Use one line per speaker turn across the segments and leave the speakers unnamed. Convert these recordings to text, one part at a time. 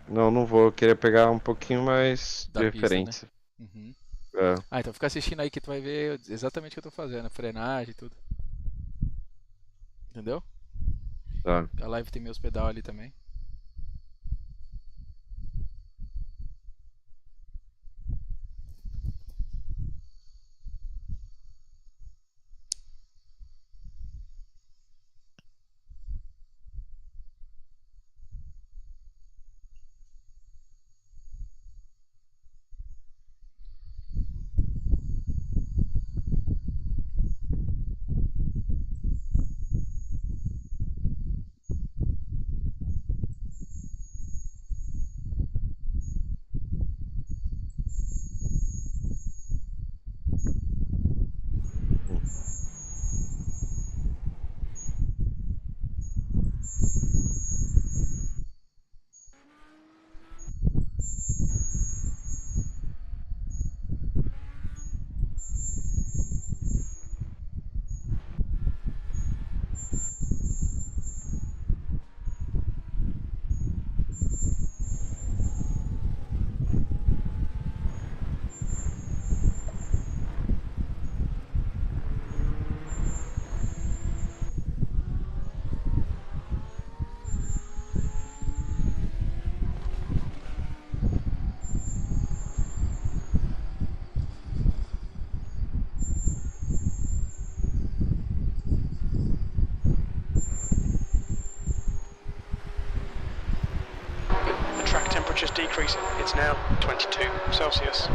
Não, não vou. Eu queria pegar um pouquinho mais
Da
de
pista, né?
referência.
Uhum.
É,
Ah, então fica assistindo aí que tu vai ver exatamente o que eu tô fazendo, frenagem e tudo. Entendeu?
tá.
A live tem meus pedal ali também.
Hum.
The track temperature's decreasing. It's now 22 Celsius.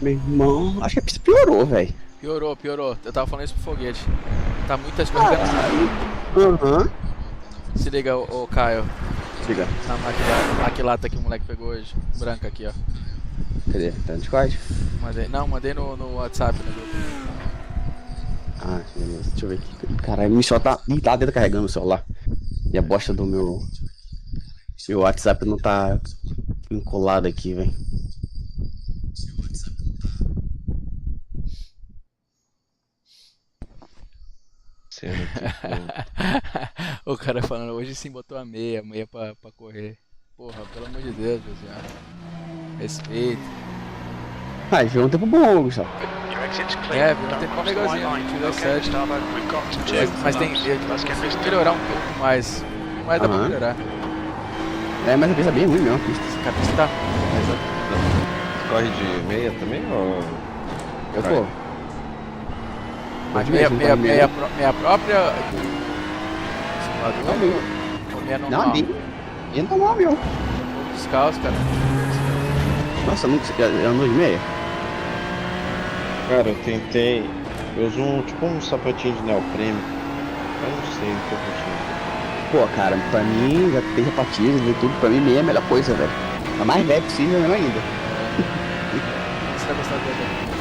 Meu irmão, acho que a pista piorou, velho.
Piorou, piorou. Eu tava falando isso pro foguete. Tá muito escorregando.
Caralho. Aham.
Se liga, ô Caio.
Diga.
Na máquina Aquilata que o moleque pegou hoje. Branca aqui, ó.
Cadê? Tá no Discord?
Mandei. Não, mandei no WhatsApp no grupo.
Ah, beleza. Deixa eu ver aqui. Caralho, o celular tá. Ih, tá dentro carregando o celular. E a bosta do meu. Meu WhatsApp não tá vinculado aqui, velho.
Cena aqui.
O cara falando, hoje sim botou a meia pra correr. Porra, pelo amor de Deus, meu senhor. Respeito.
Ah, viu um tempo bom, Gustavo.
Your exit's clear.
É, viu? Tem
Don't
que
cross the white
legalzinho.
line.
Tirou
Okay,
7.
Gustavo, we've got 2
Mas tem.
laps.
Eu
Let's get this
preciso
done.
melhorar um pouco mais. Mas dá pra
Aham.
melhorar.
É, mas a pista é bem ruim mesmo, a pista.
Esse capista tá.
Corre de meia também? Ou...
Eu
Vai.
tô.
Mas
Pode mesmo, tá meia.
meia própria.
Tá
Simulador
meio.
ou meia
Não,
normal?
meia normal, meu.
Descalço, cara.
Nossa, eu ando de meia.
Cara, eu tentei. Eu uso tipo um sapatinho de neoprene. Eu não sei o que eu vou
Pô, cara, pra mim, já tem sapatilhas e tudo, pra mim meia é a melhor coisa, velho. A mais leve possível mesmo ainda.
Você vai gostar dele.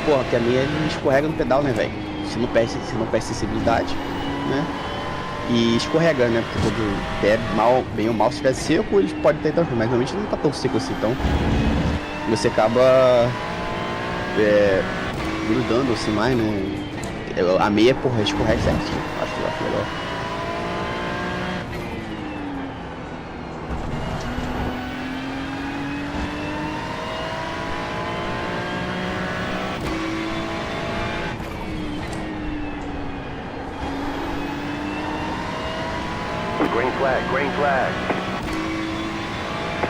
Porra, porque a minha ele escorrega no pedal, né, velho? Se não perde sensibilidade, né? E escorrega, né? Porque quando pé mal, bem ou mal, se estiver seco, ele pode ter tranquilo, mas normalmente não tá tão seco assim, então você acaba grudando assim mais, né? A meia, porra, escorrega certinho. Acho legal.
Green flag, green flag.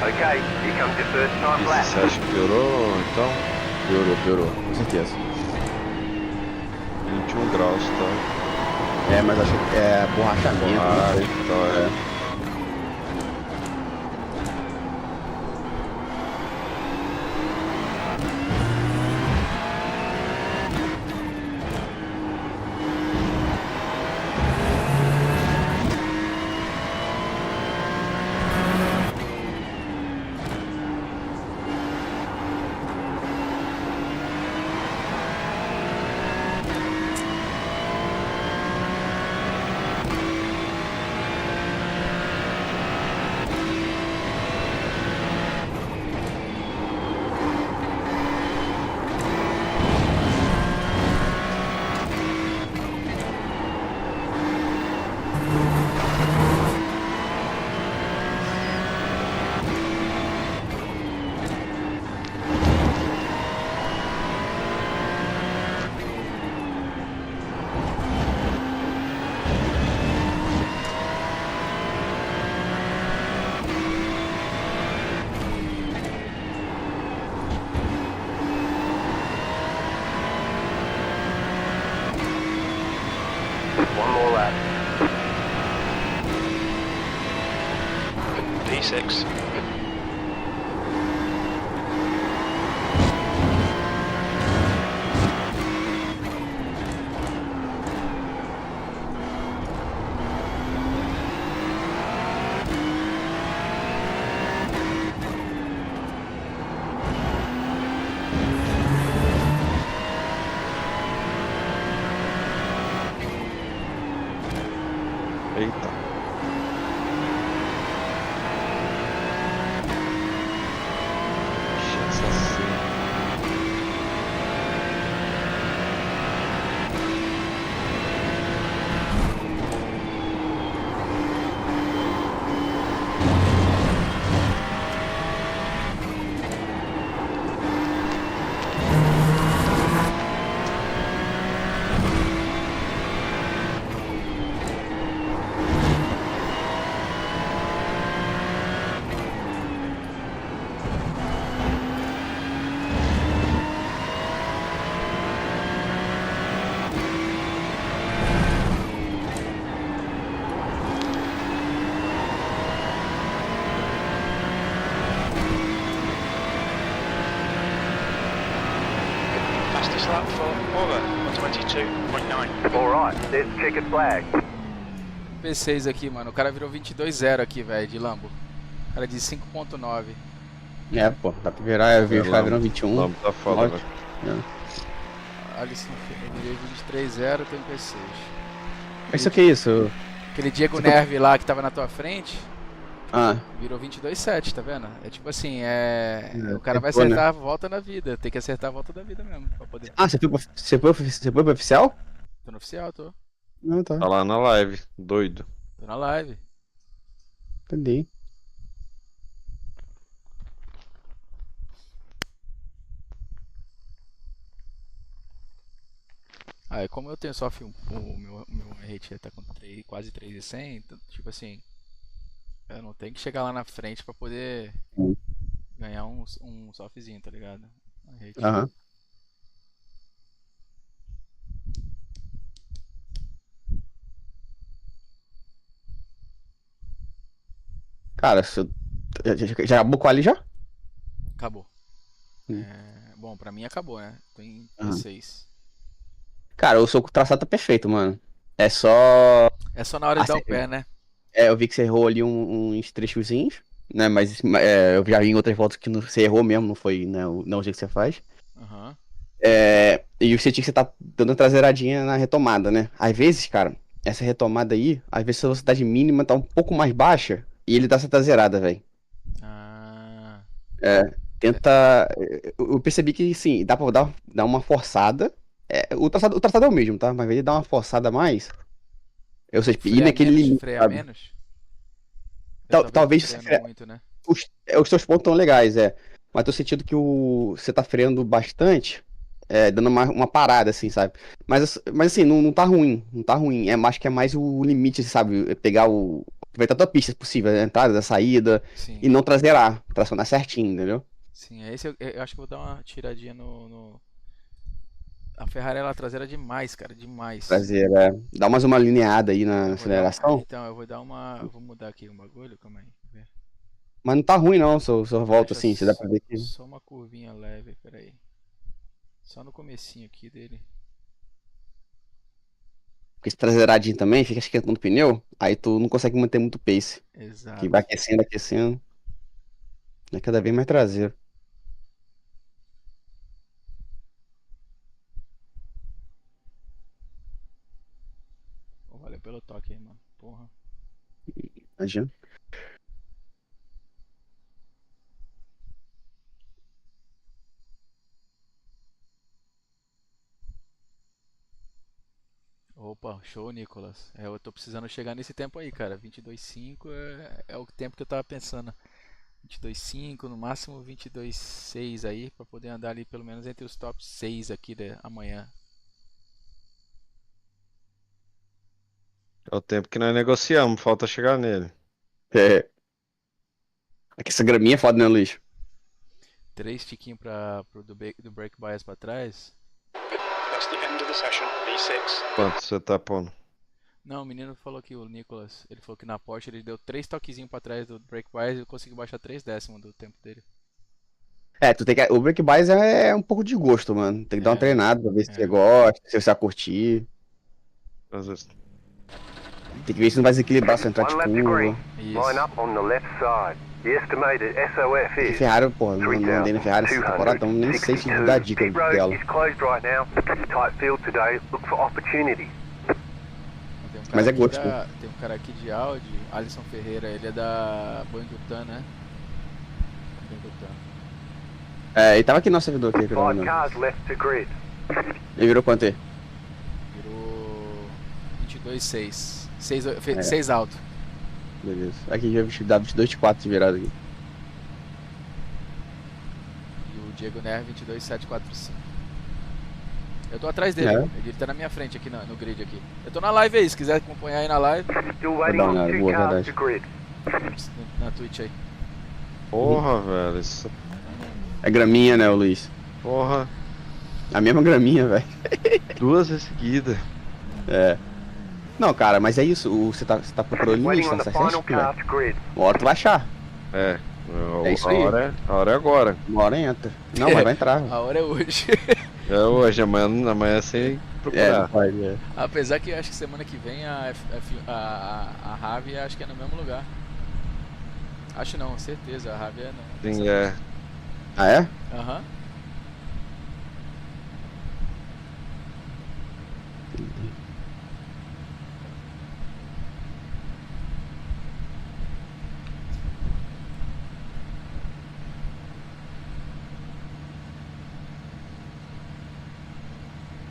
Okay, here comes your first time
E
lap.
você acha que piorou, então?
Piorou, com certeza.
21 graus, tá?
É, mas acho que é borrachamento, não sei.
Então é.
V6.
Eita. Ixi, essa cena. Fastest lap for over 122.9.
Alright, there's the checkered flag.
P6 aqui, mano. O cara virou 22-0 aqui, velho, de Lambo. O cara de 5.9.
É, pô, dá pra virar, eu vi os caras virando 21.
Lambo tá foda,
Ótimo.
velho.
Alisson, eu virei 23-0, tem P6.
Mas isso que é isso?
Aquele Diego
Você tá-
Nervi lá que tava na tua frente,
Ah,
virou 22-7, tá vendo? É tipo assim, o cara vai
tentou, né?
acertar a volta na vida. Tem que acertar a volta da vida mesmo, pra poder...
você foi pro oficial?
Tô no oficial, tô.
Não, tá.
Tá lá na live, doido.
Tô na live.
Entendi.
Aí como eu tenho só o meu rate tá com quase 3.100, então, tipo assim, eu não tenho que chegar lá na frente pra poder ganhar um softzinho, tá ligado? A rate.
Aham. Cara, já acabou com ali já?
Acabou.
Hum.
Bom, pra mim acabou, né? Tô em
Aham.
P6.
Cara, o seu traçado tá perfeito, mano. É só.
É só na hora de dar o
Assim,
pé, né?
eu vi que você errou ali uns trechozinhos, né? Mas eu já vi em outras voltas que você errou mesmo, não foi, né, não o jeito que você faz.
Aham.
E você tinha que você tá dando uma traseiradinha na retomada, né? Às vezes, cara, essa retomada aí, às vezes a velocidade mínima tá um pouco mais baixa e ele dá essa traseirada, velho.
Ah,
Tenta. Eu percebi que sim, dá pra dar uma forçada. O traçado é o mesmo, tá? Mas ele dá uma forçada a mais. Ou seja, ir naquele limite,
freia
sabe?
menos? Eu
Talvez
freando
você
muito, né?
os seus pontos estão legais, mas tô sentindo que você tá freando bastante, dando uma parada, assim, sabe? Mas assim, não tá ruim, não tá ruim. Acho que é mais o limite, sabe? Pegar aproveitar a tua pista, se possível, a entrada, a saída,
Sim.
e não traseirar, tracionar certinho, entendeu?
Sim, é esse eu acho que eu vou dar uma tiradinha no... A Ferrari ela traseira demais, cara, demais.
Traseira, dá mais uma lineada aí na
Eu vou dar-
aceleração,
Então, eu vou dar uma. Eu vou mudar aqui um bagulho, calma aí. Quer ver?
mas não tá ruim não, sua volta,
Deixa
assim, você dá pra ver que...
só uma curvinha leve, peraí. Só no comecinho aqui dele.
Porque esse traseiradinho também fica esquentando o pneu, aí tu não consegue manter muito pace, que
Exato.
vai aquecendo, aquecendo, é cada vez mais traseiro.
Pô, valeu pelo toque aí, mano. Porra.
Imagina.
Opa, show, Nicolas. Eu tô precisando chegar nesse tempo aí, cara. 22.5 é o tempo que eu tava pensando. 22.5, no máximo 22.6 aí, pra poder andar ali pelo menos entre os top 6 aqui amanhã.
É o tempo que nós negociamos, falta chegar nele.
É. Aqui essa graminha é foda, né, Luiz?
3 tiquinhos do brake bias pra trás.
That's the end of the session. V6.
Quanto você tá pondo?
Não, o menino falou que o Nicolas, ele falou que na Porsche ele deu 3 toquezinhos pra trás do brake bias e conseguiu baixar 3 décimos do tempo dele.
Tu tem que. O Break Bias é um pouco de gosto, mano. Tem que dar uma
É,
treinada pra ver se
é.
você gosta, se você vai curtir.
Às vezes.
Tem que ver se não vai desequilibrar se entrar de
One left to green.
curva.
Line
Isso.
up on the left side. The estimated SOF
E
is
Ferrari, pô, não andei na Ferrari essa temporada, então nem sei se dá dica
3,262. Pit road
dela.
is closed right now. Tight field today. Look for opportunity.
Tem um cara
Mas é
aqui
gosto,
Tem um cara aqui de Audi, Alisson Ferreira, ele é da Bangutan, né? Bangutan.
Ele tava aqui no nosso servidor aqui, pelo
5
menos.
cars left to grid.
Ele virou quanto aí?
Virou 22,6. 6
É.
alto.
Beleza. Aqui já dá 22,4 de virada aqui.
E o Diego Ner 22,745. Eu tô atrás dele,
É.
ele tá na minha frente aqui no grid aqui. Eu tô na live aí, se quiser acompanhar aí na live,
Still waiting
dar uma
on
olhada,
2
boa,
cars
verdade.
to grid.
na Twitch aí.
Porra, velho. Isso...
É graminha, né, o Luiz?
Porra.
A mesma graminha, velho.
2 vezes seguida.
É. Não, cara, mas é isso. Você tá procurando
Waiting
limite,
on
tá
the
certo,
final
velho.
car to grid.
Uma hora tu vai achar.
É.
É isso
a
aí.
a hora é agora.
Uma hora entra. Não, mas vai entrar.
A hora é hoje.
É hoje, amanhã sem
Não
procurar.
pode, é.
Apesar que eu acho que semana que vem a Ravi acho que é no mesmo lugar. Acho não, certeza, a Ravi é não.
Sim, é.
Ah, é?
Aham.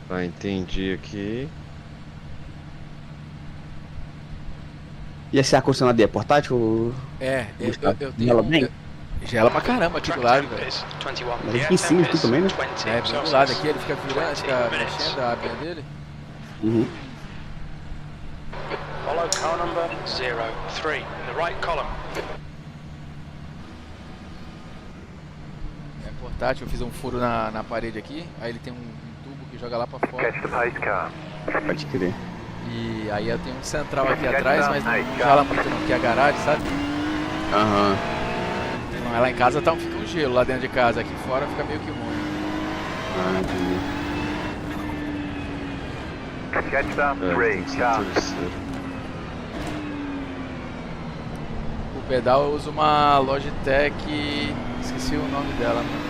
Tá, entendi aqui.
E esse ar-condicionado aí é portátil?
É, eu tenho.
Gela bem?
Gela pra caramba aqui do lado, velho.
Is 21.
Mas
The
aqui em cima
FM
aqui
is
também, né?
20
É, bem do
Celsius.
lado aqui, ele fica virando,
20
fica
minutes.
mexendo a abinha dele.
Uhum.
Follow car number 03 in the right column.
É portátil, eu fiz um furo na parede aqui, aí ele tem um tubo que joga lá pra fora.
Catch the pace car.
Pode crer.
E aí eu tenho um central aqui atrás, mas não gela muito não, porque é a garagem, sabe?
Aham.
Não, lá em casa fica um gelo lá dentro de casa, aqui fora fica meio que ruim.
Ah, entendi.
Catch the
É,
3
tem que ser
car.
terceiro.
O pedal eu uso uma Logitech, esqueci o nome dela, mano.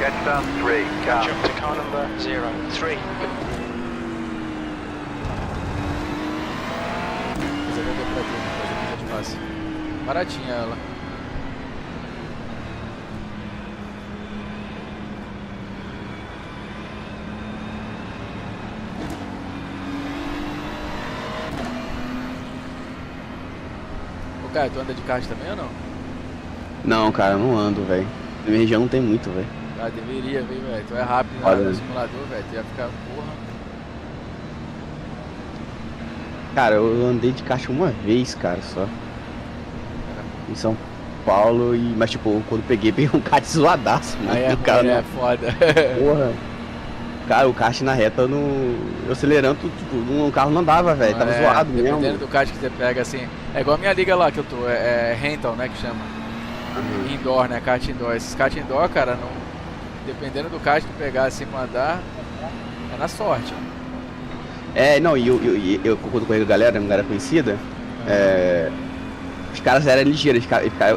Catch the 3 car.
Jump to car number 03.
Mas eu vou ver pra ti depois, depois eu te passo. Baratinha ela. Ô Caio, tu anda de kart também ou não?
Não, cara, eu não ando, velho. Na minha região não tem muito, velho.
Ah, deveria, viu, velho? Tu é rápido
Olha.
no simulador, velho. Tu ia ficar, porra.
Cara, eu andei de kart uma vez, cara, só. Em São Paulo, mas tipo, quando peguei um kart zoadaço, mano.
Aí é,
O cara
ruim,
não-
é foda.
Porra. Cara, o kart na reta, eu acelerando, tipo, um carro não andava, velho. Tava
É,
zoado
dependendo
mesmo.
do kart que você pega, assim. É igual a minha liga lá que eu tô, é rental, né, que chama.
Uhum.
Indoor, né, kart indoor. Esses kart indoor, cara, não... dependendo do kart que pegar assim pra andar, é na sorte.
Não, eu quando corri com a galera conhecida, os caras eram ligeiros,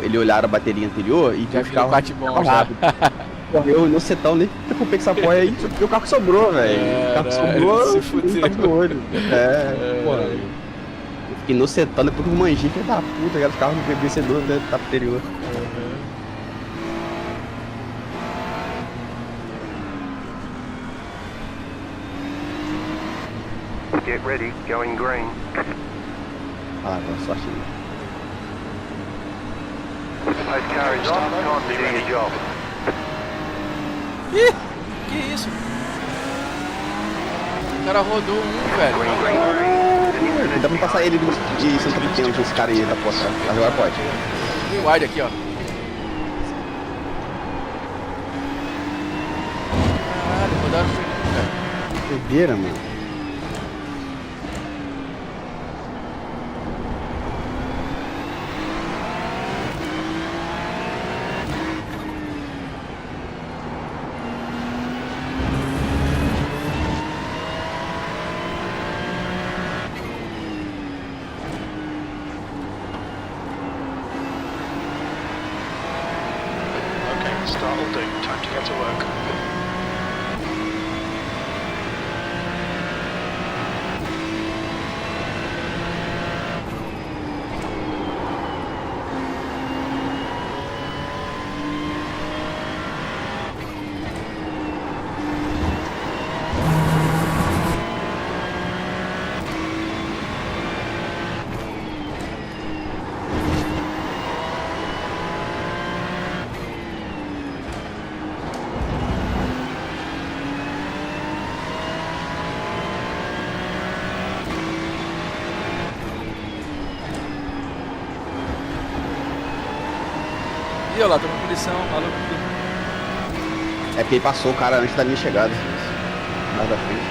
eles olharam a bateria anterior e
Já
os
virou
carros
kart bom,
ficavam
já.
rápido. Correu no setão, nem preocupei com essa porra aí, porque o carro sobrou, velho. O carro
Caralho,
sobrou,
se
eu
fudeu.
tava no olho. Porra. Eu fiquei no setão, depois que eu manjei, filho da puta, cara, os carros no vencedor da etapa anterior.
Get ready, going green.
Ah, boa sorte.
Pace car is on. Time to do your job.
Ih, que isso? O cara rodou um, velho.
Green, green, green.
Dá pra passar ele de Santa Pequeno com esse cara aí da porta. Mas agora pode.
Tem wide aqui, ó. Caralho, rodaram o cara.
Doideira, mano.
Start will do. Time to get to work.
Ih, olha lá, tô com punição, maluco.
É porque ele passou o cara antes da minha chegada. Mais da frente.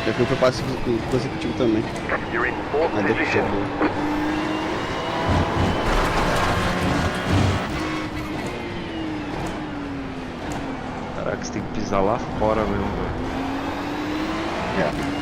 Eu fui pro passo consecutivo também.
You're in fourth
Mas depois
position.
chegou.
Caraca, você tem que pisar lá fora mesmo, velho.
É.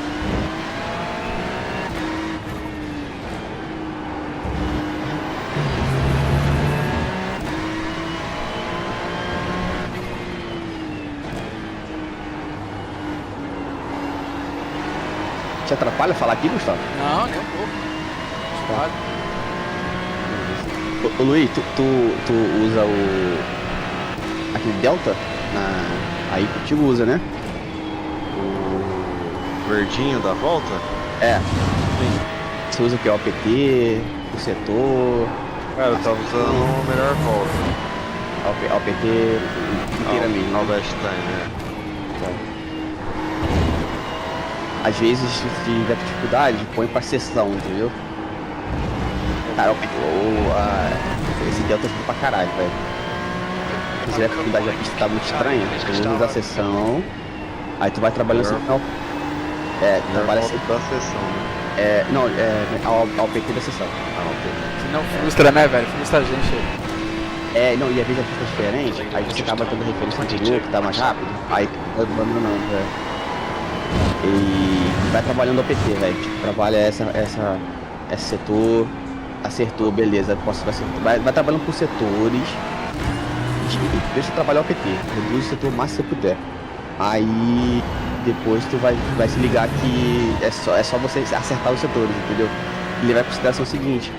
Te atrapalha falar aqui, Gustavo?
Não, nem um pouco. Suave.
Ô Luiz, tu usa o. Aquele Delta? Aí contigo usa, né?
O verdinho da volta?
É. Você usa o que? O APT, o setor,
Cara, eu tava usando a melhor volta.
APT inteiramente.
Ao best time, né?
Às vezes, se tiver dificuldade, põe pra sessão, entendeu? Cara, esse Delta fica pra caralho, velho. Se tiver dificuldade, a pista tá muito estranha, tu usa a sessão, aí tu vai trabalhando sempre no...
Melhor
trabalha
volta
sempre...
da sessão, né?
Não, ao PT da sessão.
Se não frustra, né, velho? Frustra a gente aí.
Não, e às vezes a pista é diferente, aí você acaba tendo referência anterior, que tá mais rápido, aí vai abandonando, velho. E vai trabalhando o PT, velho. Tipo, trabalha esse setor, acertou, beleza. Vai trabalhando por setores. Deixa eu trabalhar o PT. Reduz o setor o máximo que você puder. Aí depois tu vai se ligar que é só você acertar os setores, entendeu? E levar em consideração o seguinte: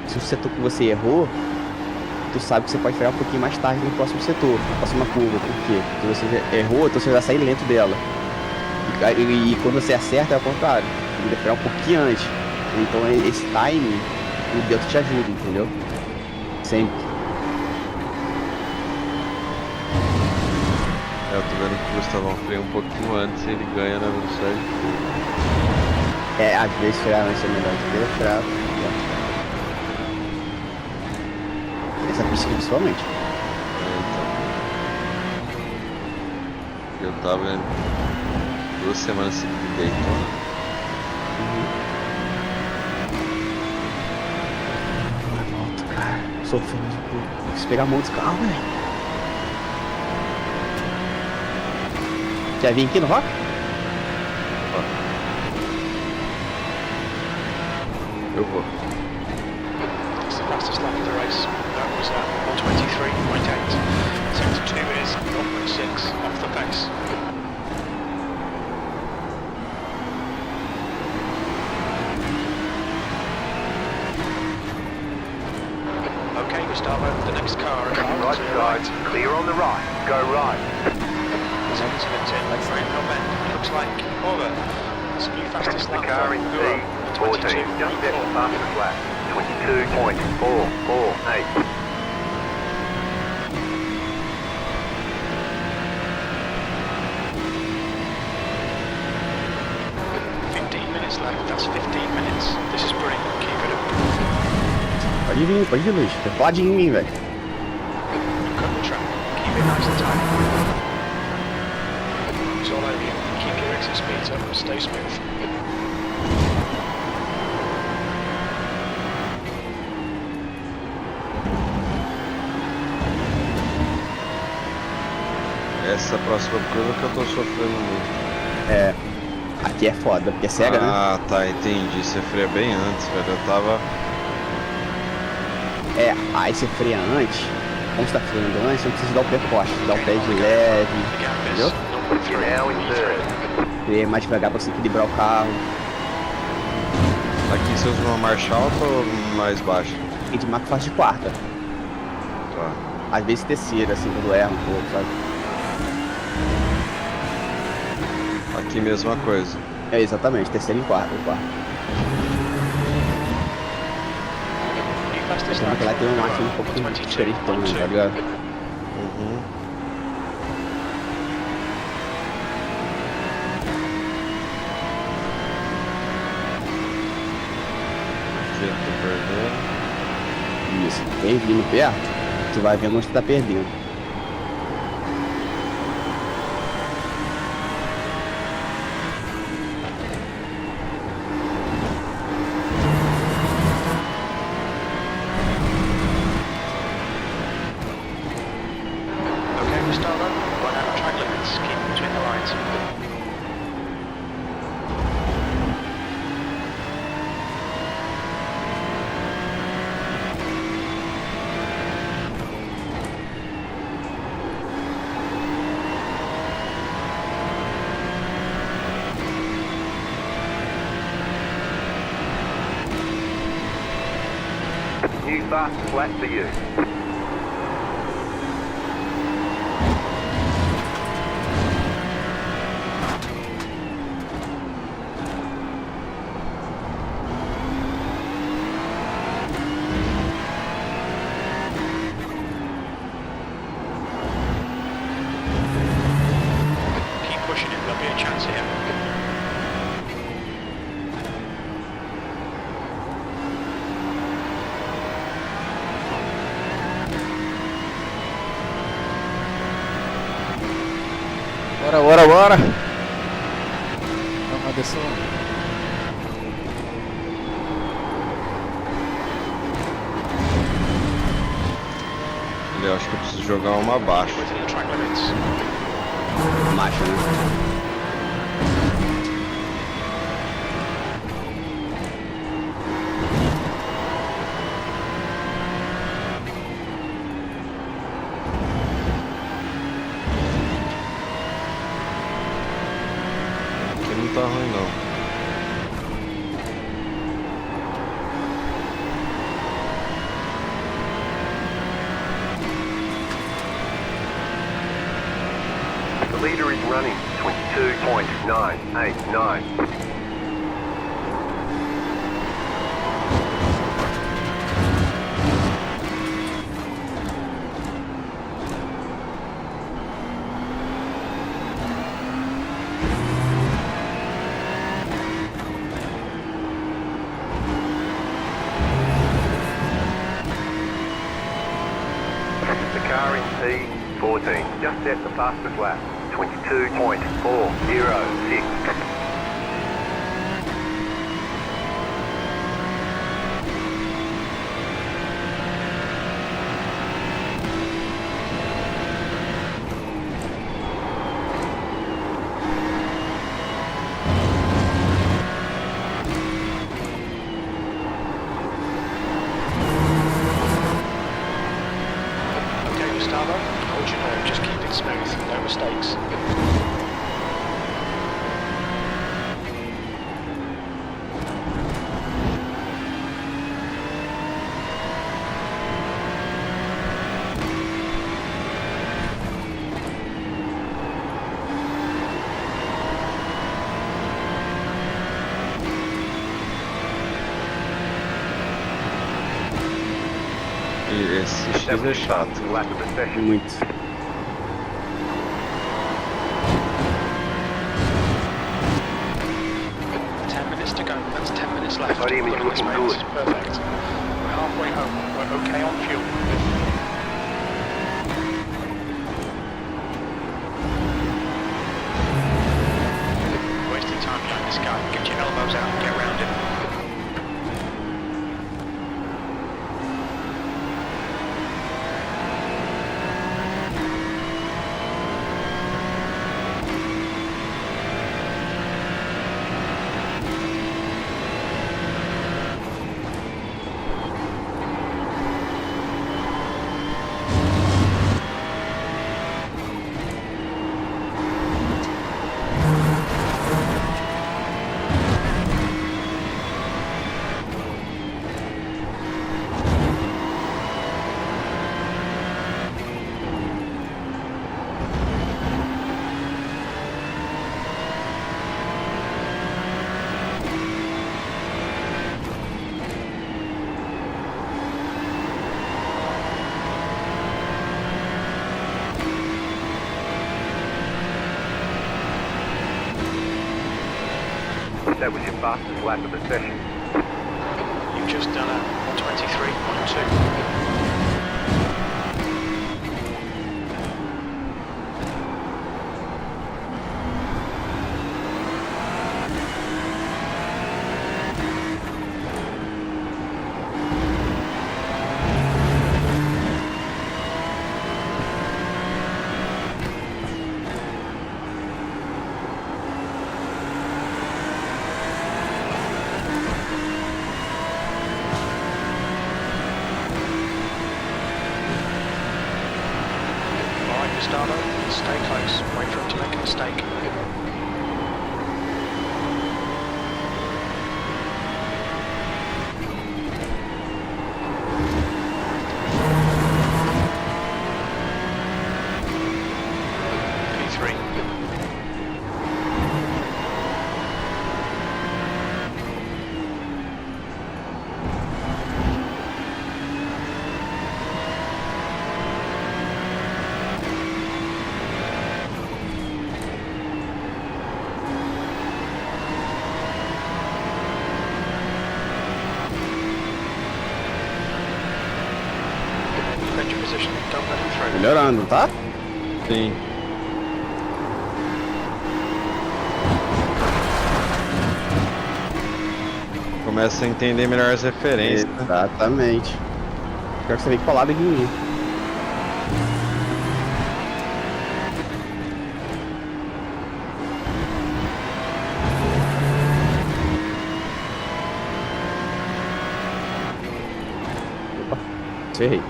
se o setor que você errou, tu sabe que você pode frear um pouquinho mais tarde no próximo setor, na próxima curva. Por quê? Porque você errou, então você vai sair lento dela. E quando você acerta é ao contrário, você tem que frear um pouquinho antes. Então esse time, o Delta te ajuda, entendeu? Sempre.
Eu tô vendo que o Gustavão freia um pouquinho antes e ele ganha na velocidade.
Às vezes frear antes é melhor do que frear. Essa pista principalmente.
Então. Eu tava 2 semanas seguidas em Daytona.
Volta, cara. Sofrendo. Tem que pegar a mão dos carros, velho. Quer vir aqui no rock?
Eu vou.
It's the fastest lap of the race. That was at 1:23.8. Sector 2 is 0.6 off the pace. Okay, Gustavo, the next car is
Right
to your right.
side, clear on the right. Go right.
There's incident in Rainbow Bend. Looks like over. That's a new fastest
The
lap
car
for
in
Uro.
C14, just steps fastest lap. 22.448.
15 minutes left. That's 15 minutes. This is brilliant. Keep it up.
Pode vir, Luiz. Você pode ir em mim, velho.
Cut the track. Keep it nice and tight. It's all over you. Keep your exit speeds up and stay smooth.
Essa próxima curva que eu tô sofrendo muito.
Aqui é foda, porque é cega, né?
Ah, tá, entendi. Você freia bem antes, velho. Eu tava.
Aí você freia antes, como você tá fazendo ambulância, não precisa dar o pé forte, dá o pé de leve,
The gap is
entendeu?
0.3.
You're now in third.
E é mais devagar pra você equilibrar o carro.
Aqui você usa uma marcha alta ou mais baixa?
E de marca faz de quarta.
Tá.
Às vezes terceira, assim, quando erra um pouco, sabe?
Aqui mesma coisa.
É, exatamente, terceira e quarta.
New fastest
Sendo
lap
que lá tem uma máquina um
for
pouco
22.12.
diferente, tá ligado?
Uhum. Aqui eu tô perdendo.
Isso. Vem vindo perto, tu vai vendo onde tu tá perdendo.
Okay, Gustavo, run out of track limits. Keep between the lines.
New fastest lap for you.
Keep pushing it. There'll be a chance here.
Bora! Vamos, Anderson.
Eu acho que eu preciso jogar uma abaixo.
Within the track limits.
Marcha, né?
Aqui não tá ruim não.
The leader is running 22.989. The car in P14 just set the fastest lap. 22.406.
Okay, Gustavo, hold your nerve. Just keep it smooth. No mistakes.
E esse X é chato.
Lap of the session.
Muito.
Minutes to go. That's 10 minutes left.
Podium is
Look at this,
looking
mate.
good.
This is perfect. We're halfway home. We're okay on fuel. Wasting time behind this guy. Get your elbows out and get round him.
fastest lap of the session.
You've just done a 123.2. Alright, Gustavo, stay close. Wait for him to make a mistake. P3. Defend your position, don't let him through.
Melhorando, tá?
Sim. Começa a entender melhor as referências. né?
Exatamente. Quero que você venha colado aqui em mim. Opa, errei.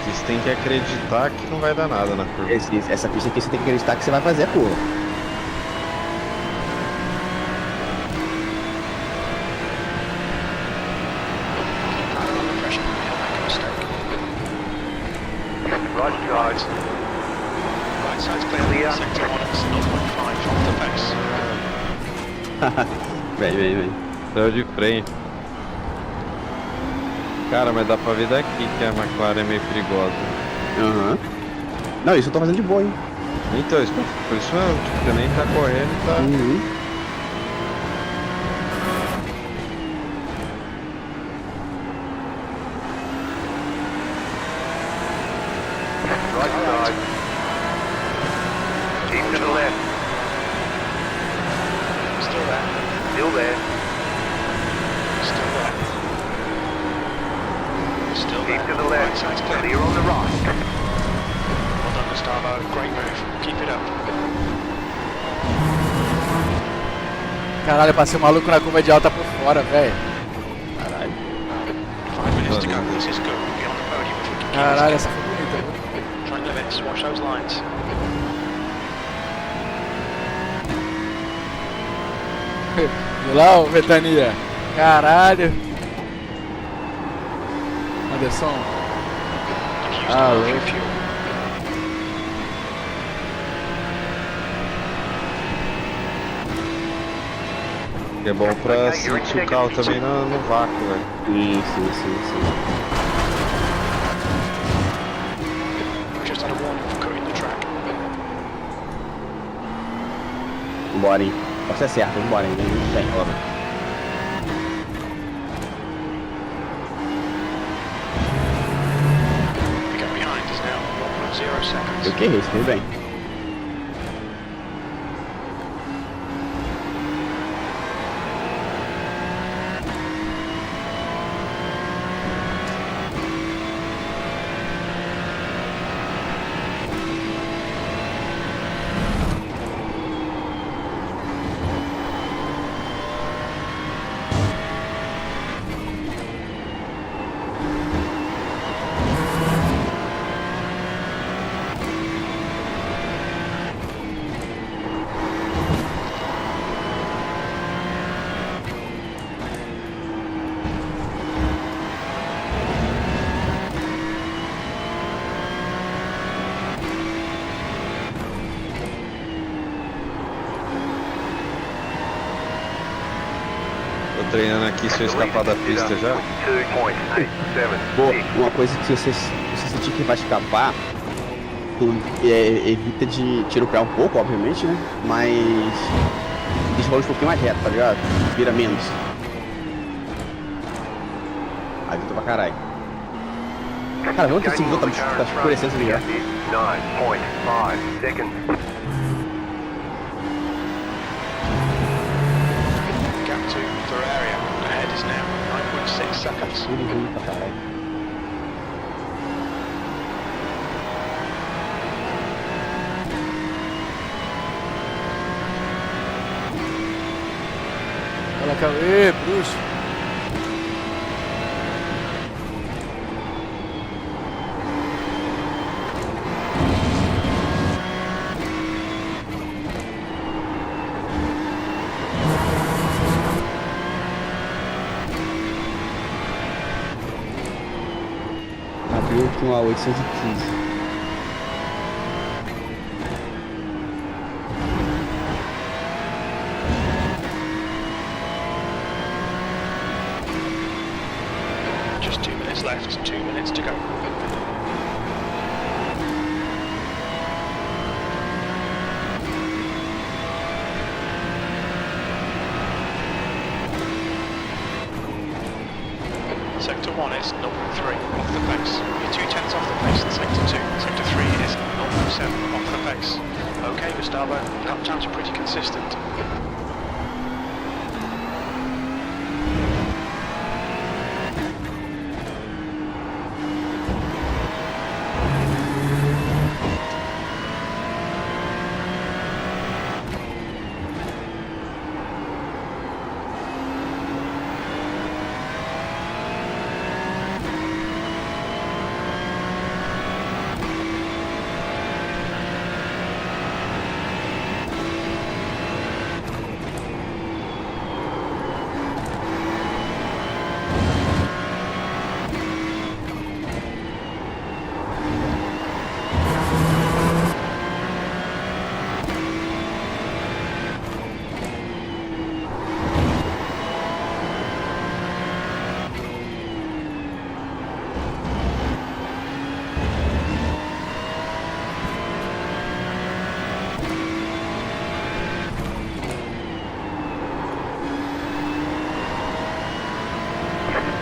Vocês têm que acreditar que não vai dar nada na curva.
Essa pista aqui você tem que acreditar que você vai fazer a curva.
Keep under pressure, he'll make a mistake.
Right side.
Right side's clear,
Clear.
sector 1 at 0.5 off the pace.
Vem.
Saiu de freio. Cara, mas dá pra ver daqui que a McLaren é meio perigosa.
Aham. Não, isso eu tô fazendo de boa, hein?
Então, isso, por isso mesmo, tipo, você nem tá correndo e tá.
Uhum.
Right side. Keep to the left.
Still there,
Still there.
still there. Still there.
Keep to the
Right
left.
side's clear.
Clear on the right.
Well done, Gustavo. Great move. Keep it up.
Caralho, eu passei um maluco na curva de alta por fora, velho.
Caralho.
5 minutes to go. This is good. Be on the podium if we can keep
Caralho,
this
essa foi bonita, viu?
going. Track limits. Watch those lines.
Viu lá, ô Ventania? Caralho. Anderson.
You've used
Ah,
all of your
louco.
fuel.
Que é bom pra sentir o carro também no vácuo, velho.
Sim.
We just had a warning for cutting the track.
Vambora, hein? Você acerta, vambora, hein? Vem, vamos.
The gap behind is now 1.0 seconds.
Eu que errei, você fez bem.
treinando aqui se eu escapar da pista já.
2.876.
Uma coisa que se você sentir que vai escapar, tu evita de tira o pé um pouco, obviamente, né? Mas deixa o rolo um pouquinho mais reto, tá ligado? Vira menos. Ajuda pra caralho. Cara, vamos ter esse segundo, tá escurecendo, tá ligado?
9.5 seconds.
Gap to Ferrari ahead is now 9.6 seconds.
Tudo ruim pra caralho.
Fala, Cauê, bruxo.
Abriu com a 815.
Just 2 minutes left, 2 minutes to go. Sector 1 is 0.3 off the pace. You're 2/10 off the pace in Sector 2. Sector 3 is 0.7 off the pace. Okay, Gustavo, lap times are pretty consistent.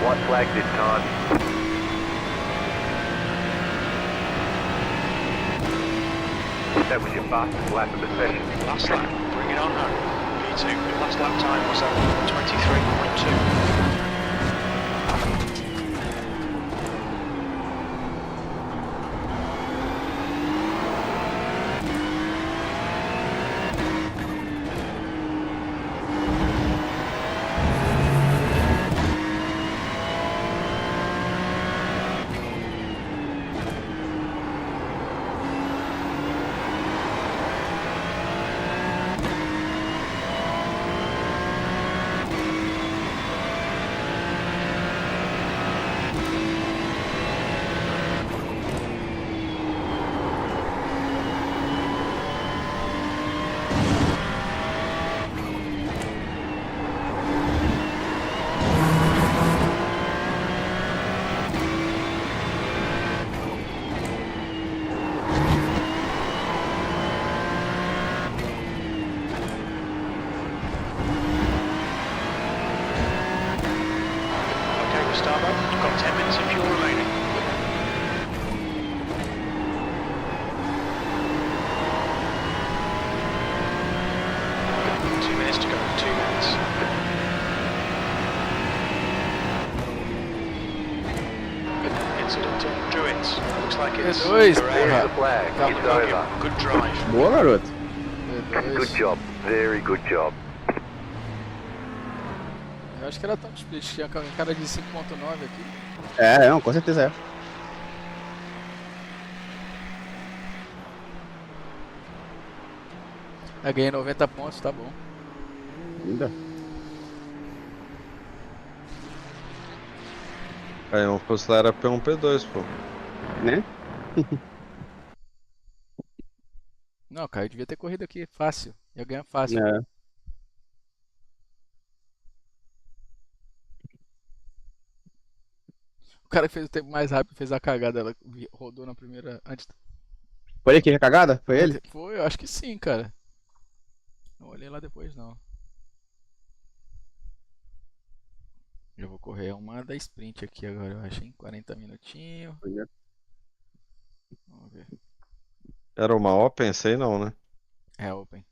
White flag this time. That was your fastest lap of the session.
Last lap, bring it on home. P2, your last lap time was at 23.2. Gustavo, you've got 10 minutes of fuel remaining. Two minutes to go, 2 minutes. Incident in Druids. Looks like it's
dois,
Ferrari.
porra.
The flag.
On
It's
the podium.
over.
Good drive.
Boa, garoto.
Good job. Very good job.
Eu acho que era top split, tinha cara de 5.9 aqui.
Não, com certeza é.
Eu ganhei 90 pontos, tá bom.
Ainda.
Aí vamos considerar P1, P2, pô.
Né?
Não, cara, eu devia ter corrido aqui fácil. Ia ganhar fácil.
É.
cara que fez o tempo mais rápido fez a cagada. Ela rodou na primeira. Antes.
Foi ele que fez a cagada? Foi ele?
Foi, eu acho que sim, cara. Não olhei lá depois, não. Eu vou correr uma da sprint aqui agora, eu acho, em 40 minutinhos. Vamos ver.
Era uma Open, sei não, né?
É open.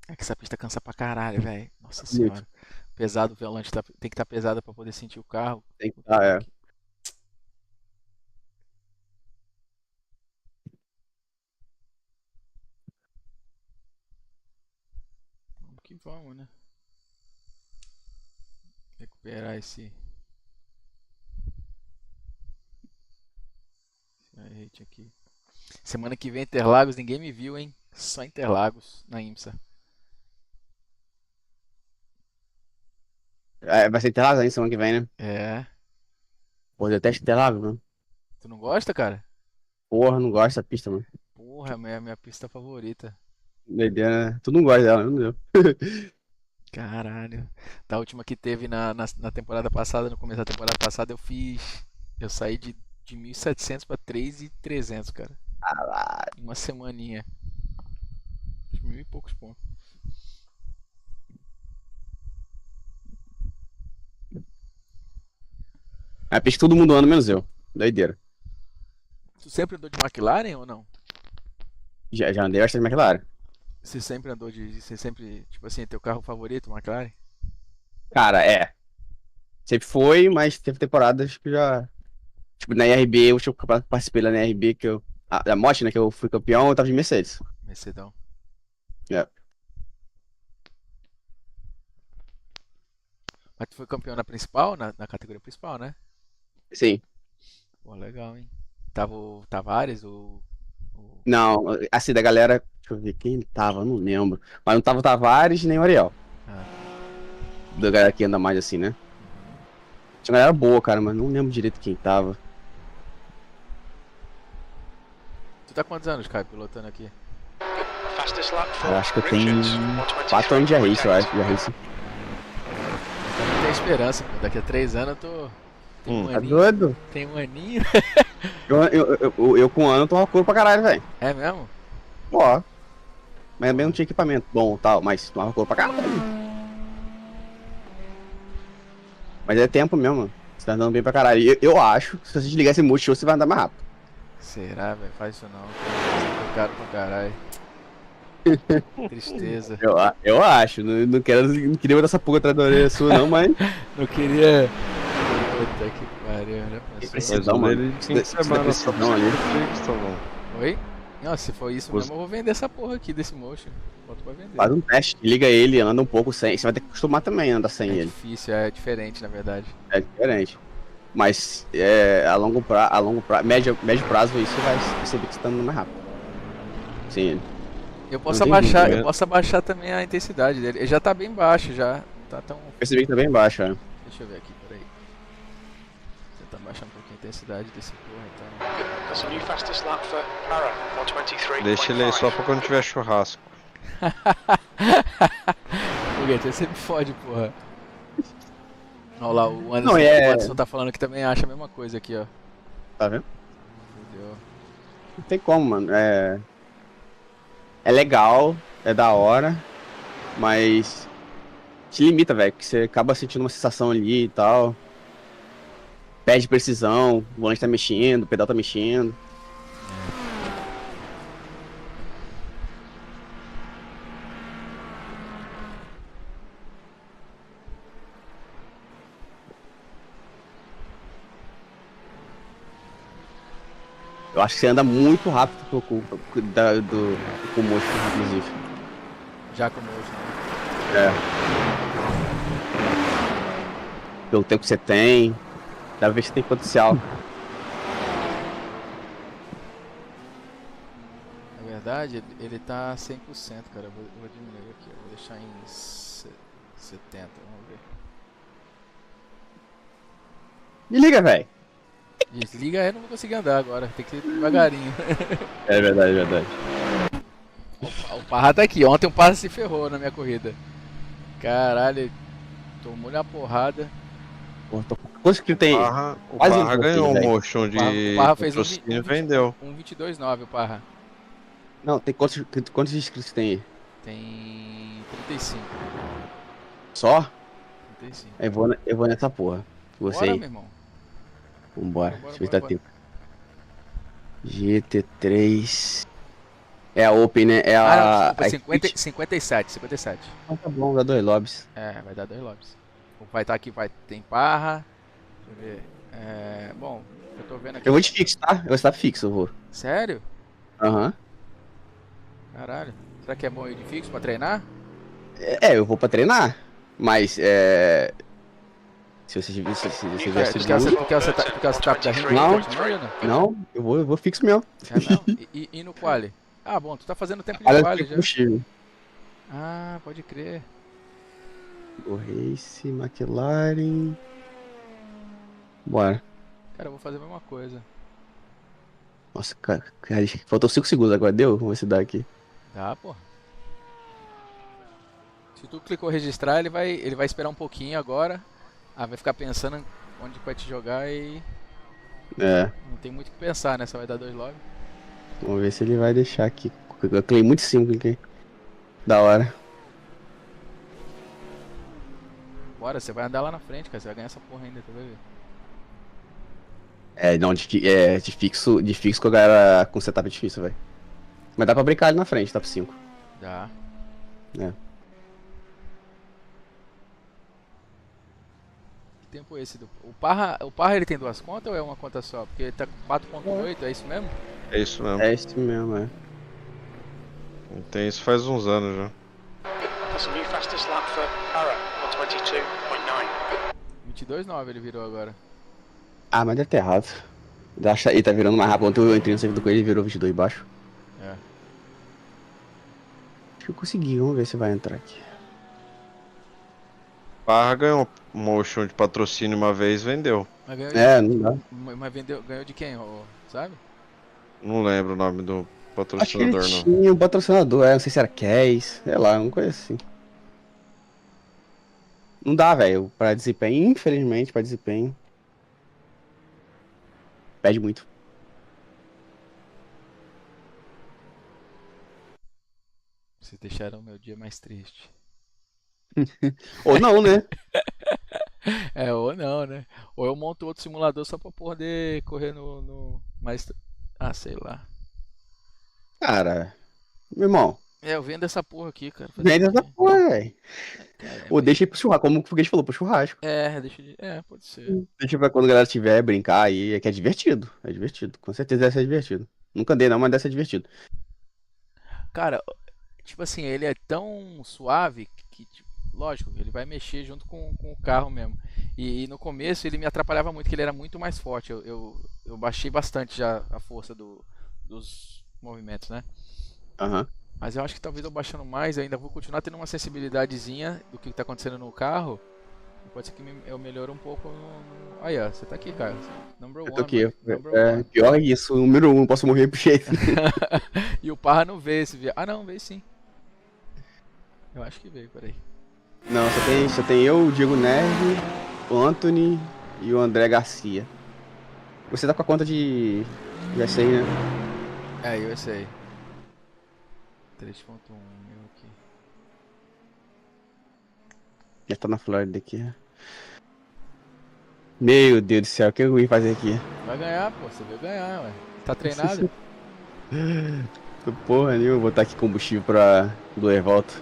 É que essa pista cansa pra caralho, velho. Nossa senhora. Pesado, o volante tem que estar pesado pra poder sentir o carro.
Tem que estar, é.
Vamos que vamos, né? Recuperar esse rate aqui. Semana que vem Interlagos, ninguém me viu, hein? Só Interlagos na IMSA.
Vai ser Interlagos aí semana que vem, né?
É.
Pô, eu detesto Interlagos, mano.
Tu não gosta, cara?
Porra, não gosto dessa pista, mano.
Porra, é a minha pista favorita.
Doideira, né? Tu não gosta dela, meu Deus.
Caralho. Da última que teve na temporada passada, no começo da temporada passada, eu saí de 1.700 pra 3.300, cara.
Caralho.
Uma semaninha. De 1.000 e poucos pontos.
É a pista que todo mundo anda, menos eu. Doideira.
Tu sempre andou de McLaren ou não?
Já andei bastante McLaren.
Você sempre andou de. Você sempre. Tipo assim, teu carro favorito, McLaren?
Cara, é. Sempre foi, mas teve temporadas que já. Tipo, na IRB, eu participei lá na IRB, que eu. Da Mote, né? Que eu fui campeão, eu tava de Mercedes.
Mercedão.
É.
Mas tu foi campeão na principal, na categoria principal, né?
Sim.
Pô, legal, hein? Tava o Tavares,
Não, assim, da galera. Deixa eu ver quem tava, eu não lembro. Mas não tava o Tavares nem o Ariel.
Ah.
Da galera que anda mais assim, né? Tinha uma galera boa, cara, mas não lembro direito quem tava.
Tu tá quantos anos, Caio, pilotando aqui?
Fastest lap for
Eu acho que eu tenho
Richards,
4 anos de race, eu
123.8.
acho, de race.
Então não tem esperança, pô. Daqui a 3 anos eu tô. Tem um
Tá
aninho.
doido?
Tem um aninho.
Eu com um ano tô couro pra caralho, velho.
É mesmo?
Ó. Mas também não tinha equipamento bom e tal, mas tomava couro pra caralho. Mas é tempo mesmo, mano. Você tá andando bem pra caralho. Eu acho que se você desligar esse multishow, você vai andar mais rápido.
Será, velho? Faz isso não. Tô caro pra caralho. Tristeza.
Eu acho. Não queria botar essa pulga atrás da orelha sua, não, mas.
Não queria. Puta que pariu, né?
Tem
Pensou?
precisão,
Mas
mano.
ele tinha que
Isso
ser
dá
mais
precisão
nossa
ali.
Oi? Não, se for isso mesmo, eu vou vender essa porra aqui desse motion. Boto pra vender.
Faz um teste, liga ele, anda um pouco sem. Você vai ter que acostumar também a andar sem
É
ele.
difícil, é diferente na verdade.
É diferente. Mas a longo prazo, médio prazo, isso vai perceber que você tá andando mais rápido. Sim.
Eu posso
Não tem
abaixar,
dúvida,
eu posso abaixar também a intensidade dele. Ele já tá bem baixo já. Não tá tão.
Percebi que tá bem baixo, né?
Deixa eu ver aqui, peraí. Vou tentar baixar um pouquinho a intensidade desse porra então.
That's a new fastest lap for Para, 123.5.
Deixa ele aí só pra quando tiver churrasco.
Foguete, você me fode, porra. Olha lá, o Anderson,
Não,
o Anderson tá falando que também acha a mesma coisa aqui, ó.
Tá vendo?
Fudeu.
Não tem como, mano. É legal, é da hora, mas te limita, velho, que você acaba sentindo uma sensação ali e tal. Perde precisão, o volante tá mexendo, o pedal tá mexendo. Eu acho que você anda muito rápido com o motion, inclusive.
Já com o motion, né?
É. Pelo tempo que você tem, dá pra ver que você tem potencial.
Na verdade, ele tá 100%, cara. Eu vou diminuir aqui, eu vou deixar em 70, vamos ver.
Me liga, velho.
Desliga aí, eu não vou conseguir andar agora, tem que ir devagarinho.
É verdade, é verdade.
O Parra tá aqui, ontem o Parra se ferrou na minha corrida. Caralho, tomou-lhe a porrada.
Pô, quantos que tem?
O
Quase
Parra
um
ganhou um
velho.
motion
O
de
Parra fez um
patrocínio e vendeu.
1,22,9 o Parra.
Não, tem quantos inscritos tem aí?
Tem 35.
Só?
35.
Eu vou nessa porra. Você
Bora,
aí.
meu irmão.
Vambora.
Bora,
Deixa eu ver se
bora,
dá tempo. GT3. É a Open, né? É
Ah, não,
a.
desculpa,
a
57.
Ah, tá bom, dá 2 lobbies.
É, vai dar 2 lobbies. Vai estar aqui, tem Parra. Deixa eu ver. Bom, eu tô vendo aqui.
Eu vou de fixo, tá? Eu vou estar fixo, eu vou.
Sério?
Aham.
Caralho. Será que é bom ir de fixo pra treinar?
Eu vou pra treinar. Mas, se você vier
Tu quer o setup da Ring?
Não.
Não?
Não, eu vou fixo mesmo.
Não? E no quali? Ah, bom, tu tá fazendo tempo de
Olha
quali
que
já.
combustível.
Ah, pode crer.
O Race, McLaren. Bora.
Cara, eu vou fazer a mesma coisa.
Nossa, cara, faltou 5 segundos agora, deu? Vamos ver se dá aqui.
Dá, porra. Se tu clicou registrar, ele vai esperar um pouquinho agora. Ah, vai ficar pensando onde vai te jogar e
É,
não tem muito o que pensar, né? Só vai dar 2 lobbies.
vamos ver se ele vai deixar aqui. Eu cliquei muito simples aqui. Da hora.
Bora, você vai andar lá na frente, cara. Você vai ganhar essa porra ainda, tu vai ver.
Não, de fixo com a galera com setup é difícil, velho. Mas dá pra brincar ali na frente, top 5.
Dá.
É.
Que tempo é esse? O Parra ele tem 2 contas ou é uma conta só? Porque ele tá com 4.8, é isso mesmo?
É isso mesmo.
É isso mesmo, é.
Tem isso faz uns anos já.
That's a new fastest lap for Parra on 22.9.
22.9 ele virou agora.
Ah, mas deve ter errado. Ele tá virando mais rápido. Ontem eu entrei no servidor com ele e virou 22 baixo.
É.
Acho que eu consegui, vamos ver se vai entrar aqui.
Parra ganhou um motion de patrocínio uma vez, vendeu.
Mas ganhou
Não dá.
Mas ganhou de quem, sabe?
Não lembro o nome do
Acho que ele
patrocinador, não.
tinha um patrocinador, não sei se era Cass, sei lá, uma coisa assim. Não dá, velho, pra desempenho, infelizmente, pra desempenho. Pede muito.
Vocês deixaram o meu dia mais triste.
Ou não, né?
Ou não, né? Ou eu monto outro simulador só pra poder correr no mais. Ah, sei lá.
Cara, meu irmão,
Eu vendo essa porra aqui, cara. fazer
vem
o
dessa
quê?
porra, velho.
Cara,
Ou deixa ir pro churrasco, como o Foguete falou, pro churrasco.
deixa de. Pode ser.
Deixa pra quando a galera tiver brincar aí, é que é divertido. É divertido, com certeza deve ser divertido. Nunca andei não, mas deve ser divertido.
Cara, tipo assim, ele é tão suave que, tipo, lógico, ele vai mexer junto com o carro mesmo. E no começo ele me atrapalhava muito, que ele era muito mais forte. Eu baixei bastante já a força dos movimentos, né?
Aham.
Mas eu acho que talvez eu baixando mais, eu ainda vou continuar tendo uma sensibilidadezinha do que está acontecendo no carro. E pode ser que eu melhore um pouco Aí, ó, você tá aqui, cara. Number
Eu
one.
tô aqui.
Number
É,
one.
pior é isso, o número 1, posso morrer pro jeito.
E o Parra não veio esse vídeo. Ah, não, veio sim. Eu acho que veio, peraí.
Não, só tem eu, o Diego Nerve, o Anthony e o André Garcia. Você tá com a conta de USA, né?
Eu sei. 3.1, meu aqui.
Já tá na Flórida aqui. Meu Deus do céu, o que eu vim fazer aqui?
Vai ganhar, pô. Você veio ganhar, ué. Tá treinado?
Porra nenhuma, vou botar aqui combustível pra doer volta.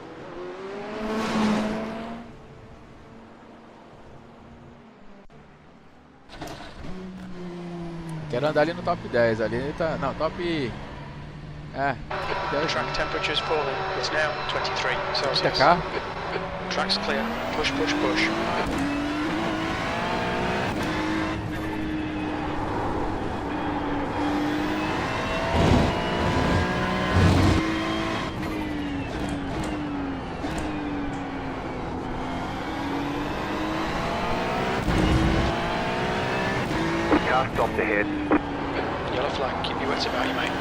Quero andar ali no top 10. Ali ele tá. Não, top. Top 10.
Track temperature's falling. It's now 23
Quer
Celsius.
carro?
Track's clear. Push, push, push.
Car stopped ahead.
Yellow flag. Keep your wits about you, mate.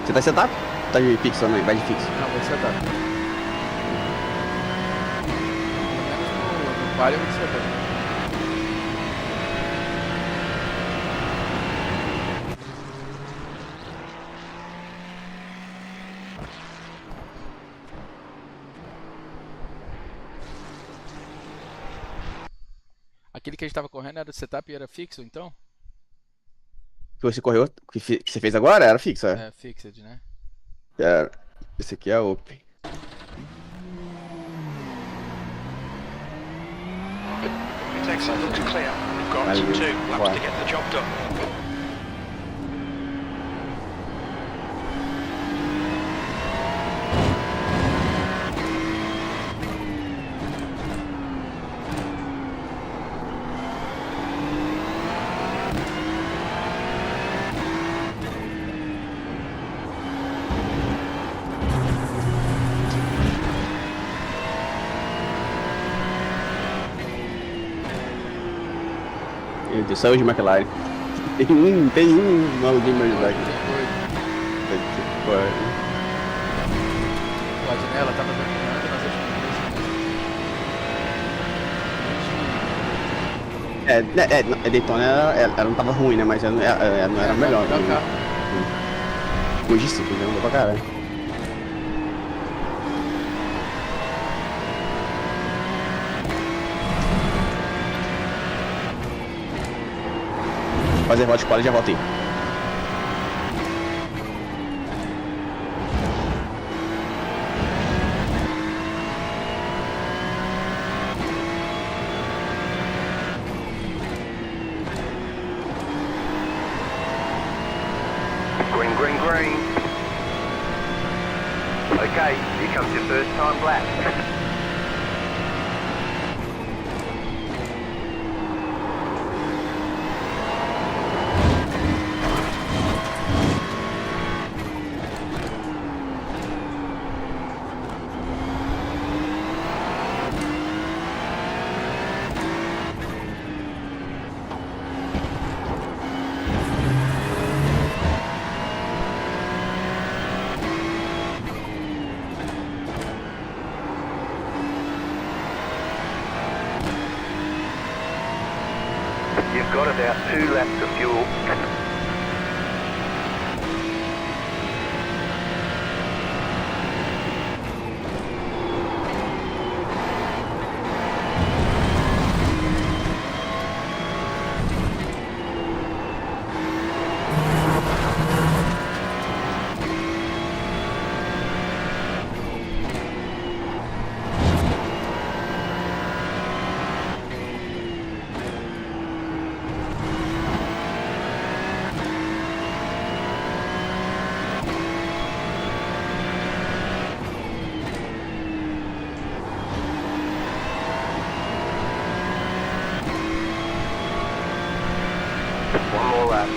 Você tá setup? Tá de fixo também, vai de fixo.
Não, vou setar. Pelo menos no qual eu vou setar. Aquele que a gente tava correndo era o setup e era fixo, então?
Que você correu, que você fez agora era fixo, é.
É, fixed, né?
É, esse aqui é open.
It exit looks clear. We've got
Aí,
2 laps
vai.
to get the job done.
Meu Deus, saiu de McLaren. Tem um maluquinho mais
Tem
back.
dois.
Pô,
O Adnella tava dominando nas últimas vezes.
a Daytona ela não tava ruim, né? Mas ela não era melhor.
Melhor
Né?
carro.
Logística, né? Andou pra caralho. Fazer volta de escola e já voltei.
Green, green, green. Okay, here comes your first time lap. You've got about 2 laps of fuel. One more lap.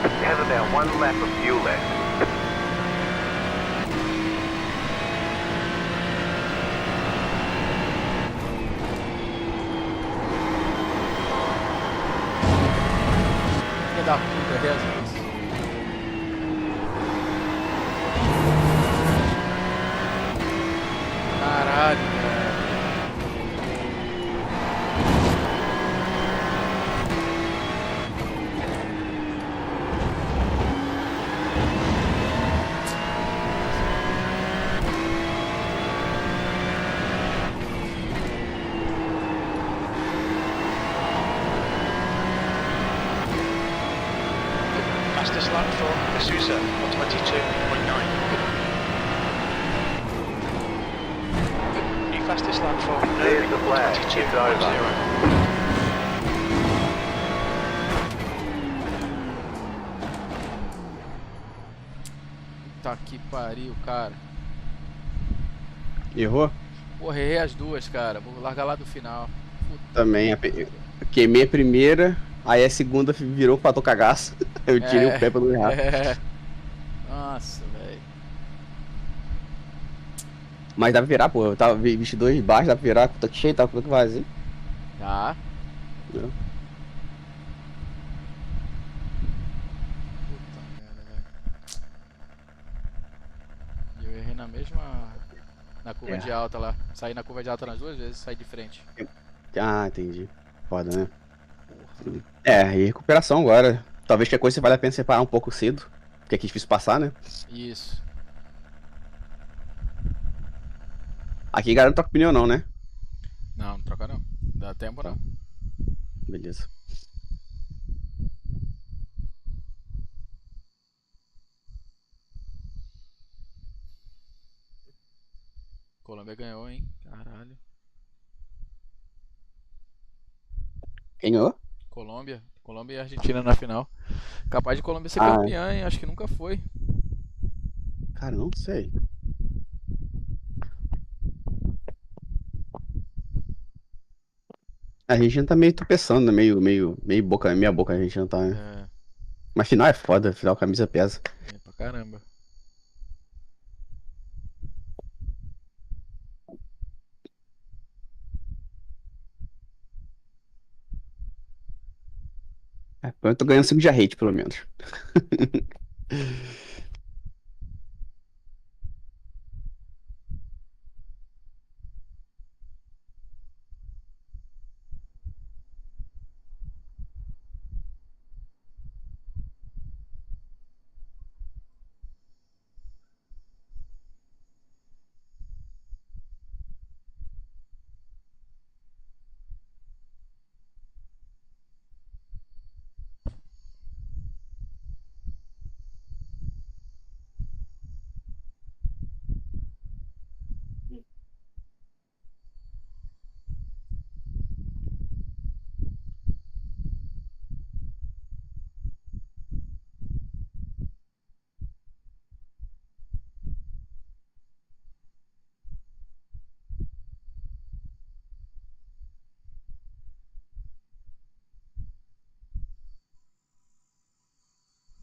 You have about 1 lap of fuel left.
Filha da puta, Jesus. Caralho, cara.
Fastest lap for D'Souza, 122.9. New fastest lap for
There's
Irving,
the flag. It's over.
122.0.
que pariu, cara.
Errou?
Porra, errei as duas, cara. Vou largar lá do final. Puta
Também.
que pariu.
Eu queimei a primeira, aí a segunda virou pra cagaço. Eu tirei o pé pra não errar.
É. Nossa, velho.
Mas dá pra virar, pô. Eu tava 22 baixo, dá pra virar com o tanque cheio, tava com o tanque vazio.
Tá.
É.
Puta merda, velho. E eu errei na mesma. Na curva
É.
de alta lá. Saí na curva de alta nas duas vezes, saí de frente.
Ah, entendi. Foda, né?
Porra.
É, e recuperação agora. Talvez que coisa você vale a pena separar um pouco cedo. Porque aqui é difícil passar, né?
Isso.
Aqui garanto troca pneu não, né?
Não, não troca não. Dá tempo
Tá.
não.
Beleza.
Colômbia ganhou, hein? Caralho.
Quem ganhou?
Colômbia. Colômbia e Argentina na final. Capaz de Colômbia ser
Ah,
campeã, hein? Acho que nunca foi.
cara, não sei. A Argentina tá meio tropeçando, né? Meio boca, meia boca a Argentina tá, né?
É,
Mas final é foda, final camisa pesa.
é pra caramba.
É, eu tô ganhando 5 de hate, pelo menos.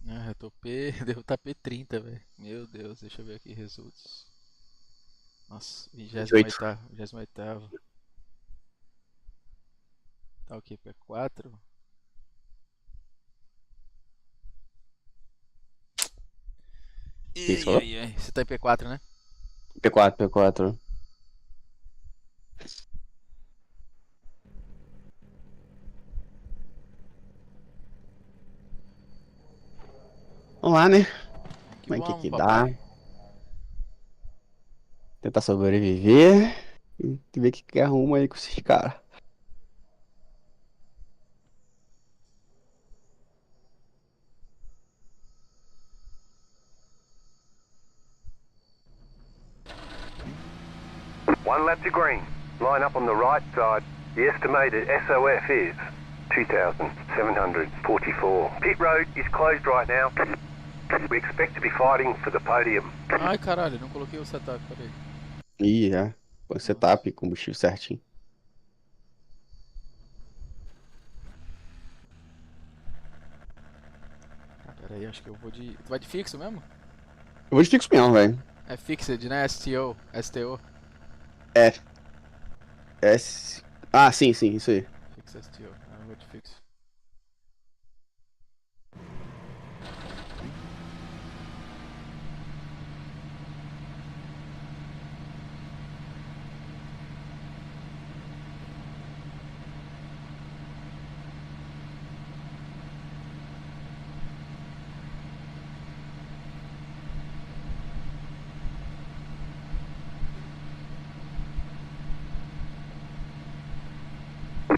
Ah, eu tô P. Devo tá P30, velho. Meu Deus, deixa eu ver aqui resultados. Nossa,
28.
28º. 28º. Tá o que? P4?
Que você falou?
Ai. Você tá em P4, né?
P4, P4. Vamos lá, né?
Que
Como é
vamos,
que dá?
papai.
Tentar sobreviver e ver o que arruma aí com esses caras.
One lap to green. Line up on the right side. The estimated SOF is 2,744. Pit road is closed right now. We expect to be fighting for the podium.
Ai, caralho, não coloquei o setup, peraí.
Ih, é. Põe setup, combustível certinho.
Ah, peraí, acho que eu vou de. Tu vai de fixo mesmo?
Eu vou de fixo mesmo, velho.
É fixed, né? STO. STO.
F. S. Ah, sim, isso aí.
Fix STO. Ah, eu vou de fixo.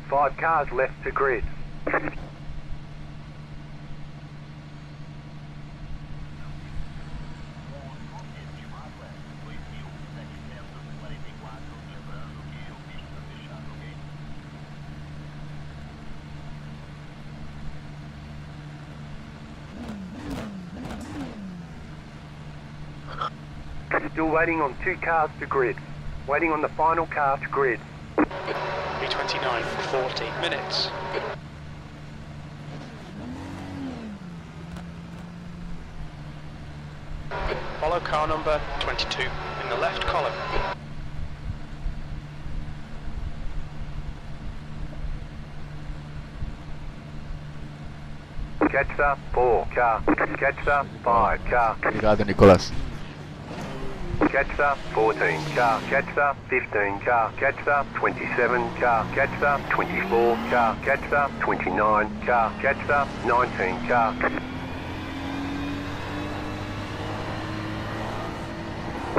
Five cars left to grid. Still waiting on 2 cars to grid. Waiting on the final car to grid.
B29, 40 minutes. Follow car number 22 in the left column.
Catch up 4 car. Catch up 5 car.
Obrigado, Nicolas.
Catch up 14 car. Catch up 15 car. Catch up 27 car. Catch up 24 car. Catch up 29 car. Catch up 19 car.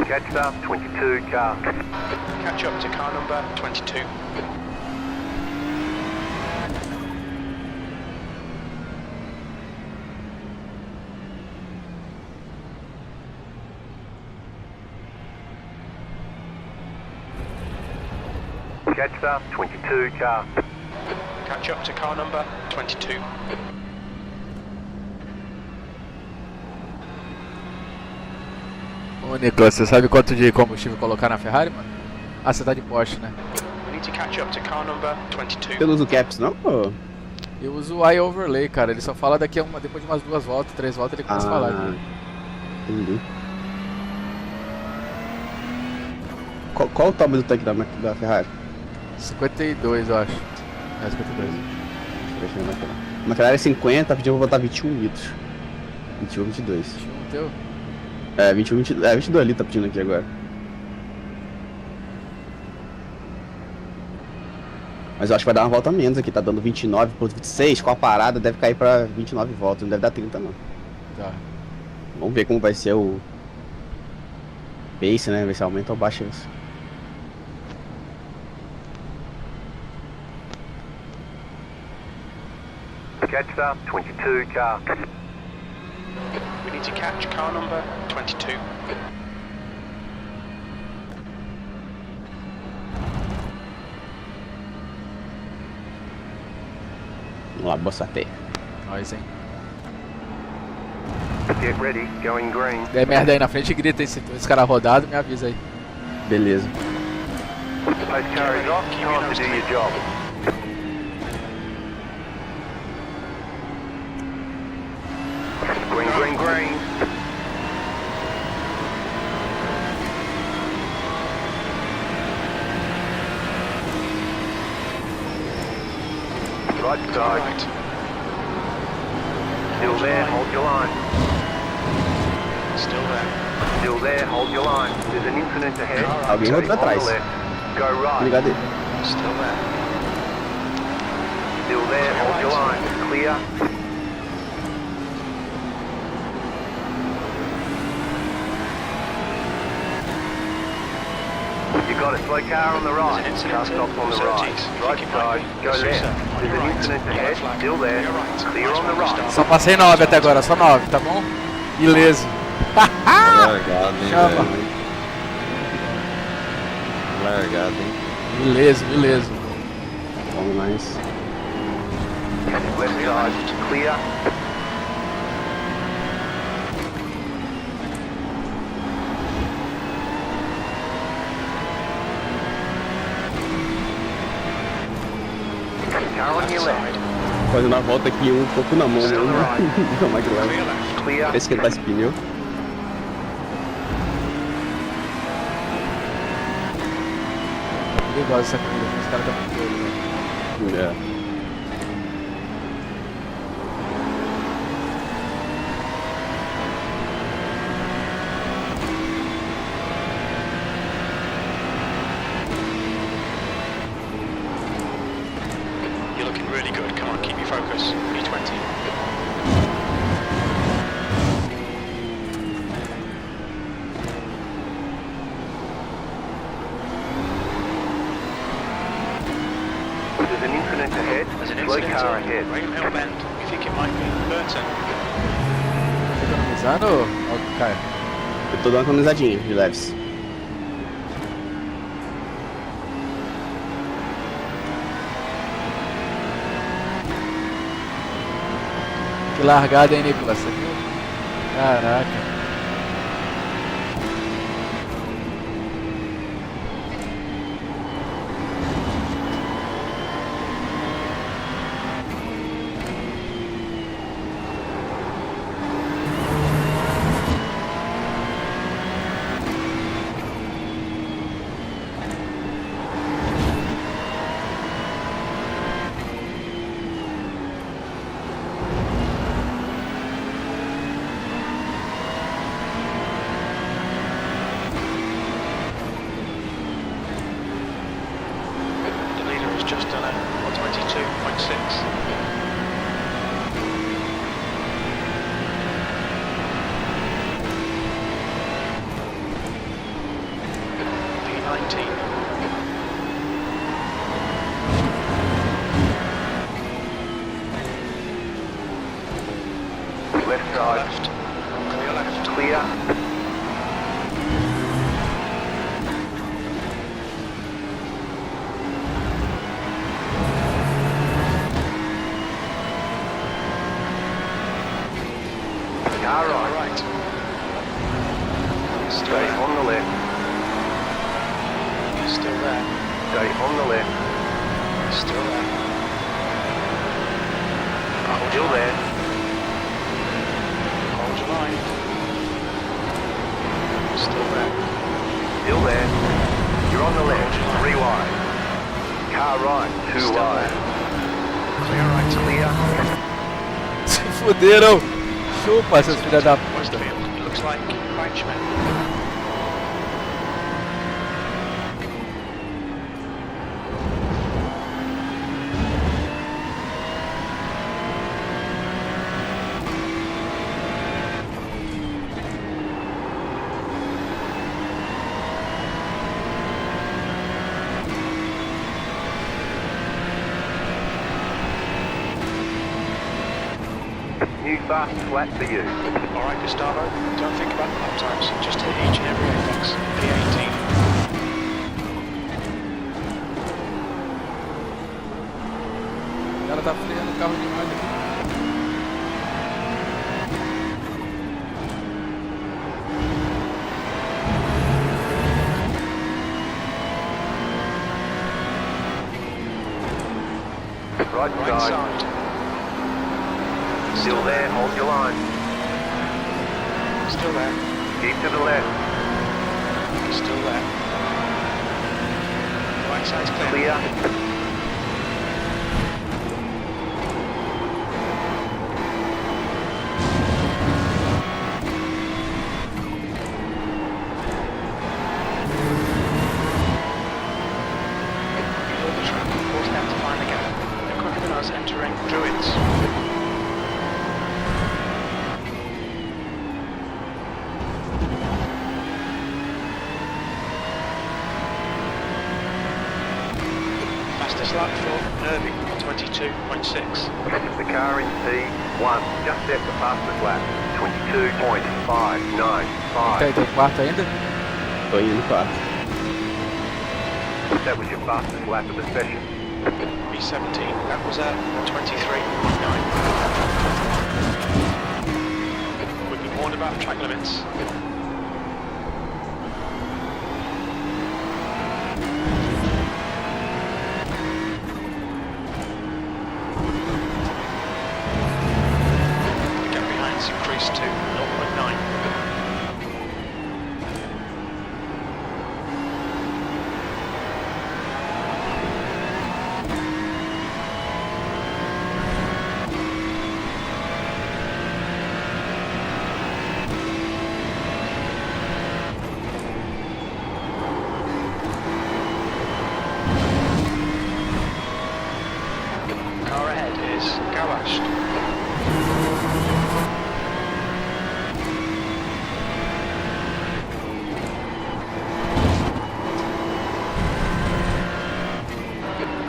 Catch up 22 car.
Catch up to car number 22.
Catch up 22 car.
Catch up to car number 22.
Ô Nicolas, você sabe quanto de combustível colocar na Ferrari, mano? Ah, você tá de Porsche, né?
We need to catch up to car number 22.
Você não usa o caps, não? Ô?
Eu uso o iOverlay, cara. Ele só fala depois de umas 2 voltas, 3 voltas, ele começa a falar.
Entendi. Qual o tamanho do tanque da Ferrari?
52, eu acho. É, 52.
Deixa eu ver na McLaren. McLaren é 50, pediu pra botar 21 litros. 21, 22.
Tinha um teu?
É, 21, 22 ali tá pedindo aqui agora. Mas eu acho que vai dar uma volta a menos aqui, tá dando 29 por 26, com a parada deve cair pra 29 voltas, não deve dar 30 não.
Tá.
Vamos ver como vai ser o pace, né, ver se aumenta ou baixa isso.
Catch up 22 car.
We need to catch car number 22.
Vamos lá, boa sorte.
Nós, hein?
Get ready, going green.
Der merda aí na frente, grita aí. Se esse cara rodado, me avisa aí.
Beleza.
Post car is off, time to do your job. Green, green, green. Right side.
Right.
Still there, hold your line.
Still there.
Still there, hold your line. There's an incident ahead.
Alguém rodou pra
On the
trás.
left. Go
Tá
right.
ligado aí?
Still there.
Still there, hold your line. Clear. You got a slow car on the right.
There's an
Car
incident
stops on the
at
right.
Surtees.
Right
Keep it
side,
right.
go
Yes,
left.
sir. On
There's
your
an
right.
incident
Yellow
ahead.
flag.
Still there.
On your right.
Clear
Nice
on the
one,
right.
Gustavo.
Só passei 9 até agora, só 9, tá bom? Ileso.
Largado, hein,
Chama.
velho. Largado, hein.
Ileso, ileso.
Vamos mais.
Left side, clear. Car on your left.
Fazendo a volta aqui um pouco na mão,
Still
né?
right.
Não, McLaren.
Clear left.
Clear.
Parece que ele tá esse pneu.
Perigosa essa corrida, os caras tá muito doido, né?
É.
You're looking really good. Come on, keep your focus. B20.
There's an incident ahead.
There's an
Slow
incident
car
at
ahead.
Rainham Hill Bend. We think it might be Burton.
Tá economizando, ó, Caio?
Eu tô dando uma economizadinha de leves.
Que largada, hein, Nicolas? Você viu? Caraca.
side.
left. Clear left.
Clear. Car right.
Right. Still
Stay
there.
on the left.
Still there.
Stay on the left.
Still there. Hold
Still
your line.
there.
Hold your line. Still there.
Still there. You're on the left. 3 wide. Car right. 2
Still
wide.
Clear right.
Clear.
Se fuderam! Chupa, seus filha da puta.
Westfield. Looks like Weichman.
New fast flat for you.
Alright, Gustavo. Don't think about the lap times. Just hit each and every apex. P18.
O cara tá freando o carro demais aqui.
Right
Right
side.
side.
Still there. Hold your line.
Still there.
Keep to the left.
Still there. Right side's clear.
Clear.
Below the track. Force them to find the gap. They're quicker than us entering Druids. Fastest lap for Irving, 22.6.
The car in P1 just set the fastest lap. 22.595.
Tá aí, tá em quarto ainda?
Tô indo no quarto.
That was your fastest lap of the session.
B17, that was a 23.9. We've been warned about track limits. The gap behind's increased to 0.9. Car ahead is Gawashed.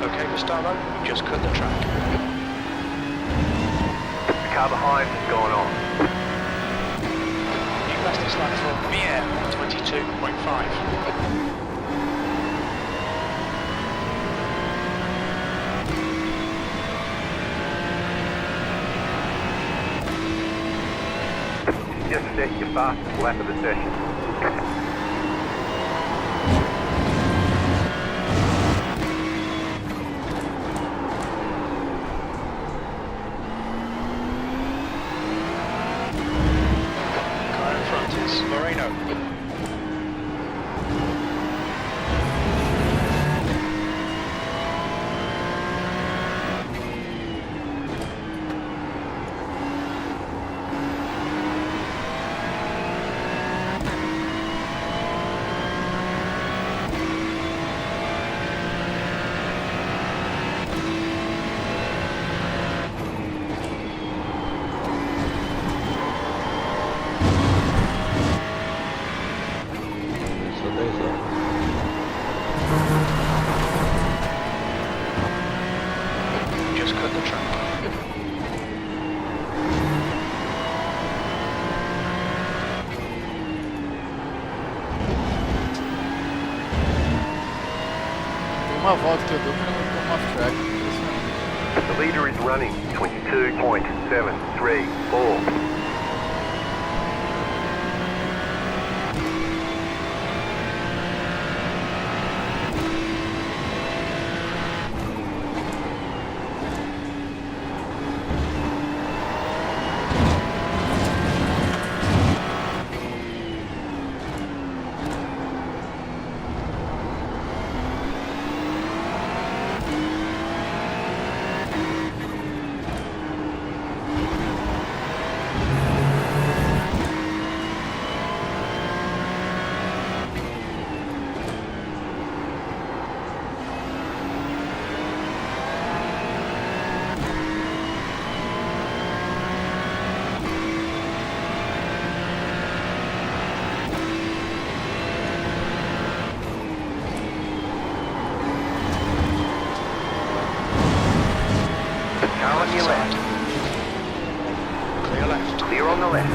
Okay, Gustavo, you just cut the track.
The car behind has gone on.
New fastest lap for Mier, 22.5.
Just set your fastest lap of the session.
Car in front is Moreno.
uma volta que eu dou pra não tomar off-track.
The leader is running 22.734. Car on your left.
Clear left.
Clear on the left.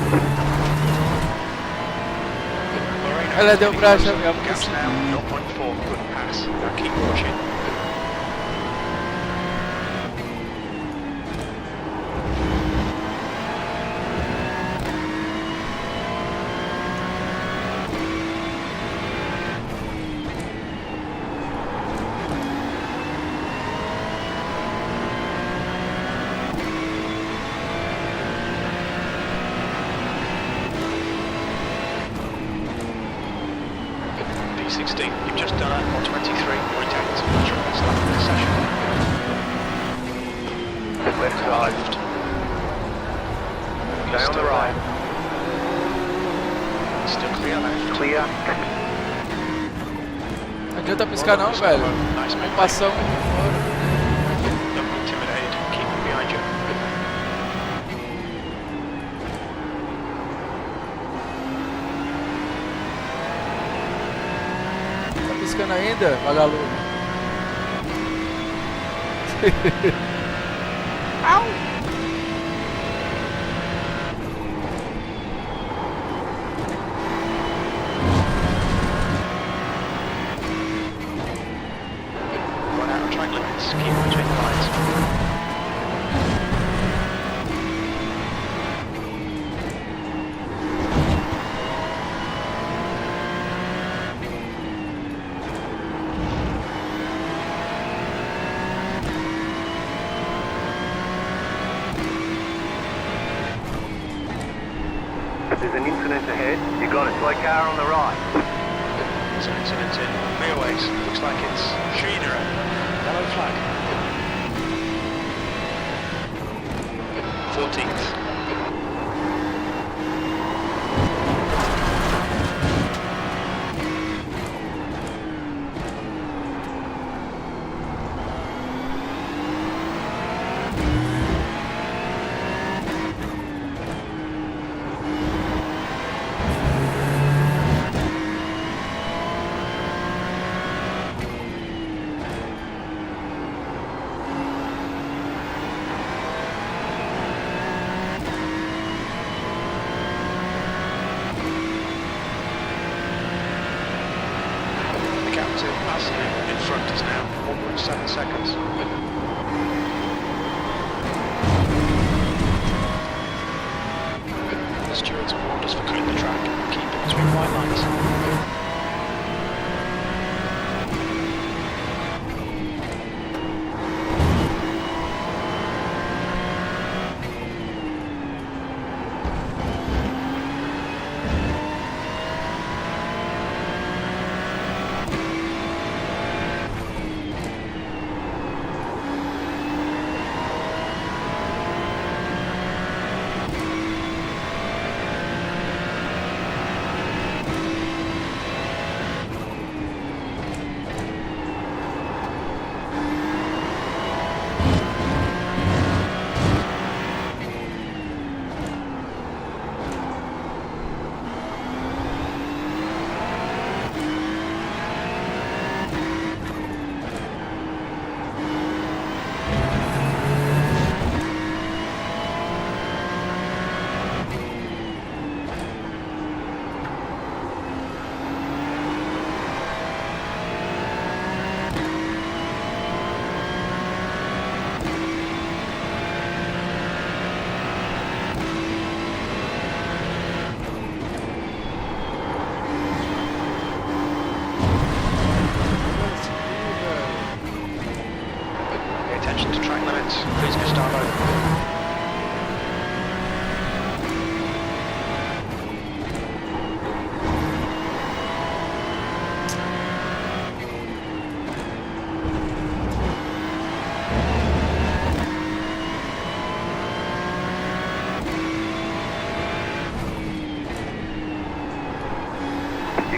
Lorraine,
Ela deu braço, a
gaps now. 0.4. Good pass. Now keep pushing. P16, you've just done it on 23.8. What's your best lap of the session?
Left side. Stay on the right.
Still clear left.
Clear.
Não adianta piscar não, velho.
Nice move.
Passão fora.
Don't be intimidated. Keep them behind you.
Tá piscando ainda, vagalume?
Run out of track limits. Keep between the lines.
There's an incident ahead. You got a slow car on the right.
There's an incident in Clearways. Looks like it's Sheena. Yellow flag. 14th. Passing in front is now 1.7 seconds. The stewards have warned us for cutting the track. Keep it between white lines.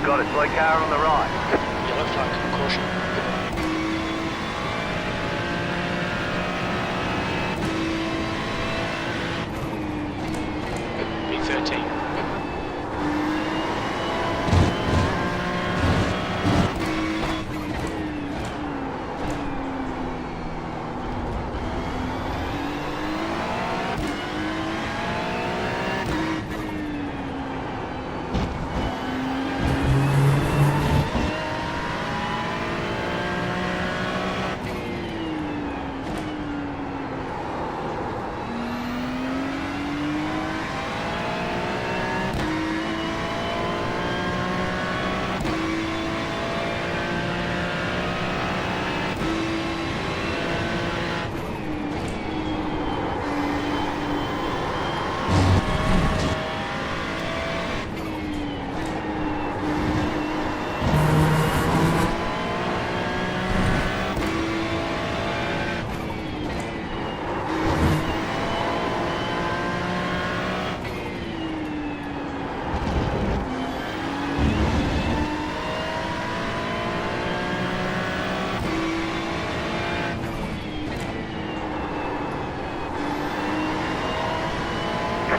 Got it. Slow car on the right.
Yellow flag, caution. B13.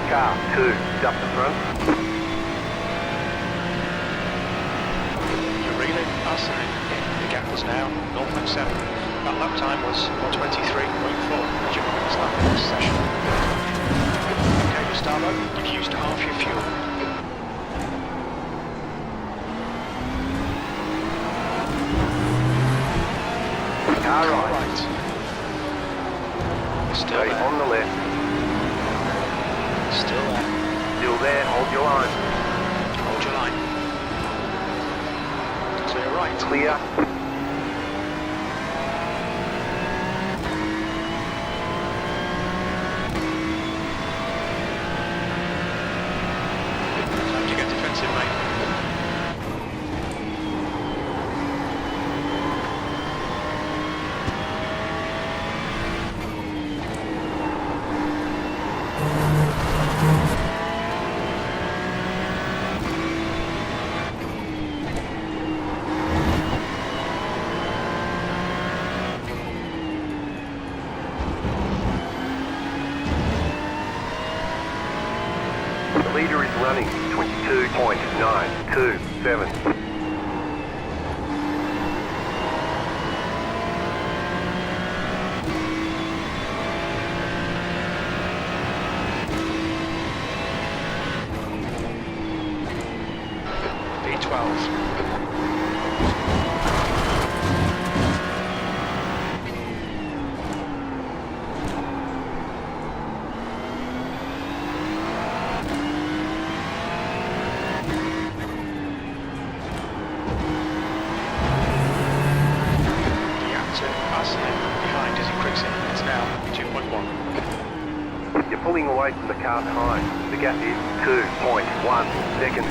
Car 2 up the front.
You're reeling, passing. The gap is now 0.7. That lap time was 1:23.4. As your quickest lap in this session. Okay, Gustavo, you've used half your fuel.
Car right.
Right. Still
Okay,
there.
on the left.
Still there.
Still there. Hold your line.
Hold your line. Clear right.
Clear.
Time to get defensive, mate.
The leader is running 22.927.
B12. Behind as he quicks in. It's now 2.1.
You're pulling away from the car behind. The gap is 2.1 seconds.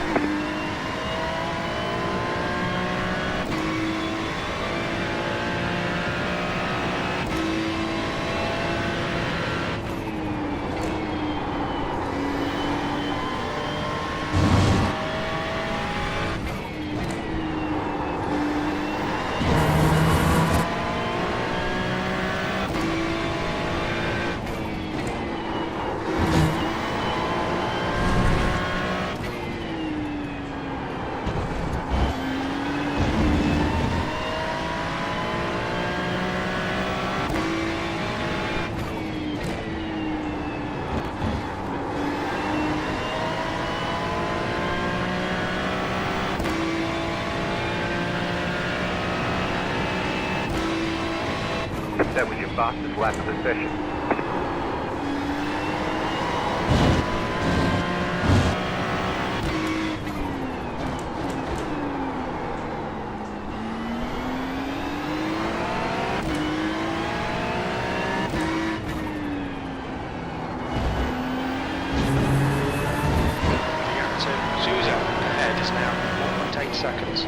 That was your fastest lap of the session.
Zuza ahead is now 1.8 seconds.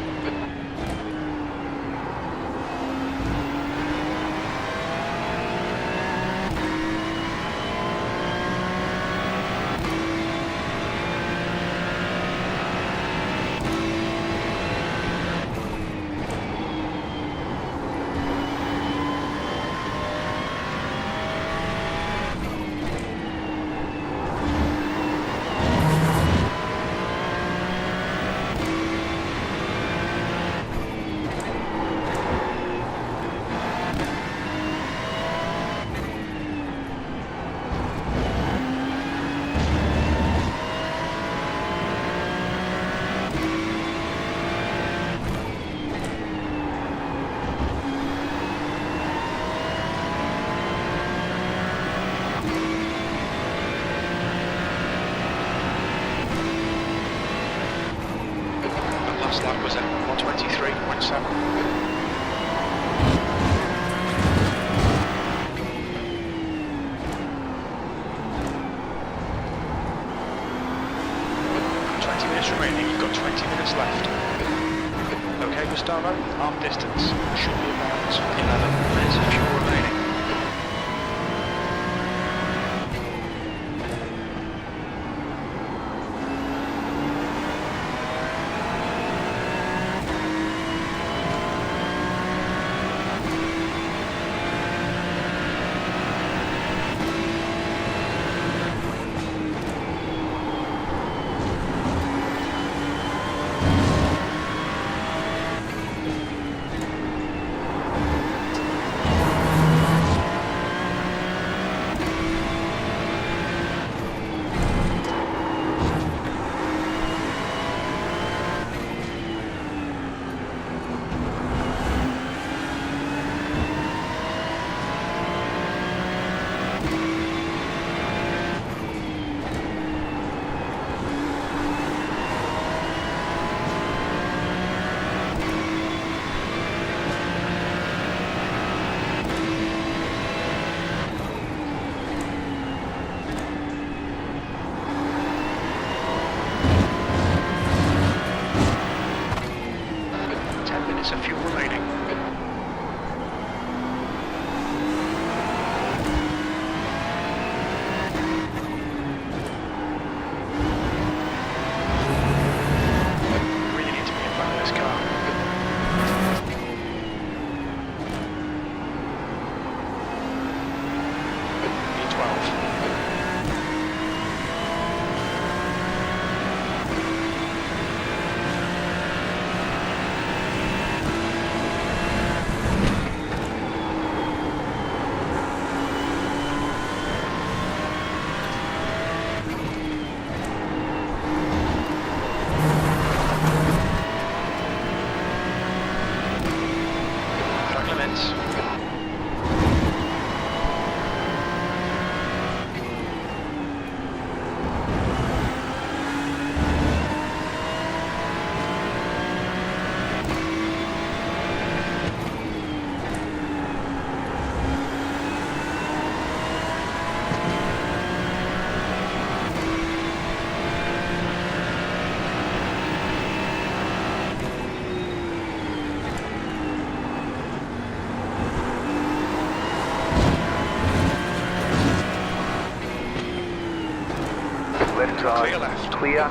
lap was at 123.7. Remaining, you've got 20 minutes left. Okay, Gustavo, arm distance should be about 11 minutes of fuel remaining. Of fuel remaining. Really need to be in front of this car. B12.
Left
Clear
side,
left.
clear.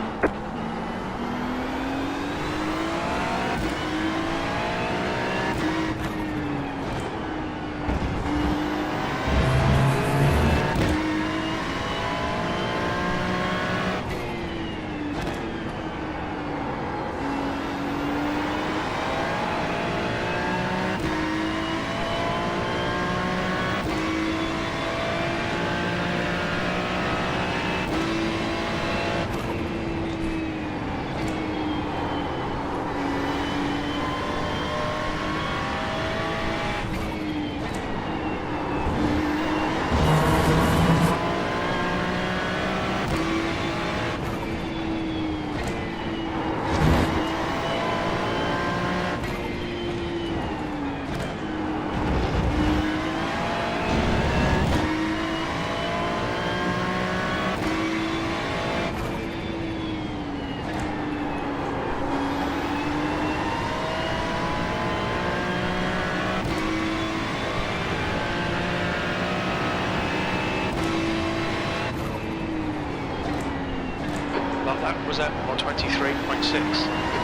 That was at 123.6.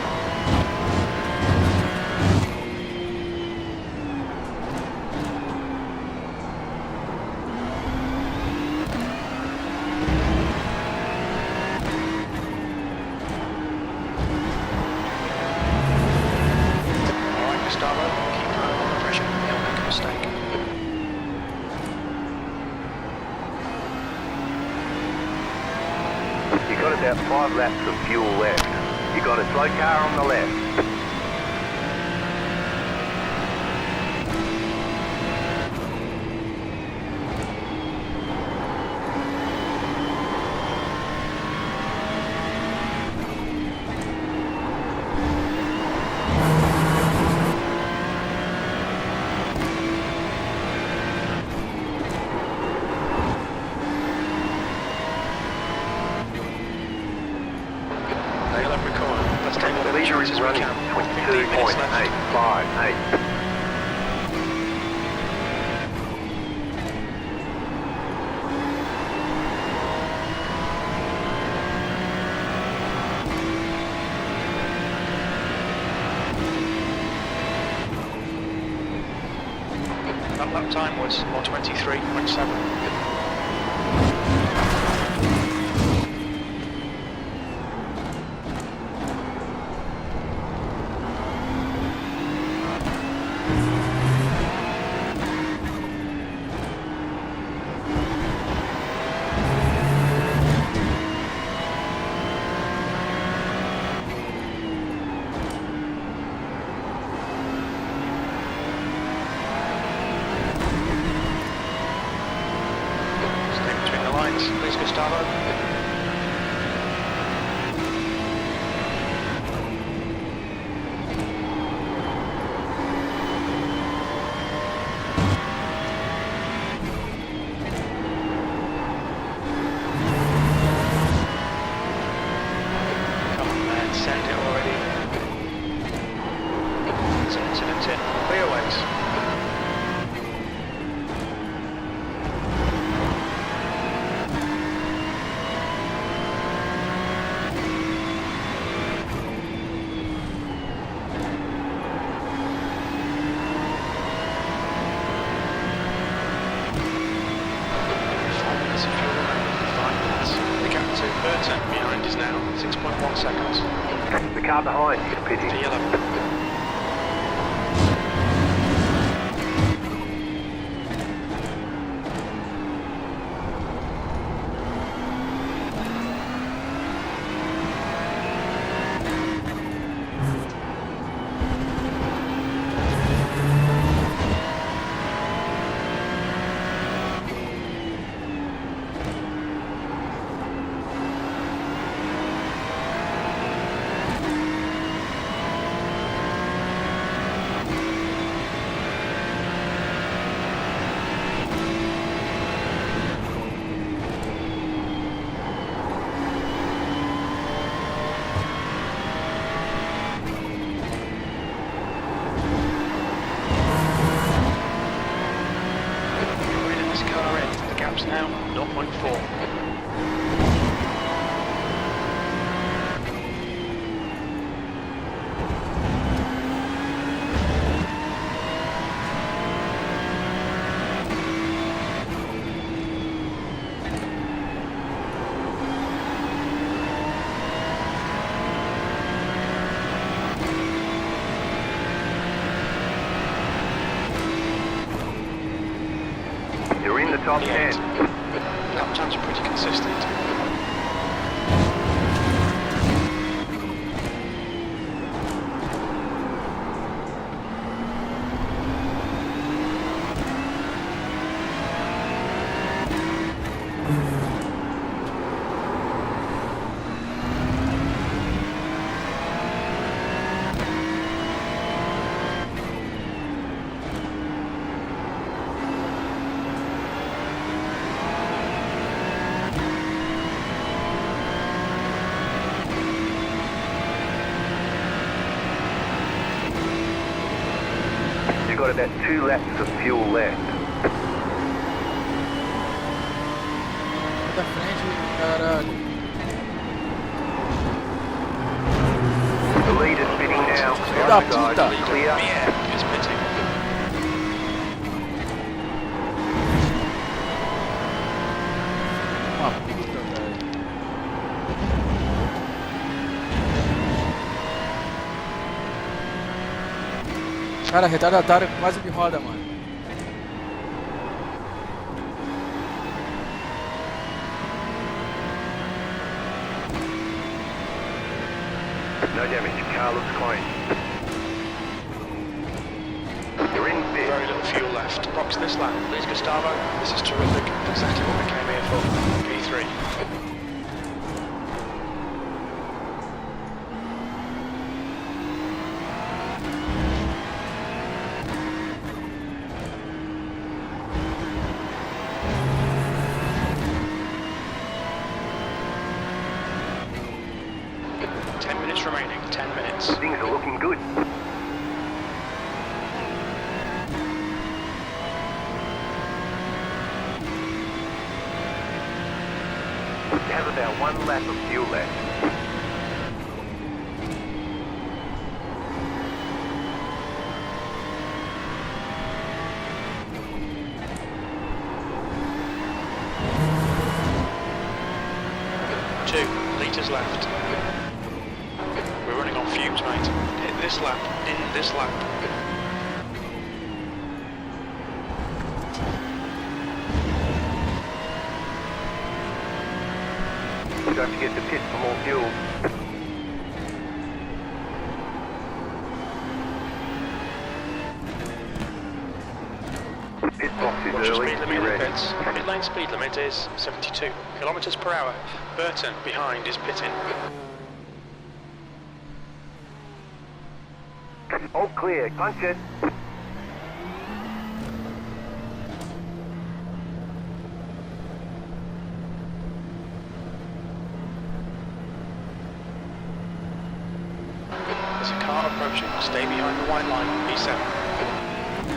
Alright, Gustavo, keep your eye on the pressure. Don't make a mistake.
You got about 5 laps of fuel left. You got a slow car on the left.
tight as we
running.
can. 15 minutes left.
22.858.
That lap time was 1:23.7. Stay between the lines, please, Gustavo. Come on, man, send it already. It's in. Clear ways. The gap to Burton behind is now 6.1 seconds.
The car behind is pitting.
To yellow. Reading this car in. The gap's now 0.4.
You're in the top 10.
Lap times are pretty consistent.
You've got about 2 laps of fuel left.
Da frente, caralho.
The lead is pitting now. The
Da
other guys
puta.
are clear.
Yeah, it's pitting.
Uma puta, velho. Cara, retardatário quase me roda, mano.
No damage. Car looks clean. You're in fifth.
Very little fuel left. Box this lap, please, Gustavo. This is terrific. Exactly what we came here for. P3. laps remaining, 10 minutes.
Things are looking good. You have about 1 lap of fuel left.
Two litres left. We're running on fumes, mate. In this lap, in this lap.
Don't forget to pit for more fuel. Pit box is
Watch the
early.
speed limit
Be
in the
ready.
pits. Pit lane speed limit is 72 kilometres per hour. Burton behind is pitting.
All clear. Punch it.
There's a car approaching. Stay behind the white line. B7.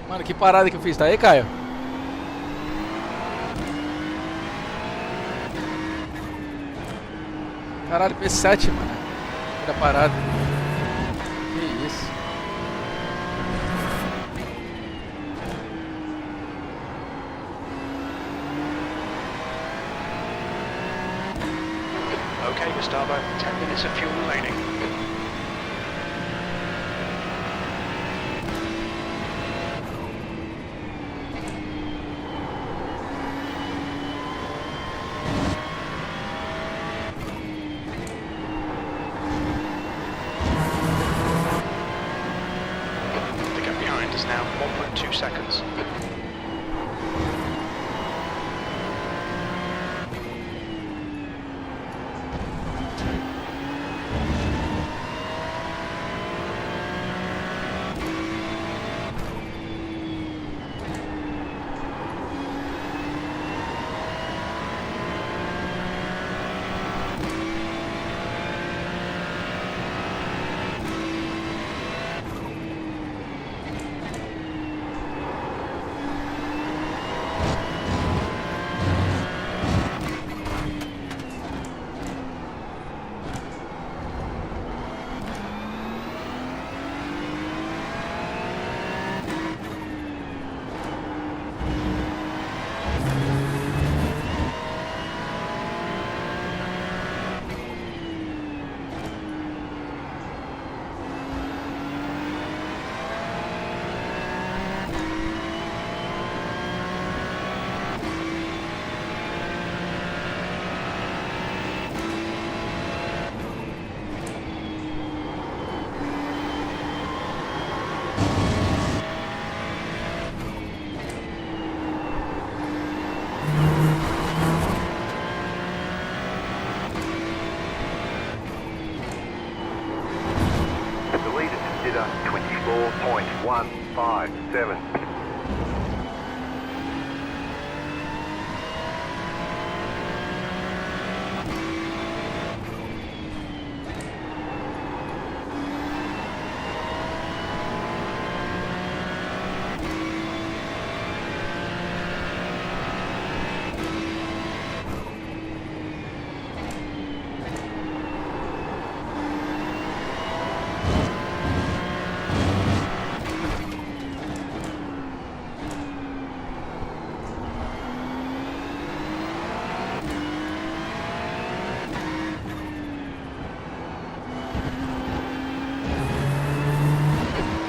Mano, que parada que eu fiz, tá aí, Caio? Caralho, P7, mano. Era parada. Que isso?
Okay, Gustavo. 10 minutes of fuel remaining. The gap behind is now 1.2 seconds.
The leader consider 24.157.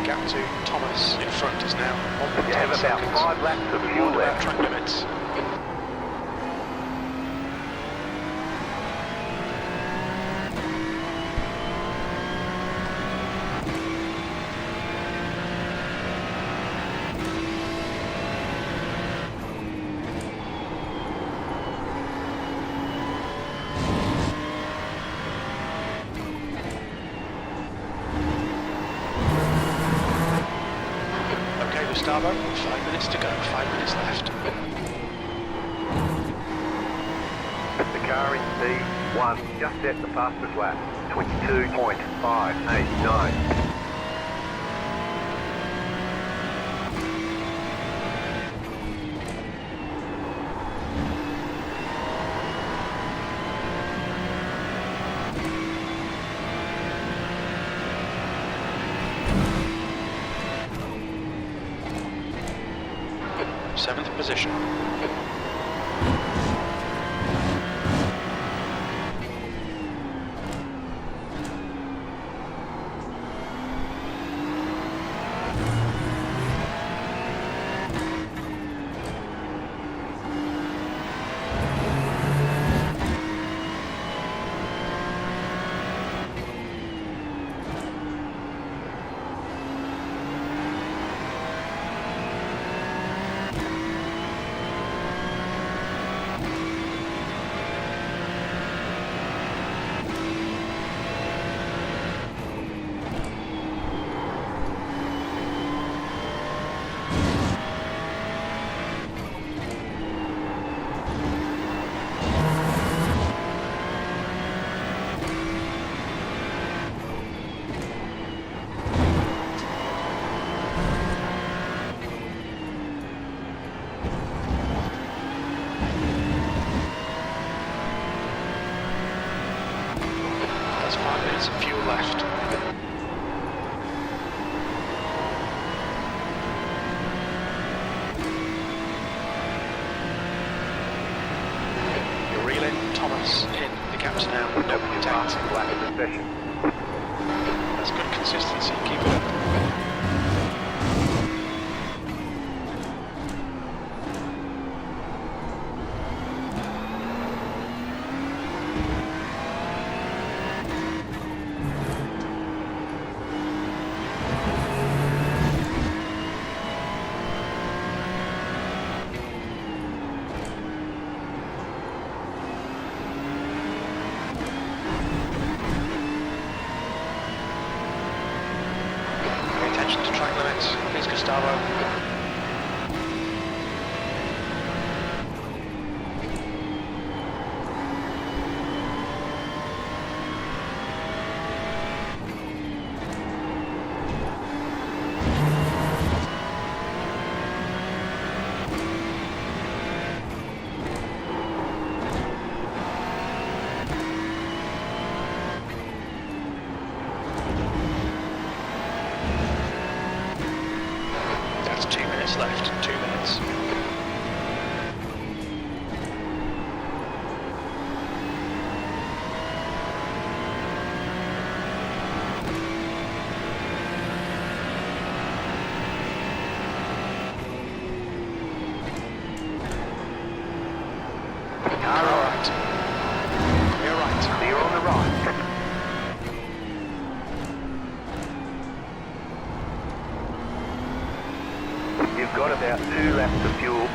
Gap to Thomas in front is now
You have
1.10
about
seconds.
5 laps of fuel
Warned about
left.
track limits. Okay, Gustavo, 5 minutes to go, 5 minutes left.
The car in P1 just set the fastest lap. 22.589.
Seventh position. That's 5 minutes of fuel left. You're reeling, Thomas in. The gap's now no contact.
Fastest lap of the session.
That's good consistency. Keep it up. Pay attention to track limits. Please, Gustavo. That's 2 minutes left. 2 minutes. Car right. Clear right.
Clear on the right. You've got about 2 laps of fuel.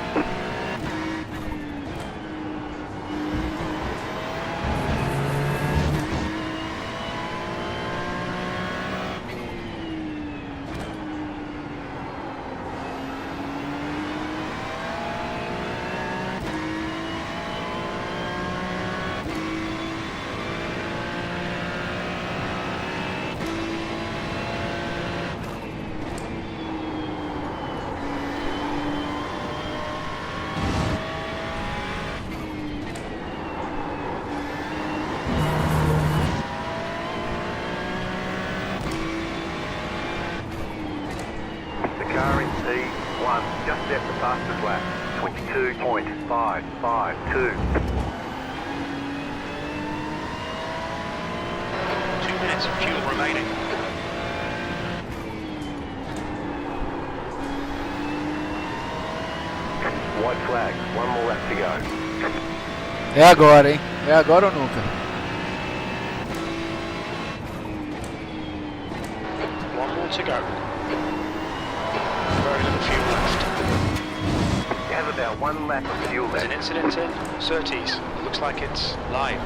The car in P1 just set the fastest lap. 22.552.
2 minutes of fuel remaining.
White flag. 1 more lap to go.
É agora, hein? É agora ou nunca?
1 more to go. Very little fuel left.
You have about 1 lap of fuel
There's an
left.
incident in Surtees. Looks like it's live.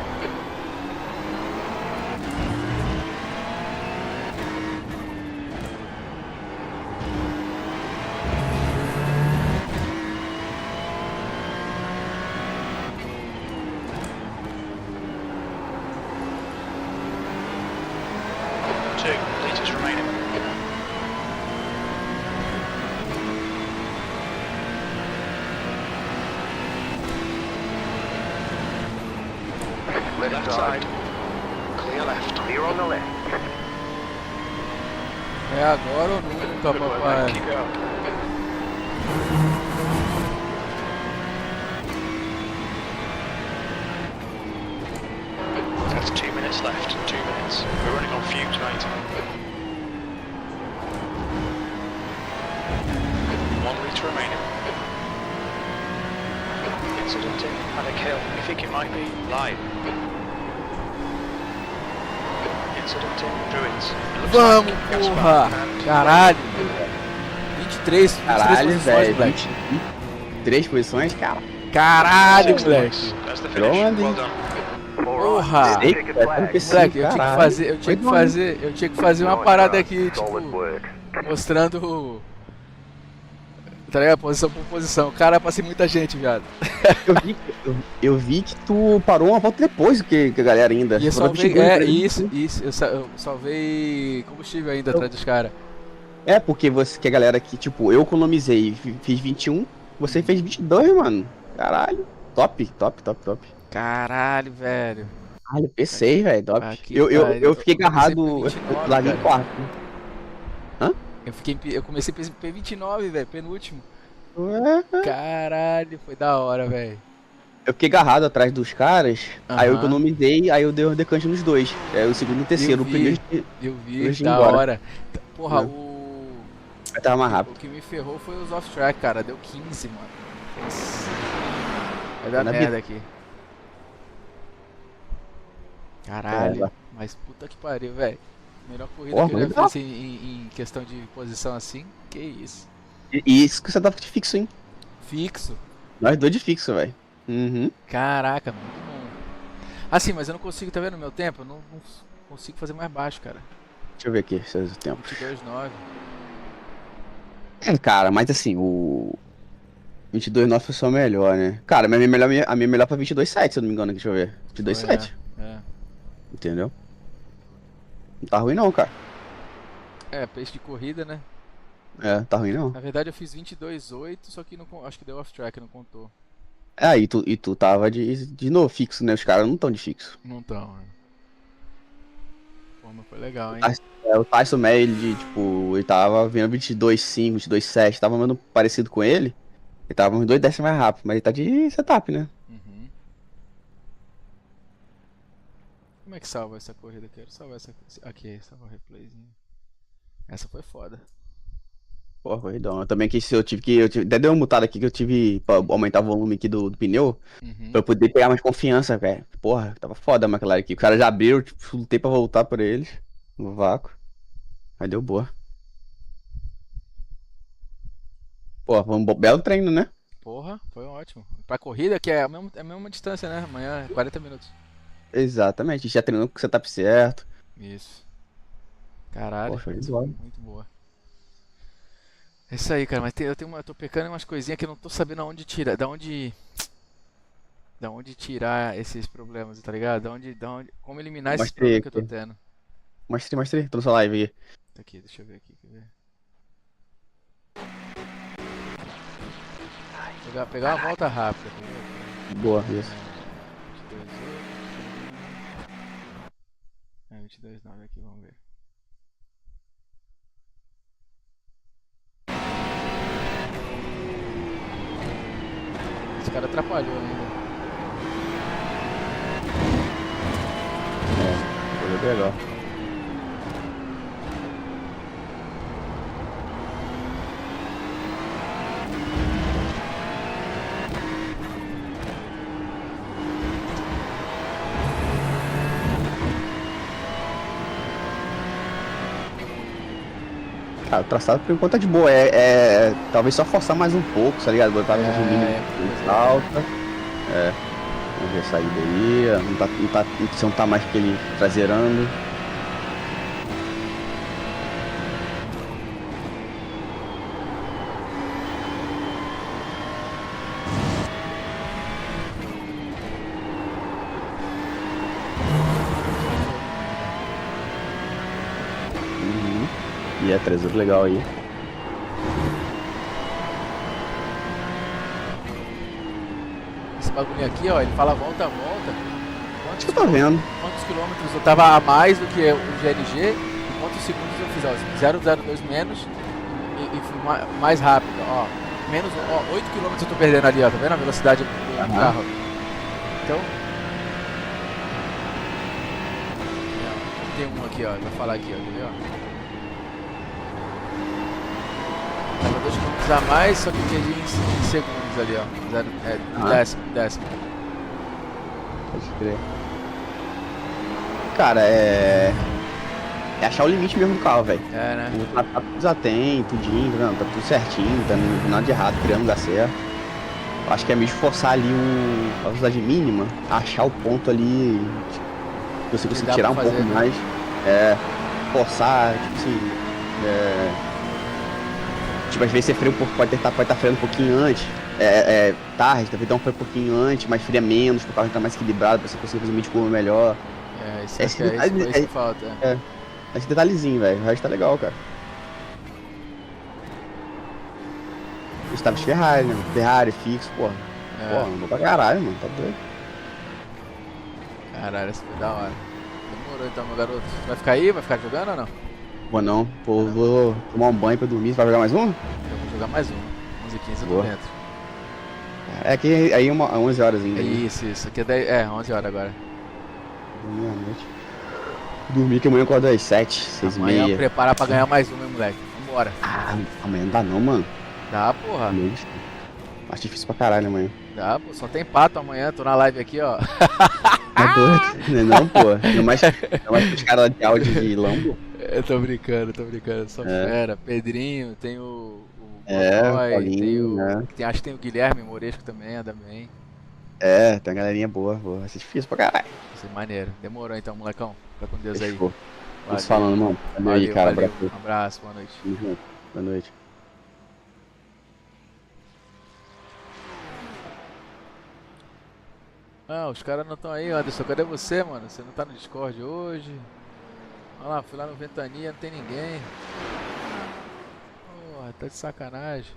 2 litres remaining. Left side. Clear left.
Clear on the left.
É agora ou nunca,
Good work,
papai.
mate. Keep it up. That's 2 minutes left. 2 minutes. We're running on fumes, mate. 1 litre remaining. Incident in Paddock Hill. You think it might be live? Incident in Druids. It looks
Vamos,
like gas
porra!
pump and
Caralho! 23
Caralho,
posições,
velho.
moleque.
23 posições, cara.
Caralho,
6
moleque!
points. That's the finish.
Onde?
Well done.
Porra!
Ei,
Ticket
vai
flag.
pro PC,
Moleque, eu tinha que
caralho.
fazer, eu tinha que
Foi
fazer, eu tinha que fazer uma
Nice
parada
run.
aqui,
Solid
tipo,
work.
mostrando, tá ligado? Posição por posição. Cara, passei muita gente, viado.
Eu vi que tu parou uma volta depois que a galera ainda.
E eu
Falou
salvei,
22,
é,
né?
isso, eu salvei combustível ainda atrás dos caras.
É, porque você, que a galera aqui, tipo, eu economizei e fiz 21, você fez 22, mano. Caralho. Top, top, top, top.
Caralho, velho.
Caralho, PC, velho, top.
Aqui,
Eu fiquei
comecei
agarrado,
por
eu
29,
larguei em
cara.
quarto.
Eu comecei P29, velho, penúltimo.
Ué,
Caralho, foi da hora, velho.
eu fiquei agarrado atrás dos caras, aí eu
Aham.
economizei, aí eu dei um decante nos dois. É o segundo e o terceiro. O
vi.
primeiro
Eu vi,
Hoje
da
embora.
hora. Porra,
É.
o
tava mais rápido.
que me ferrou foi os off-track, cara. Deu 15, mano. Nossa. Vai dar
Na
merda aqui. Caralho,
É,
mas puta que pariu, velho. Melhor corrida
Porra,
que eu já
legal.
fiz em questão de posição assim. Que isso.
E isso que você tava de fixo, hein?
Fixo.
Nós dois de fixo, velho. Uhum.
Caraca, muito bom. Assim, mas eu não consigo, tá vendo o meu tempo? Eu não consigo fazer mais baixo, cara.
Deixa eu ver aqui, seus tempos.
22,9.
Cara, mas assim, o 22.9 foi só melhor, né? Cara, mas a minha melhor pra 22.7, se eu não me engano, deixa eu ver. 22.7,
É.
entendeu? Não tá ruim não, cara.
É, pace de corrida, né?
É, não tá ruim não.
Na verdade eu fiz 22,8, só que não, acho que deu off-track, não contou.
É, e tu tava de novo fixo, né? Os caras não tão de fixo.
Não tão, né? Pô, mas foi legal, hein?
O Tyson May, ele, tipo, ele tava vendo 22.5, 22.7, tava andando parecido com ele. Ele tava uns 2 décimos mais rápido, mas ele tá de setup, né?
Uhum. Como é que salva essa corrida? Quero salvar essa aqui, salvar o replayzinho. Essa foi foda.
Pô, corridão. Eu também até dei uma mutada aqui que eu tive pra aumentar o volume aqui do pneu,
Uhum.
pra eu poder pegar mais confiança, velho. Porra, tava foda a McLaren aqui. O cara já abriu, tipo, lutei pra voltar por eles, no vácuo. Aí deu boa. Pô, foi um belo treino, né?
Porra, foi ótimo. Pra corrida, que é a mesma distância, né? Amanhã é 40 minutos.
Exatamente, a gente já treinou com o setup certo.
Isso. Caralho,
Pô, show de bola.
muito boa. É isso aí, cara, mas eu tô pecando em umas coisinhas que eu não tô sabendo aonde tirar, da onde tirar esses problemas, tá ligado? Como eliminar esses
Mostrei
problemas que eu tô
aqui.
tendo.
Mostrei, tô nessa live aí.
Tá aqui, deixa eu ver aqui, quer ver? Pegar uma volta rápida, quer ver?
Boa, isso.
22,9 aqui, vamos ver. Esse cara atrapalhou ainda.
Foi legal. Cara, o traçado por enquanto tá de boa. Talvez só forçar mais um pouco, tá ligado? Botar mais um mínimo de alta. Vamos ver a saída aí. Você não tá mais aquele traseirando. E é traseiro legal aí.
Esse bagulho aqui, ó, ele fala volta a volta.
Acho que eu tô vendo.
Quantos quilômetros eu tava a mais do que o GLG e quantos segundos eu fiz, ó, 0,02 menos e fui mais rápido, ó. Menos, ó, 8 km eu tô perdendo ali, ó, tá vendo a velocidade do carro? Então... Tem um aqui, ó, vai falar aqui, ó, quer ver, ó? Tava 2 km a mais, só que eu perdi em segundos ali, ó. Décimo.
Pode crer. Cara, é achar o limite mesmo do carro, velho.
É, né?
Tá tudo desatém, tudinho, não, tá tudo certinho, tá nada de errado, criando dar certo. Eu acho que é meio de forçar ali a velocidade mínima, achar o ponto ali, que você conseguir tirar um pouco
fazer, né?
mais. Forçar, tipo assim. Tipo, às vezes você freia um pouco, pode estar freando um pouquinho antes. Tarde, talvez dar um freio um pouquinho antes, mas freia menos, para o carro entrar mais equilibrado, pra você conseguir fazer um meio de curva melhor.
Isso que falta.
Esse detalhezinho, velho. O resto tá legal, cara. A gente tava de Ferrari, né? Ferrari, fixo, porra. Porra, andou pra caralho, mano. Tá doido.
Caralho, essa foi da hora. Demorou então, meu garoto. Vai ficar aí? Vai ficar jogando ou não?
Vou não. Pô, vou tomar um banho pra dormir. Você vai jogar mais um?
Eu vou jogar mais uma. 11h15 eu tô
Boa.
dentro.
É que aí é 11 horas ainda.
É isso. Aqui é 11 horas agora.
Meia-noite. Dormir que amanhã eu acordo às 7, 6h30.
Preparar pra ganhar mais uma, hein, moleque. Vambora.
Ah, amanhã não dá não, mano.
Dá, porra.
Acho difícil pra caralho amanhã.
Dá, pô. Só tem pato amanhã. Tô na live aqui, ó.
Tá doido? Não, pô. Não mais os caras de áudio de Lambo.
Eu tô brincando. Sou fera. Pedrinho, tem o Godoy,
Paulinho, né?
acho que tem o Guilherme Moresco também, anda bem.
Tem uma galerinha boa. Vai ser difícil pra caralho.
Vai ser maneiro. Demorou então, molecão. Fica com Deus aí.
Fechou. Vamos falando, mano. Valeu aí, cara.
Valeu. Um abraço, boa noite.
Tamo junto. Boa noite.
Ah, os caras não estão aí, Anderson. Cadê você, mano? Você não tá no Discord hoje? Olha lá, fui lá no Ventania, não tem ninguém. Porra, tá de sacanagem.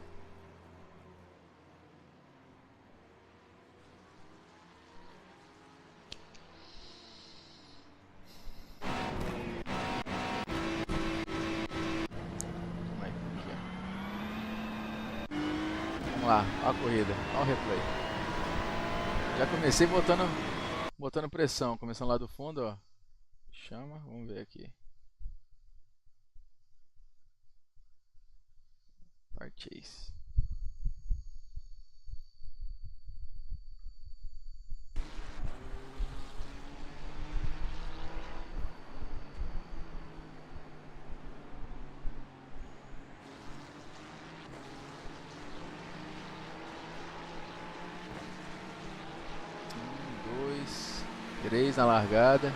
Vamos lá, ó a corrida, ó o replay. Já comecei botando pressão, começando lá do fundo, ó. Chama, vamos ver aqui. Purchase. Três na largada.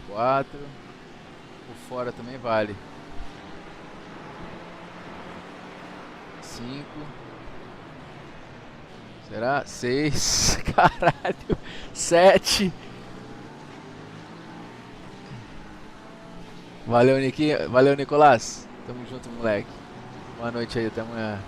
4. Por fora também vale. 5. Será? 6. Caralho. 7. Valeu, Niquinho. Valeu, Nicolás. Tamo junto, moleque. Boa noite aí, até amanhã.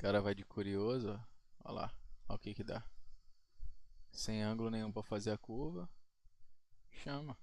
cara vai de curioso, ó. Olha lá, olha o que que dá. Sem ângulo nenhum pra fazer a curva. Chama.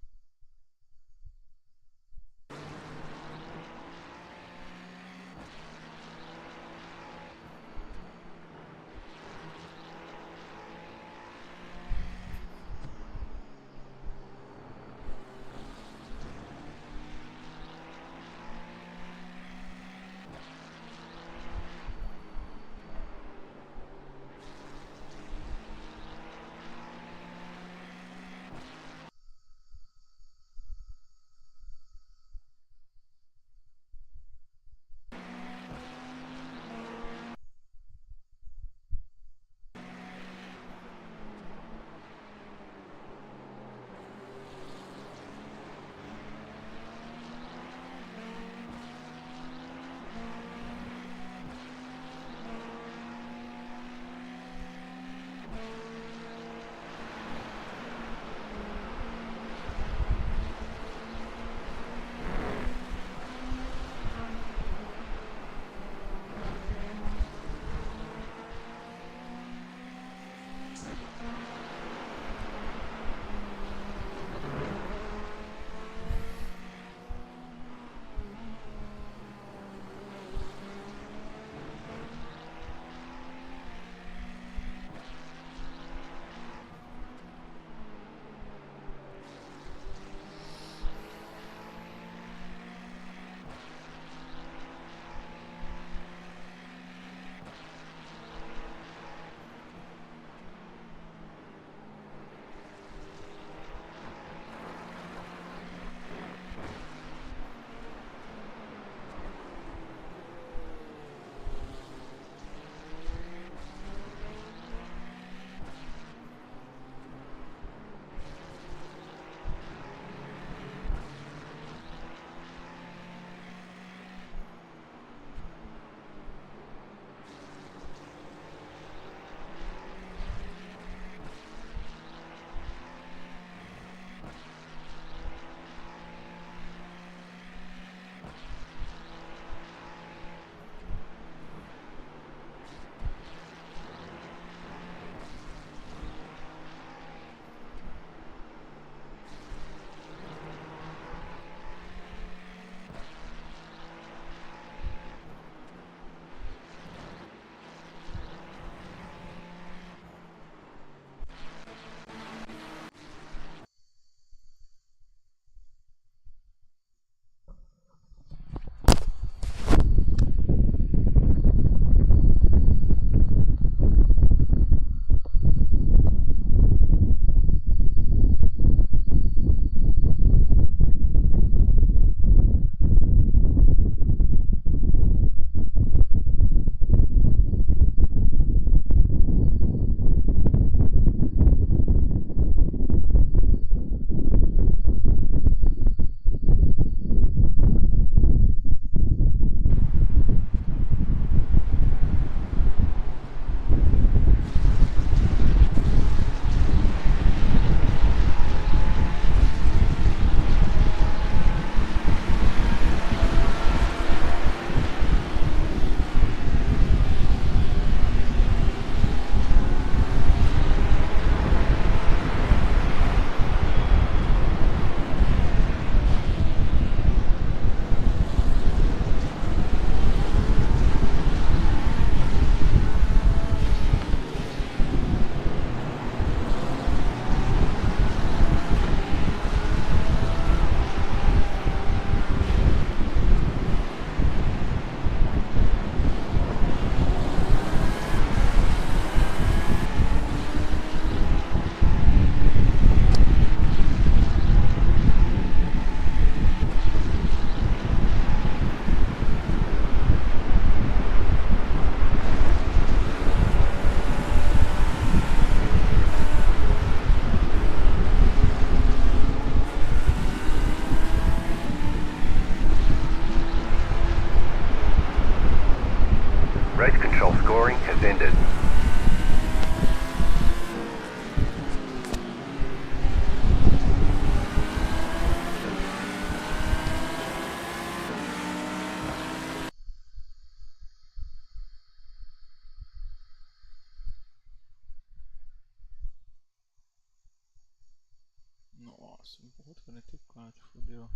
Nossa, 1,44, fodeu.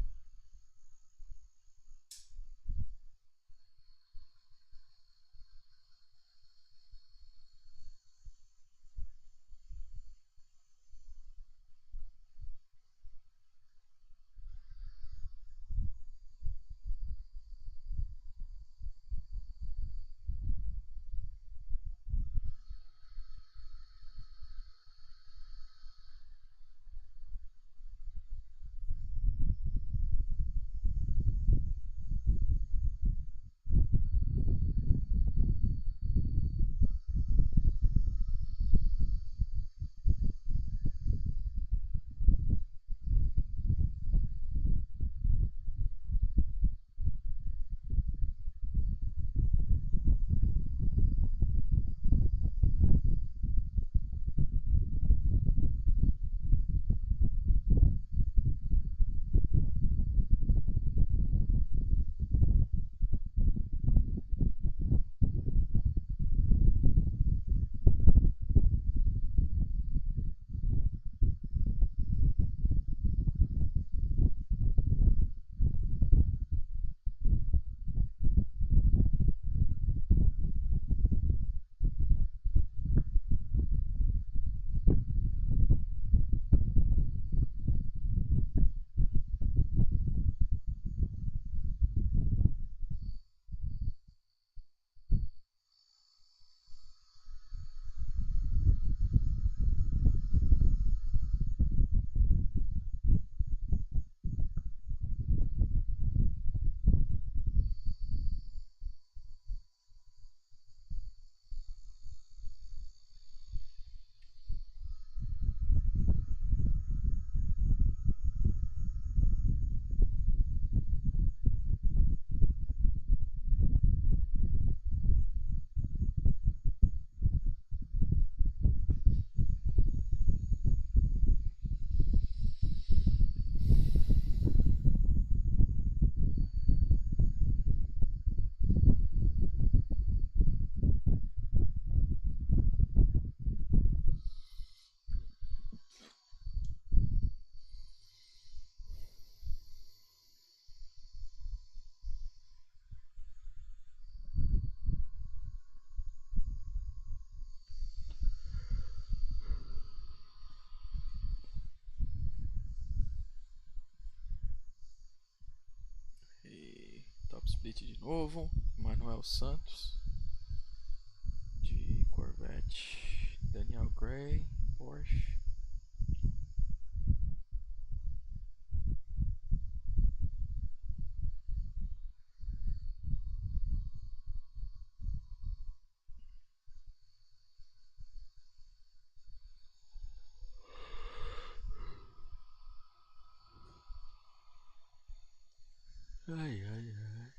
E top split de novo. Manuel Santos de Corvette. Daniel Gray, Porsche. Ai, ai, ai.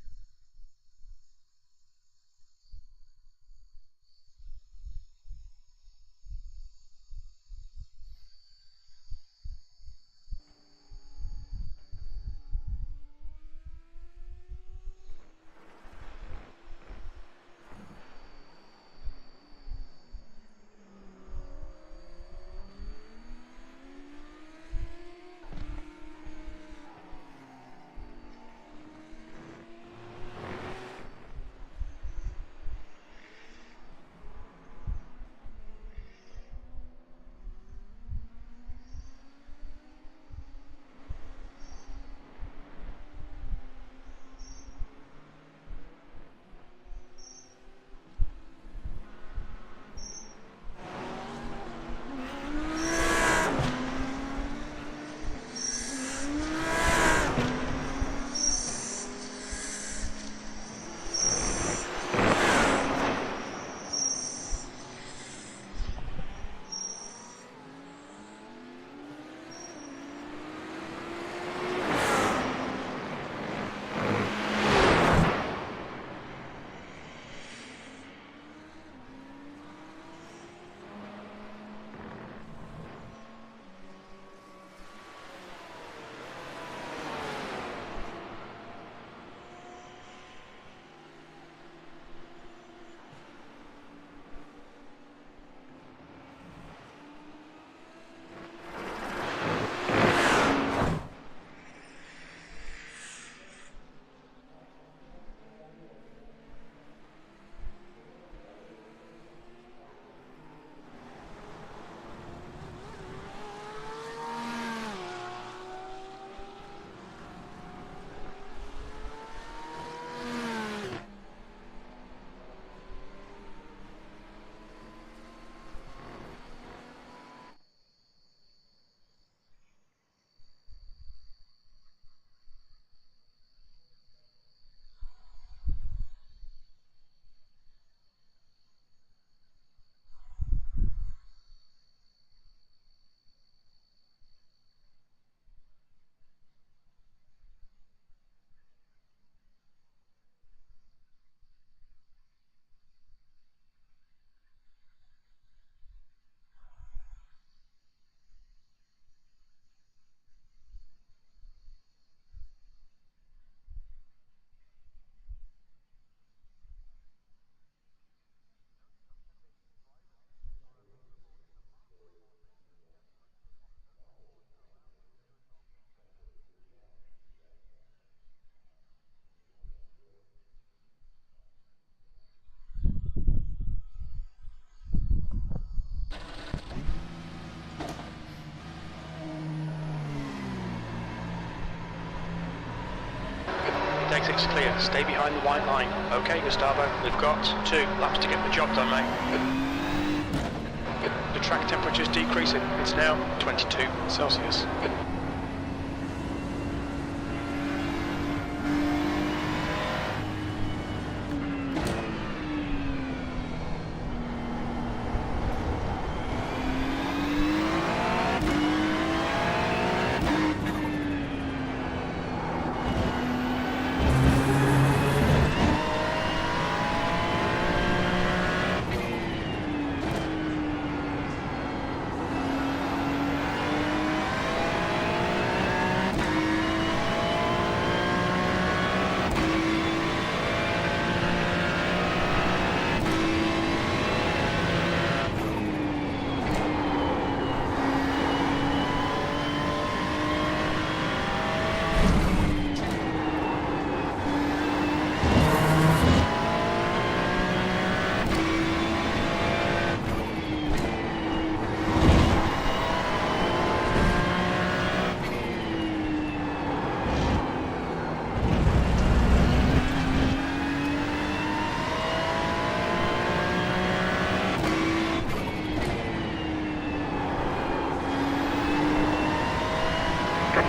exit's clear. Stay behind the white line. Okay, Gustavo, we've got 2 laps to get the job done, mate. The track temperature's decreasing. It's now 22 Celsius.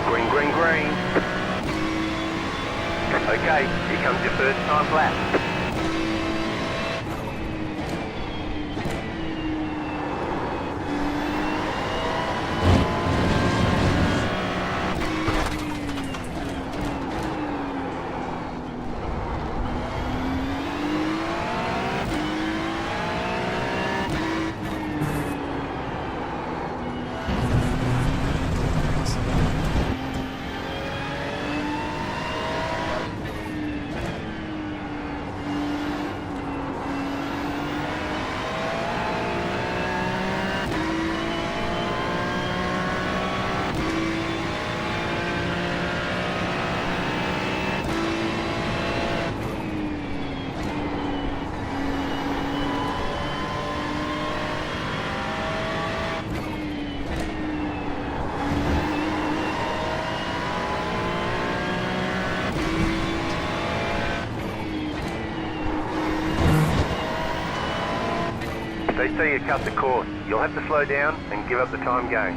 Green, green, green. Okay, here comes your first time lap. They say you cut the course. You'll have to slow down and give up the time gain.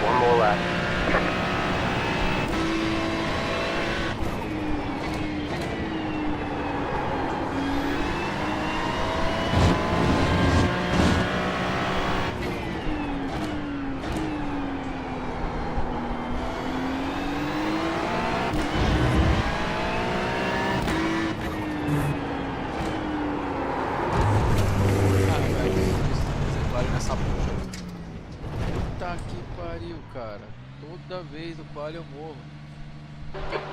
One more lap.
Puta que pariu, cara. Toda vez o qual eu morro.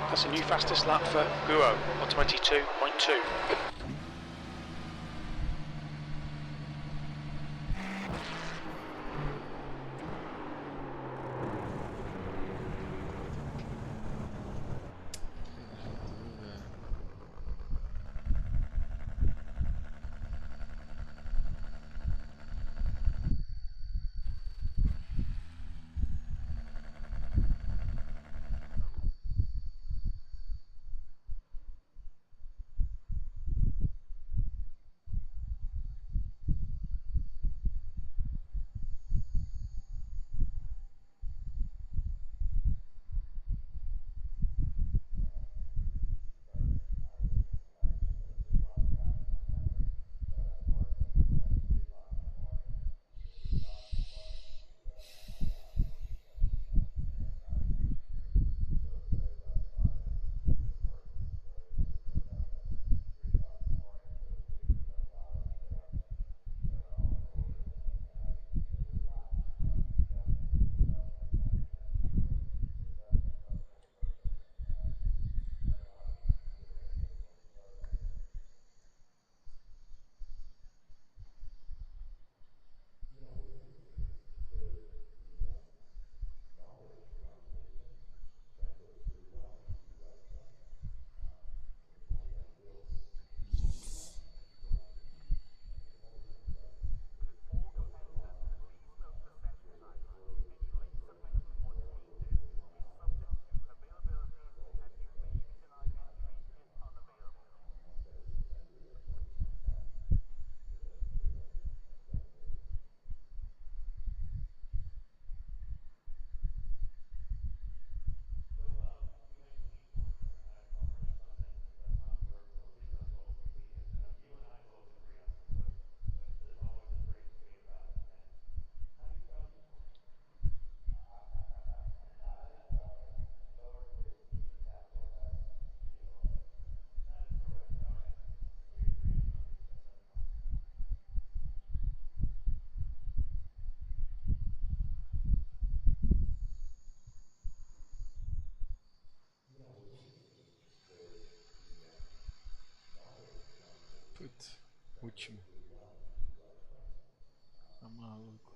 That's a new fastest lap for Guo on 22.2.
último. Tá maluco.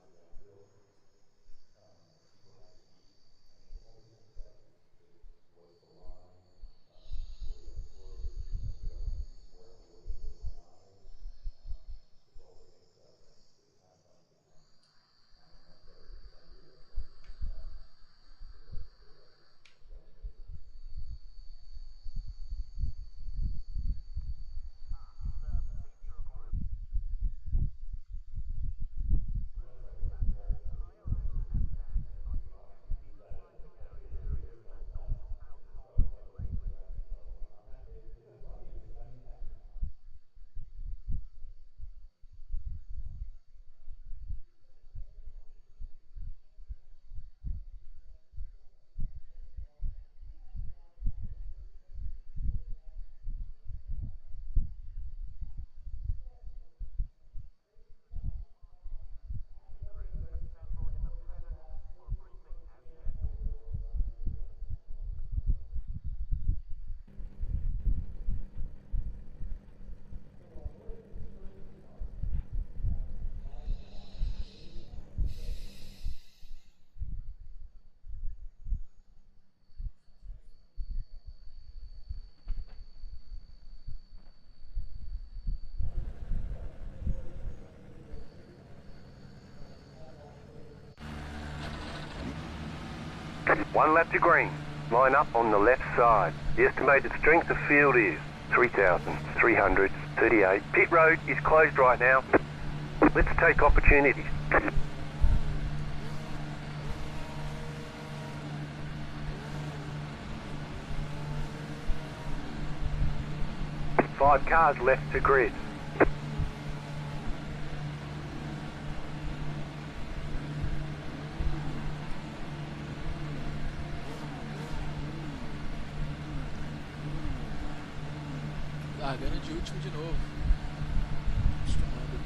One lap to green. Line up on the left side. The estimated strength of field is 3,338. Pit road is closed right now. Let's take opportunities. Five cars left to grid.
Largando de último de novo. Acostumado.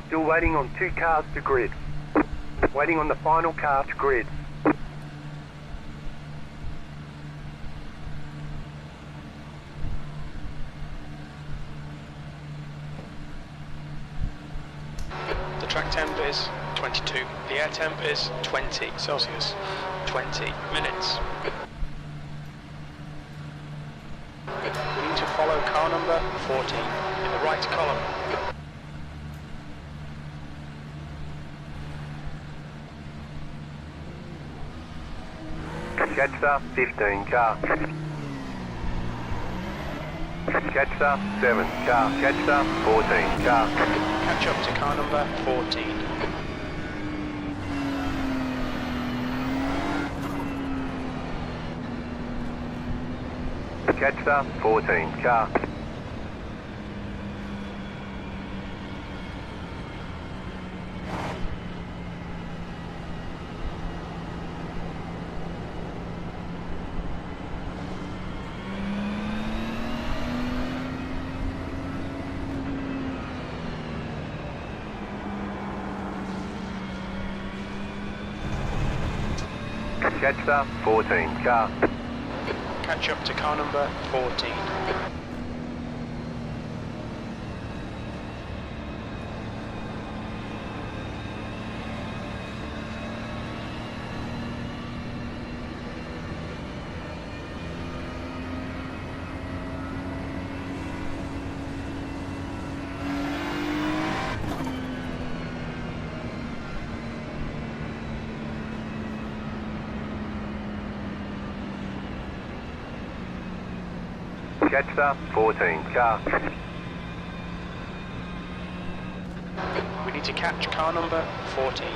Still waiting on two cars to grid. Waiting on the final car to grid.
The track temp is 22. The air temp is 20 Celsius. 20 minutes. We need to follow car number 14 in the right column.
Catcher, 15 car. Catcher, 7 car. Catcher, 14 car.
Catch up to car number 14.
Catcher, 14 car. Catcher, 14 car.
Catch up to car number 14.
Catcher, 14 car.
We need to catch car number 14.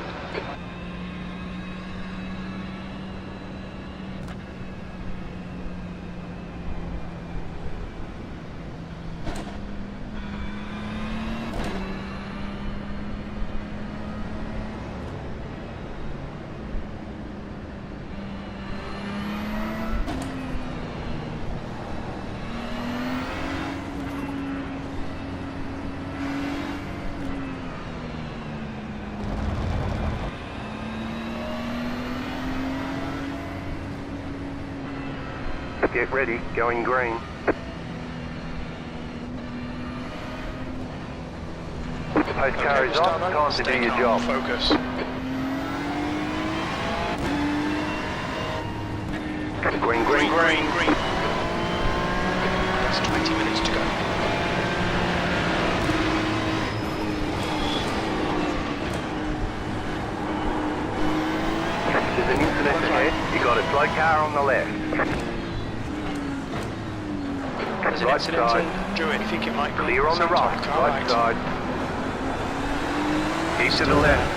Get ready, going green. Post car is off, time to do
Stay
your
calm,
job.
focus.
Green,
Green,
green, green.
green, green. That's 20 minutes to go.
There's an incident ahead. You got a slow car on the left.
There's an
Right
incident
side.
in Druid. You think it might be
Clear on the
Santon,
right.
car
Right side. Keep to the left.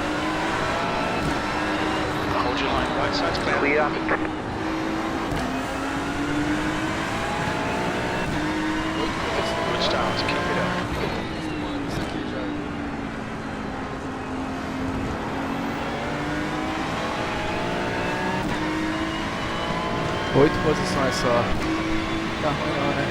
Hold your line, right side's clear.
Clear.
Good start, keep it up.
Isso aqui já. 8 posições só. Tá ruim não, né?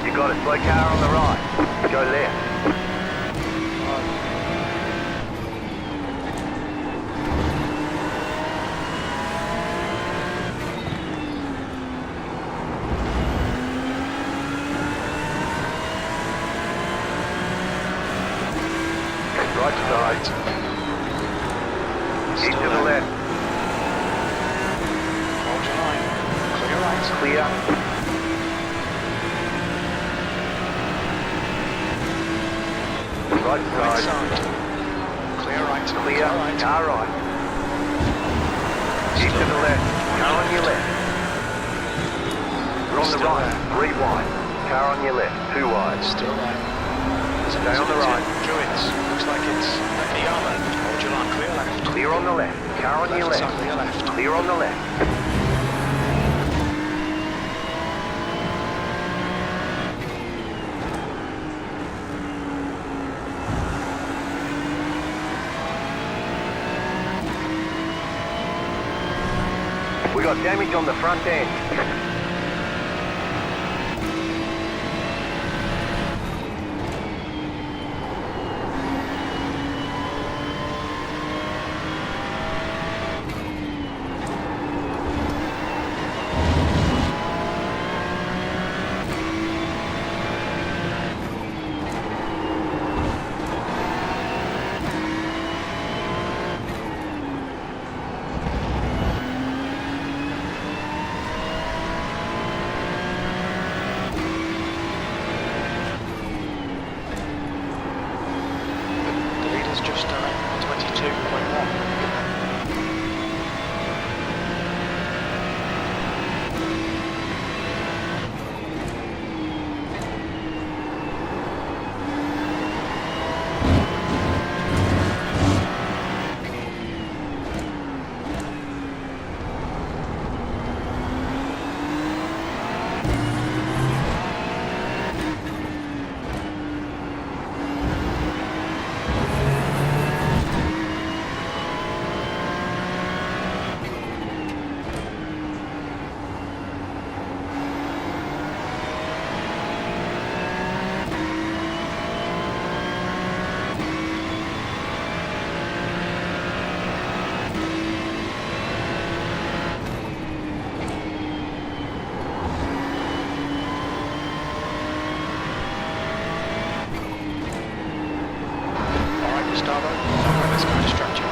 You got a slow car on the right. Go left. Right side. Keep to the left.
Hold your line. Clear right.
Clear. Right
Right
side.
side. Clear right.
Clear.
right.
Car right. Keep to the left. Car on your left. You're on the
Still
right.
there.
3 wide. Car on your left. 2 wide.
Still there.
Stay on the right.
Druids. Looks like it's the armor. Hold your line. Clear left.
Clear on the left. Car on your
Left
left.
side, clear left.
Clear on the left. We got damage on the front end.
The leader's just done 22.1. Alright, Gustavo. Don't let this guy distract you.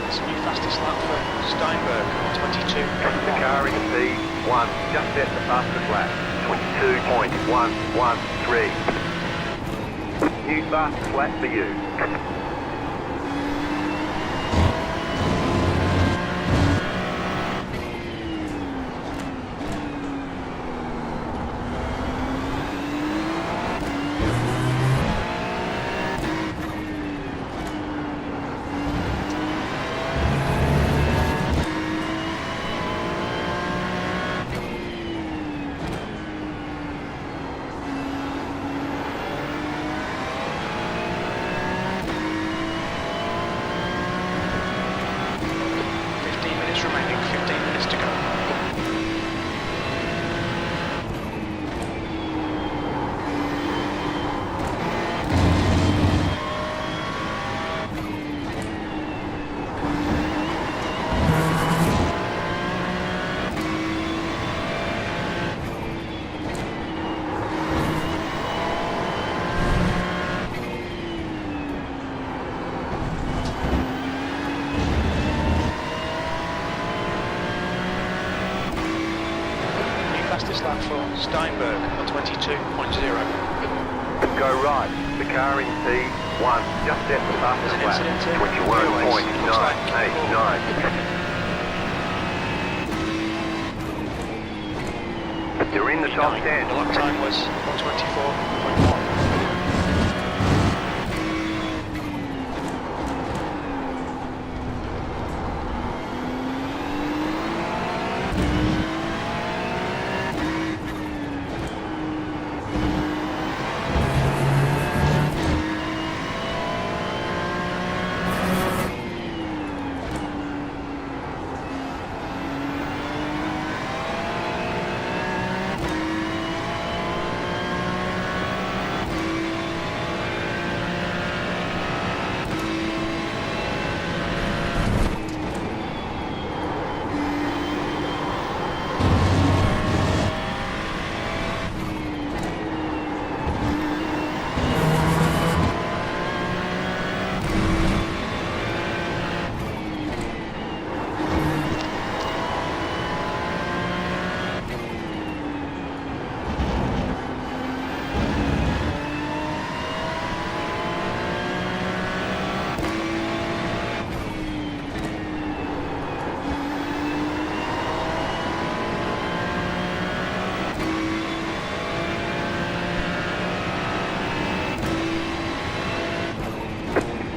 It's a new fastest lap for Steinberg, 22.
The car in P1 just set the fastest lap. 22.113. New fastest lap for you.
back for Steinberg on 22.0.
Go right. The car in P1 just set the fastest
There's an
lap.
incident in railways. Looks like
21.989. You're in the top 10.
The lap time was 124.1.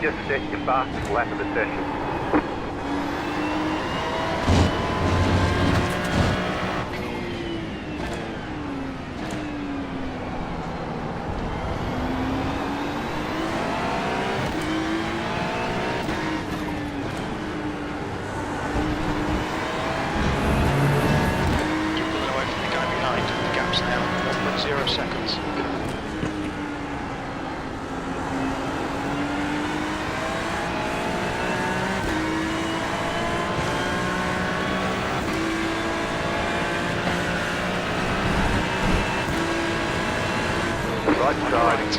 Just set your fastest lap of the session.
You're pulling away from the guy behind. The gap's now 1.0 seconds.
Right
On your
side.
right.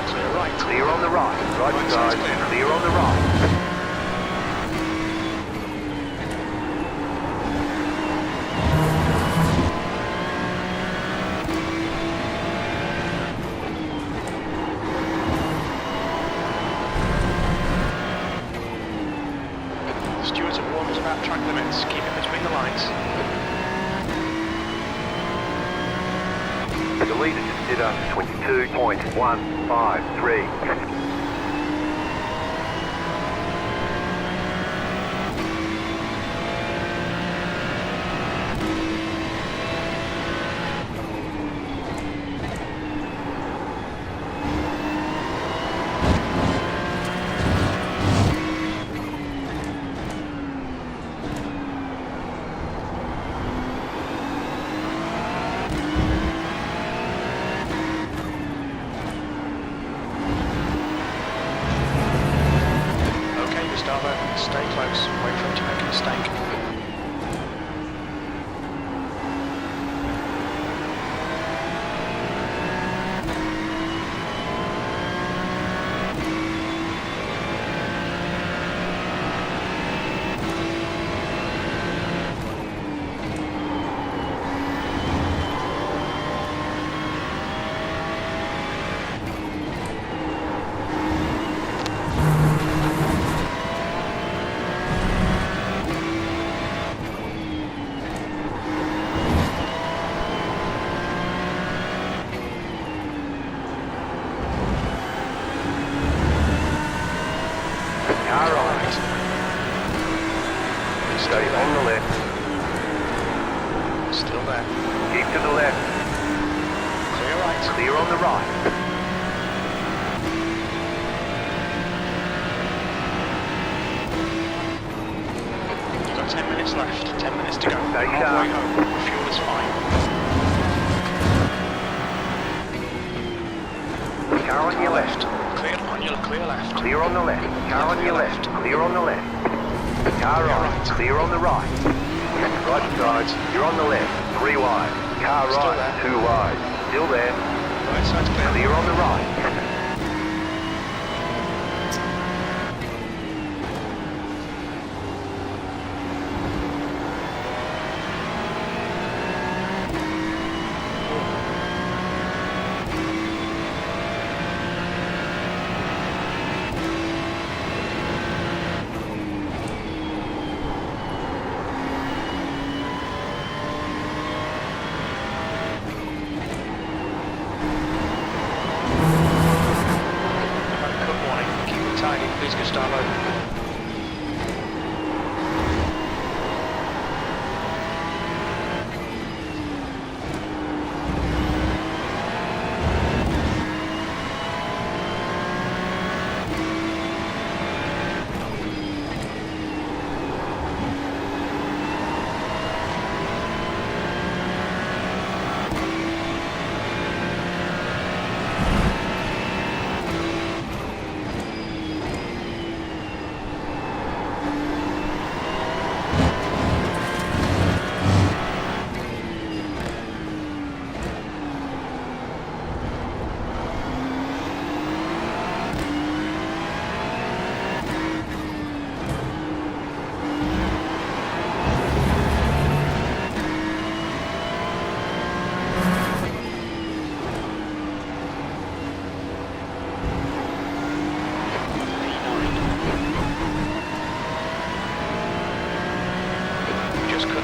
Clear right.
Clear on the right. Right
Right
side.
side's clear.
Clear on the right.
The stewards have warned us about track limits. Keep it between the lines.
The leader just did up 22.153.
Okay, Gustavo, stay close. Wait for him to make a mistake.
Car right. Stay on the left.
Still there.
Keep to the left.
Clear right.
Clear on the right.
You've got 10 minutes left. 10 minutes to go.
Stay
Halfway
sharp.
home. The fuel is fine.
Car on your left.
Clear on your clear left.
Clear on the left. Car on your left. Clear on the left. Car right. Clear on the right. Right side. You're on the left. 3 wide. Car
Still
right.
there.
2 wide. Still there.
Right side's clear.
Clear on the right.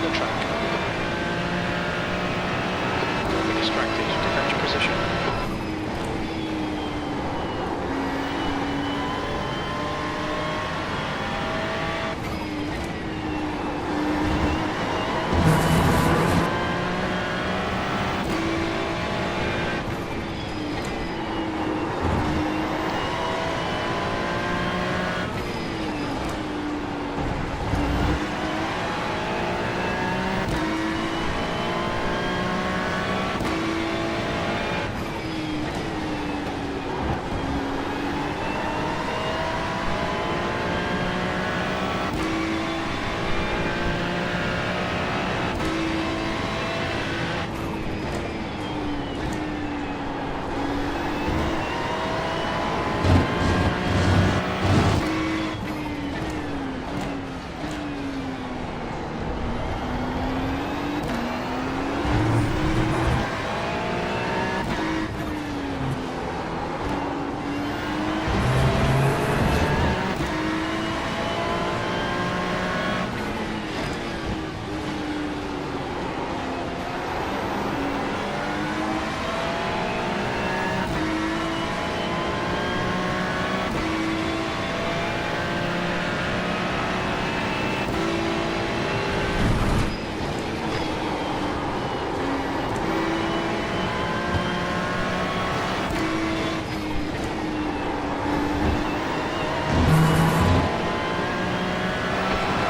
Cut the track. Don't be distracted. Defend your position.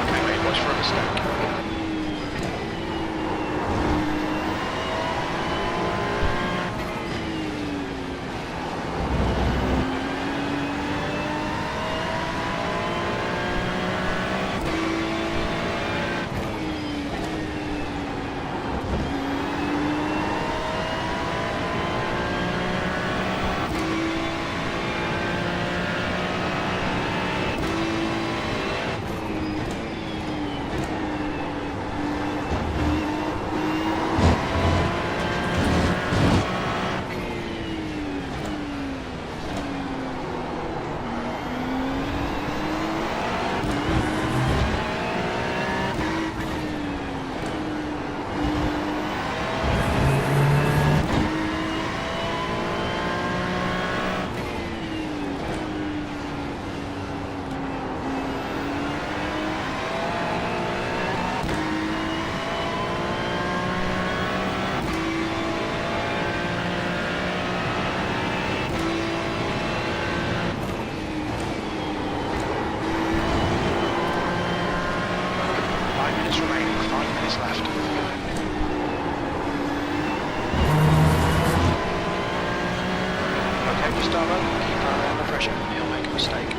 Okay, mate, watch for a mistake. Remaining, 5 minutes left. Okay, Gustavo, keep an eye on the pressure. He'll make a mistake.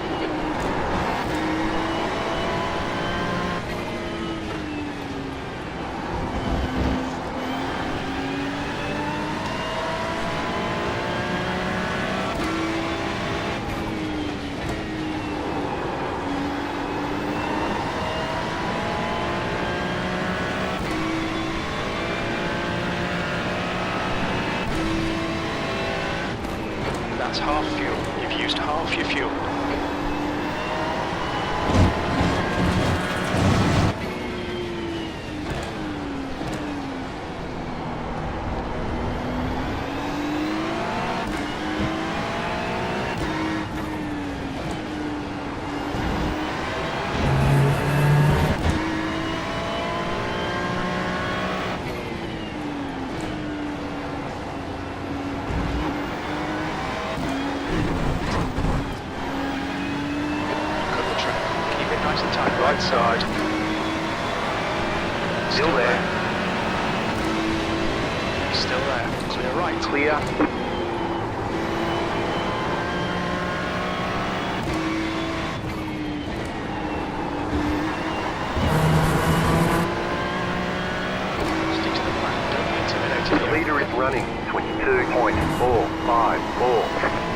That's half fuel. You've used half your fuel. Nice and tight, right side.
Still there.
Still there. Clear right.
Clear.
Stick to the plan. Don't be intimidated.
The leader is running 22.454.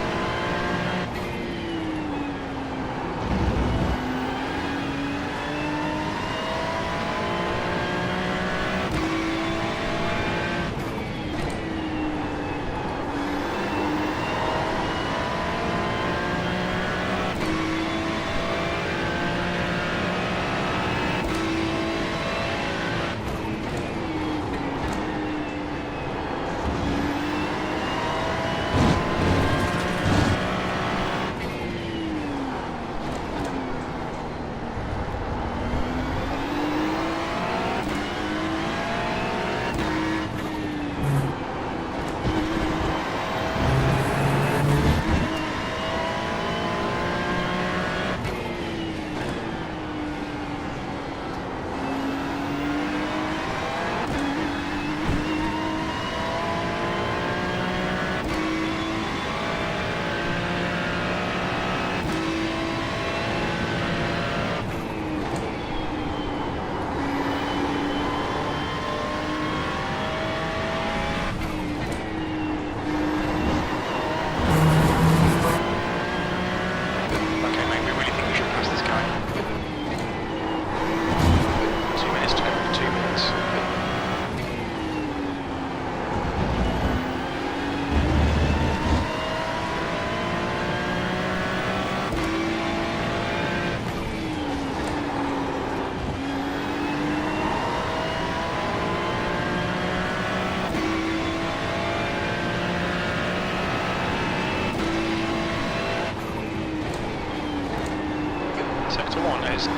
tyres 0.5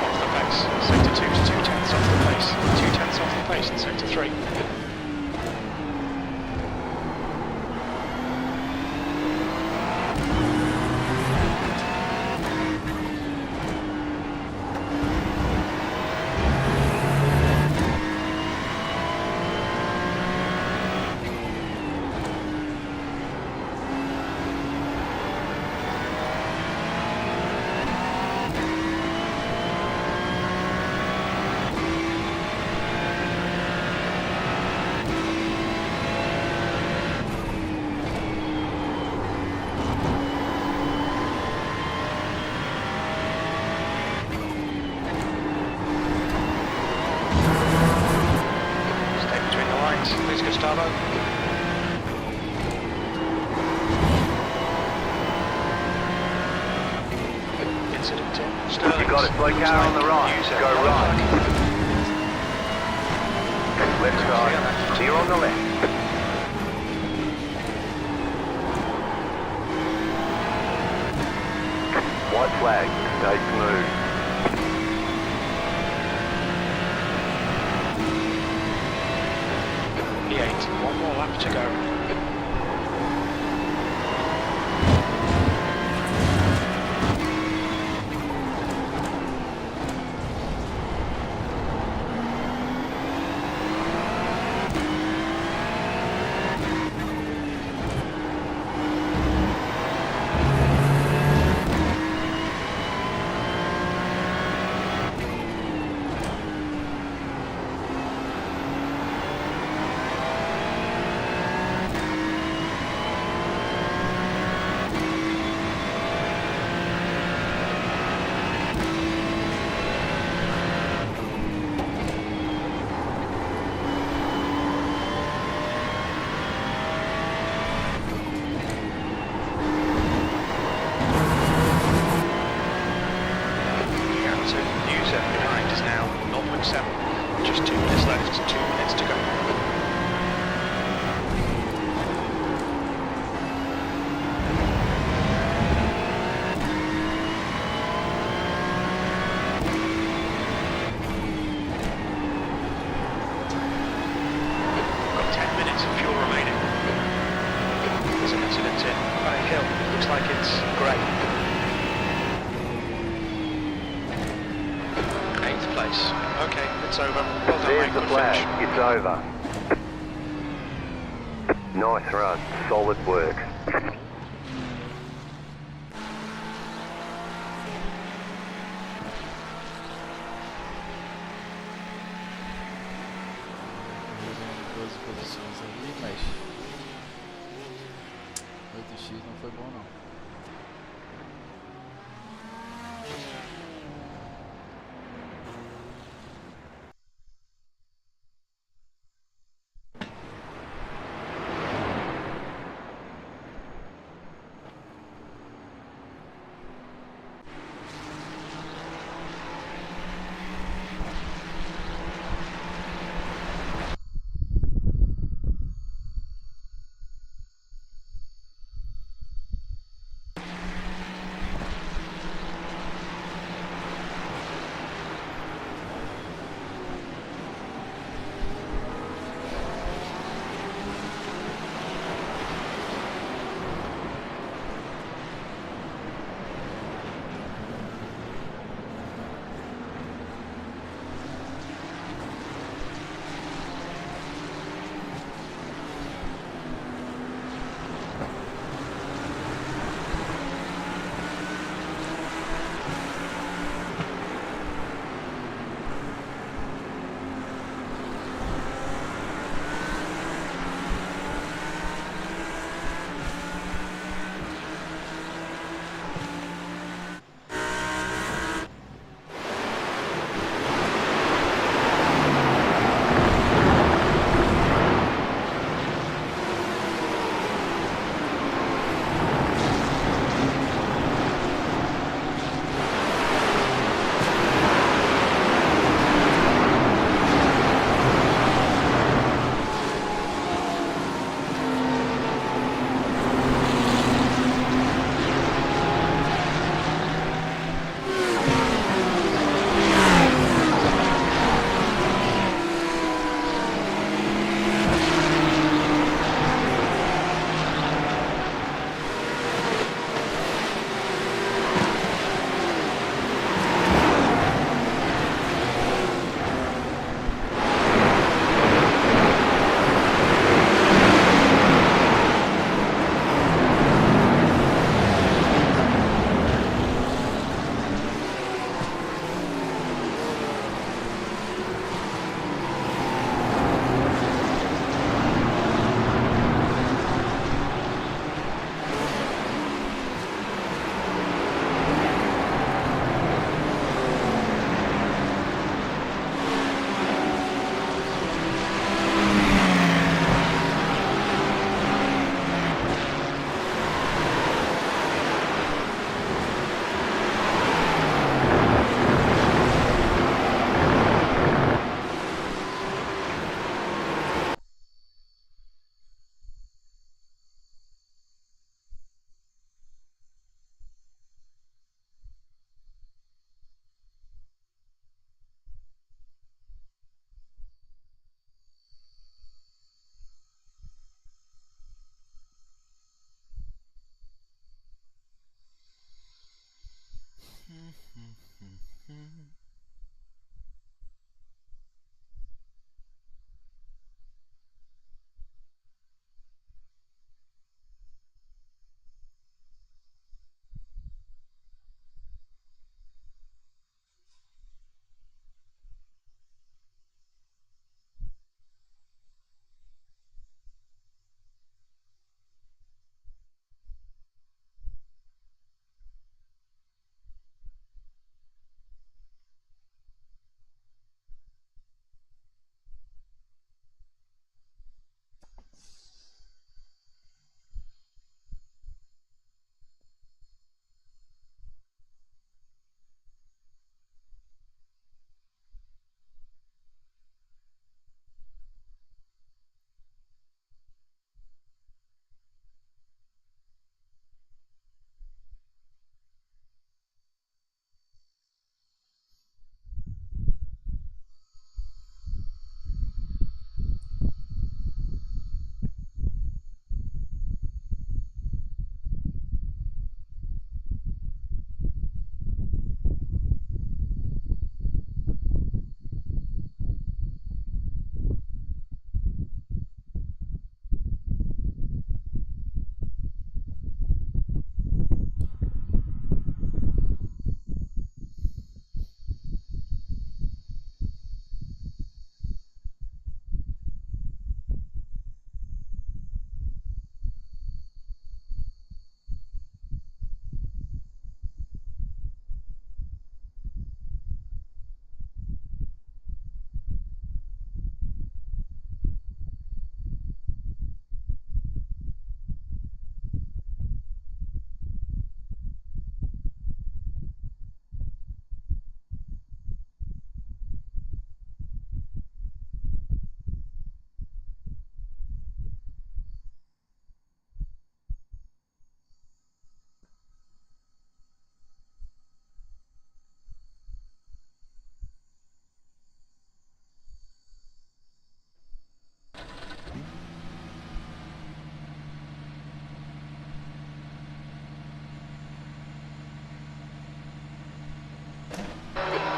off the pace. Sector 2 is 2/10 off the pace. 2/10 off the pace in sector 3. Stay between the lines, please Gustavo. Incident in Sterling.
You got it, slow car on the right. Go right. Left side. Clear on the left. White flag. Stay smooth.
P8, one more lap to go. User behind is now 0.7. Just 2 minutes left, 2 minutes to go. Got 10 minutes of fuel remaining. There's an incident in Bunny Hill. Looks like it's grey. 8th place. Okay, it's over. Well done,
There's
mate.
the
Good
flag.
finish.
It's over. Nice run. Solid work.
Em 12 posições ali, mas 8x não foi bom não.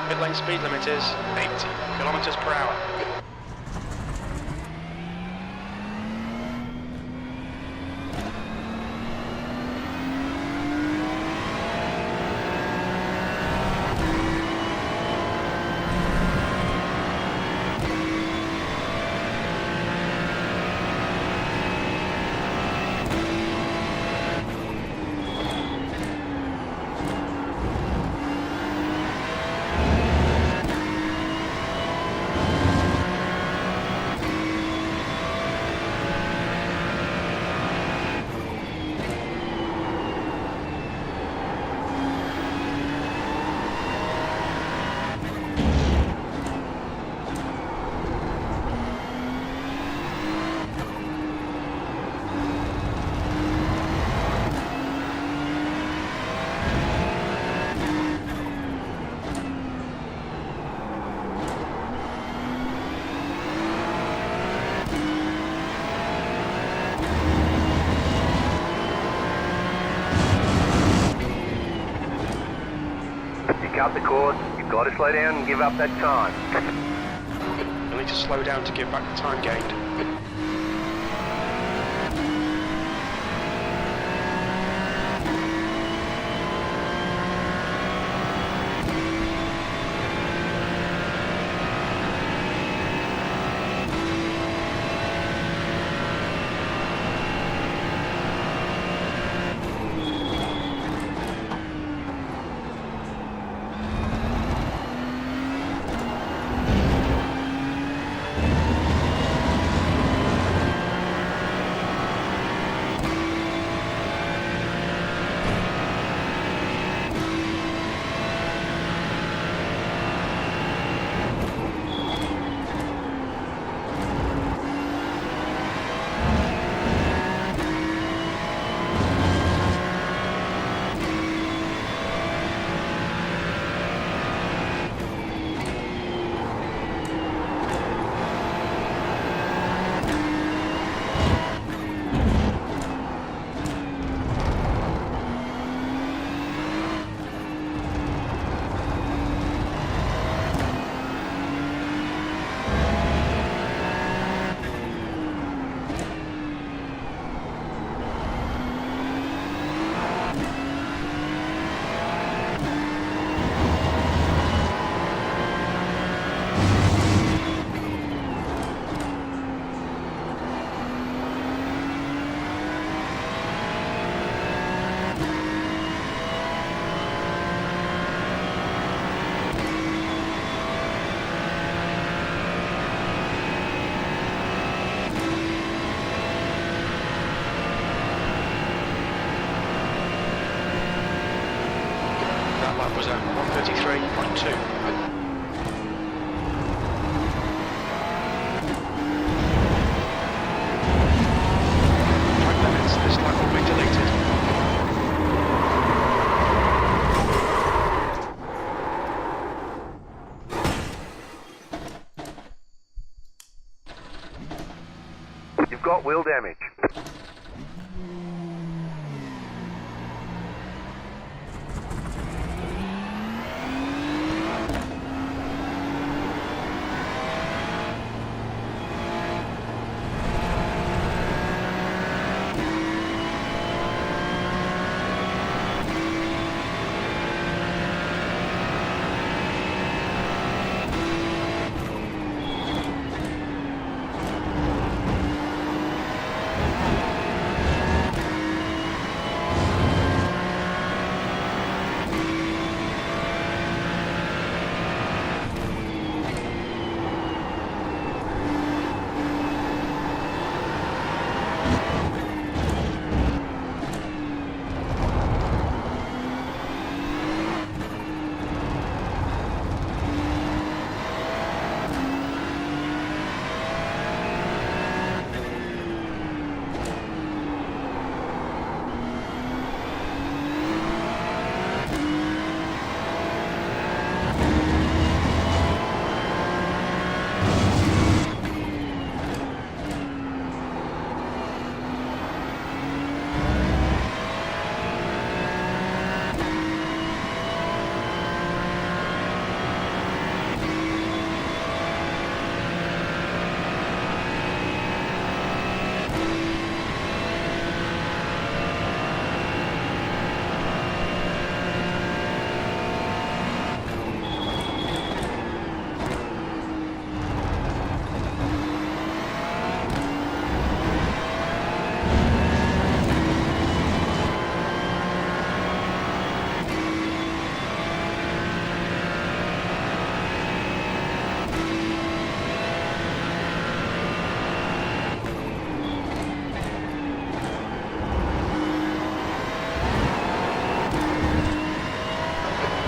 Pit lane speed limit is 80 kilometers per hour.
You cut the course, you've got to slow down and give up that time.
You'll need to slow down to give back the time gained.
got wheel damage.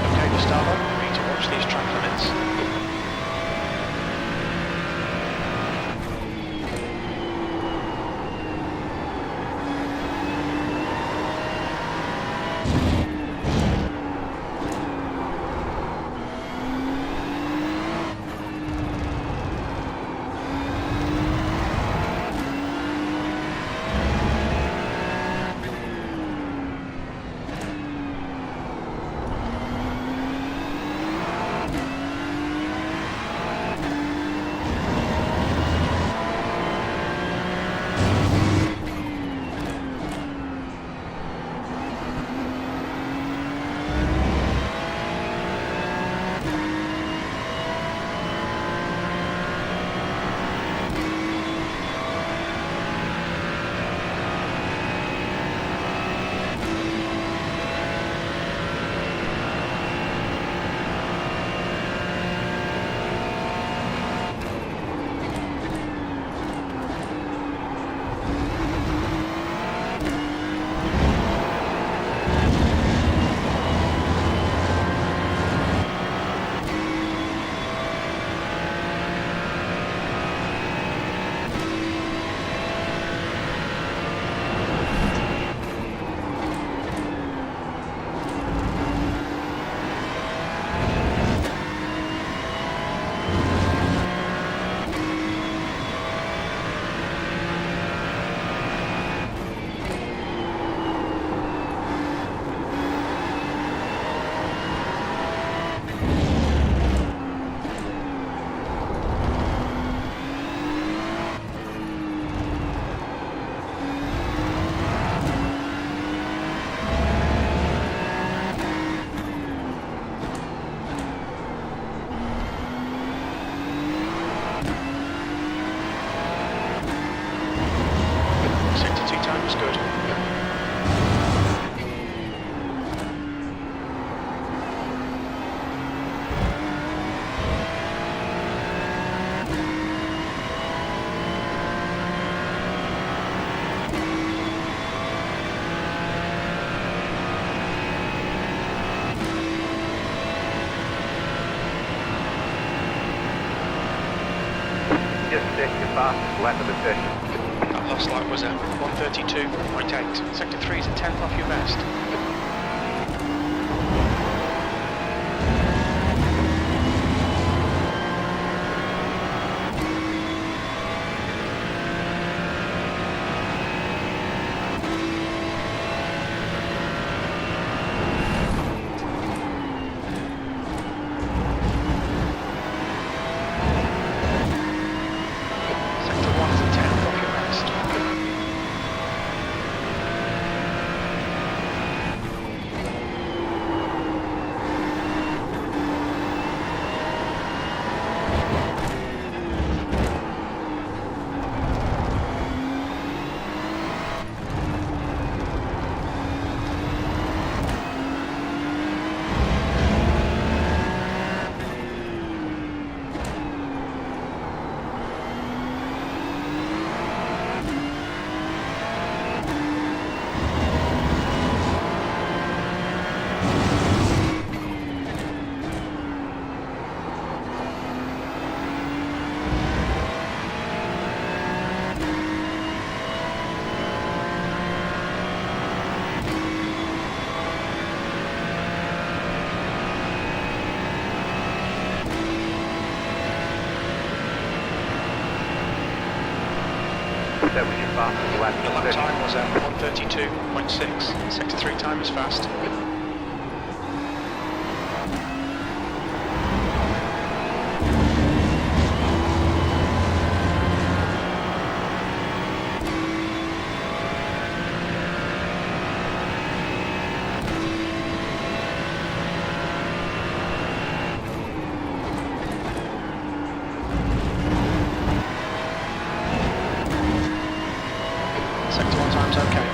Okay, Gustavo, you need to watch these track limits. Sector 2 time was good.
Just set your fastest lap of the session.
That last lap was at 1:32.8. Sector 3 is a tenth off your best.
establish a fastest lap
The lap
session.
time was 1:32.6. Sector 3 time is fast. Sector 1 time's okay.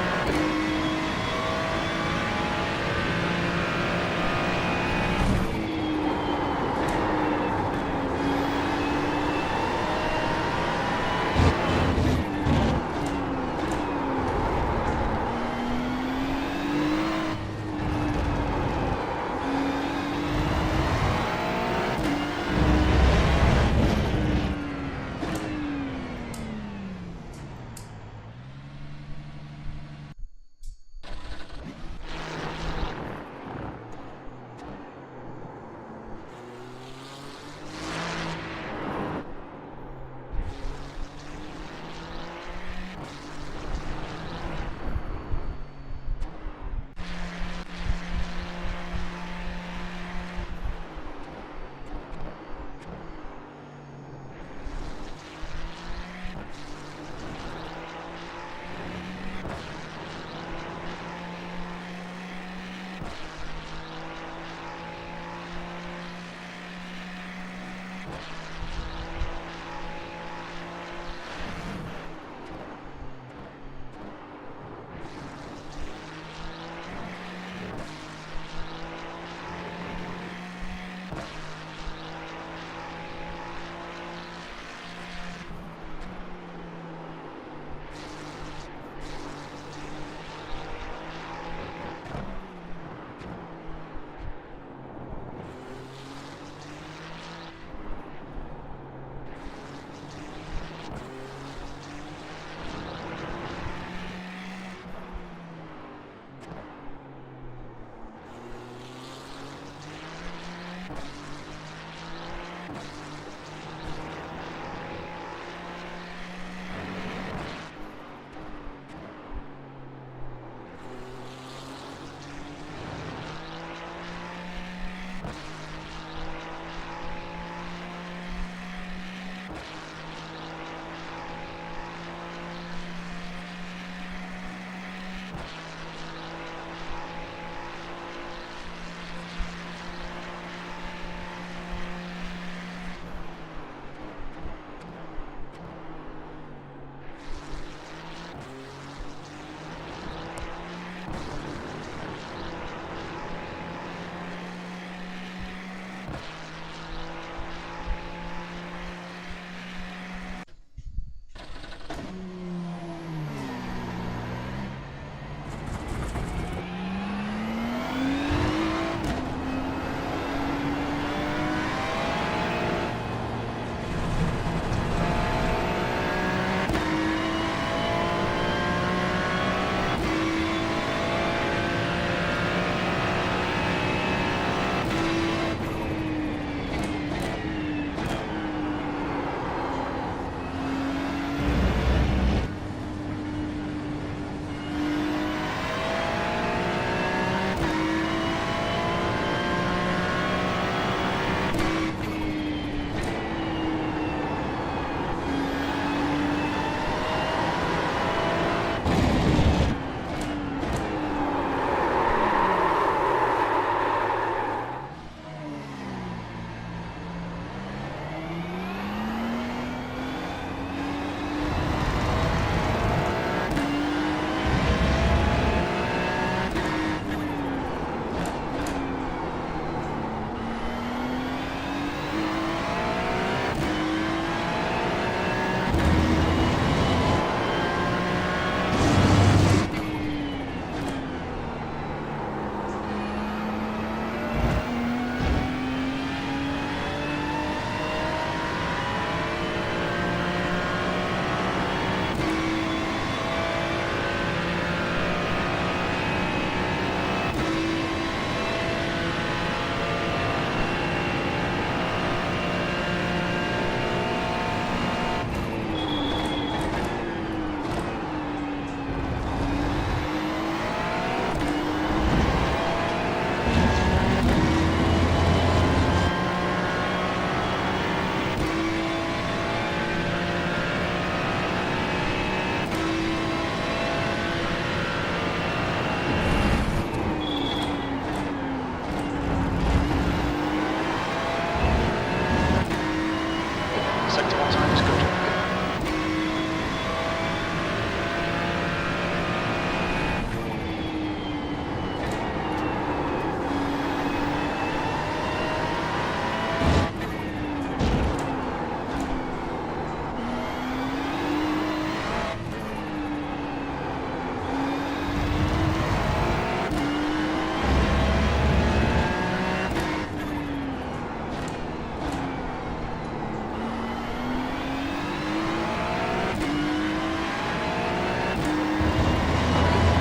Sector 1 time is good.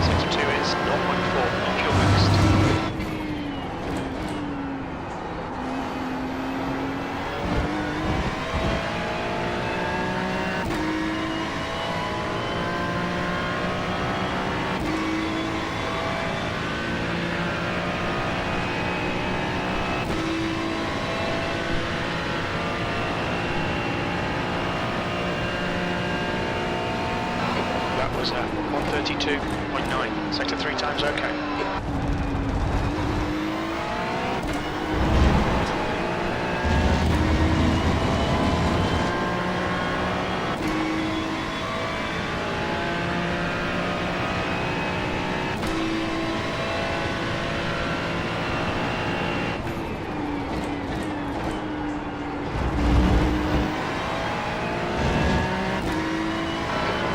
Sector 2 is 0.4 off your best. That was 132.9. Sector 3 times okay.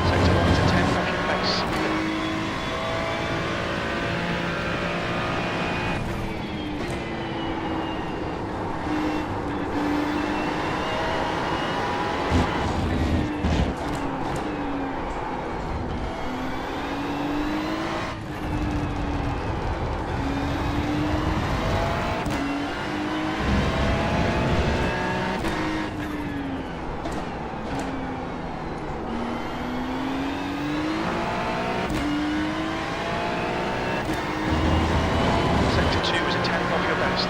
Sector 1 to 10 off your base. Sector 2 is a 10 off your best.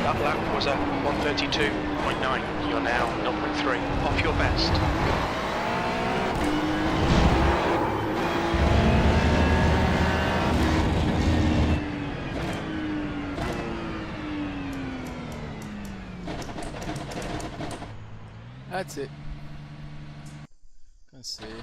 That lap was a 132.9. You're now 0.3 off your best.
That's it. Cansei.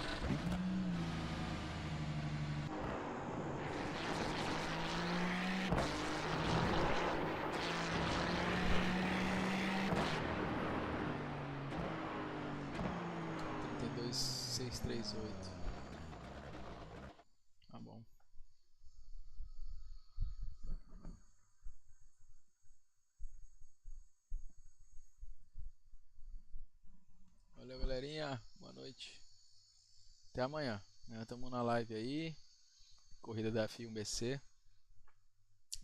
Dois, 638. Tá bom. Valeu, galerinha. Boa noite. Até amanhã. Amanhã estamos na live aí. Corrida da F1 BC.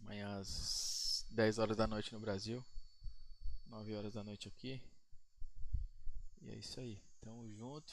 Amanhã às 10 horas da noite no Brasil. 9 horas da noite aqui. E é isso aí. Tamo junto.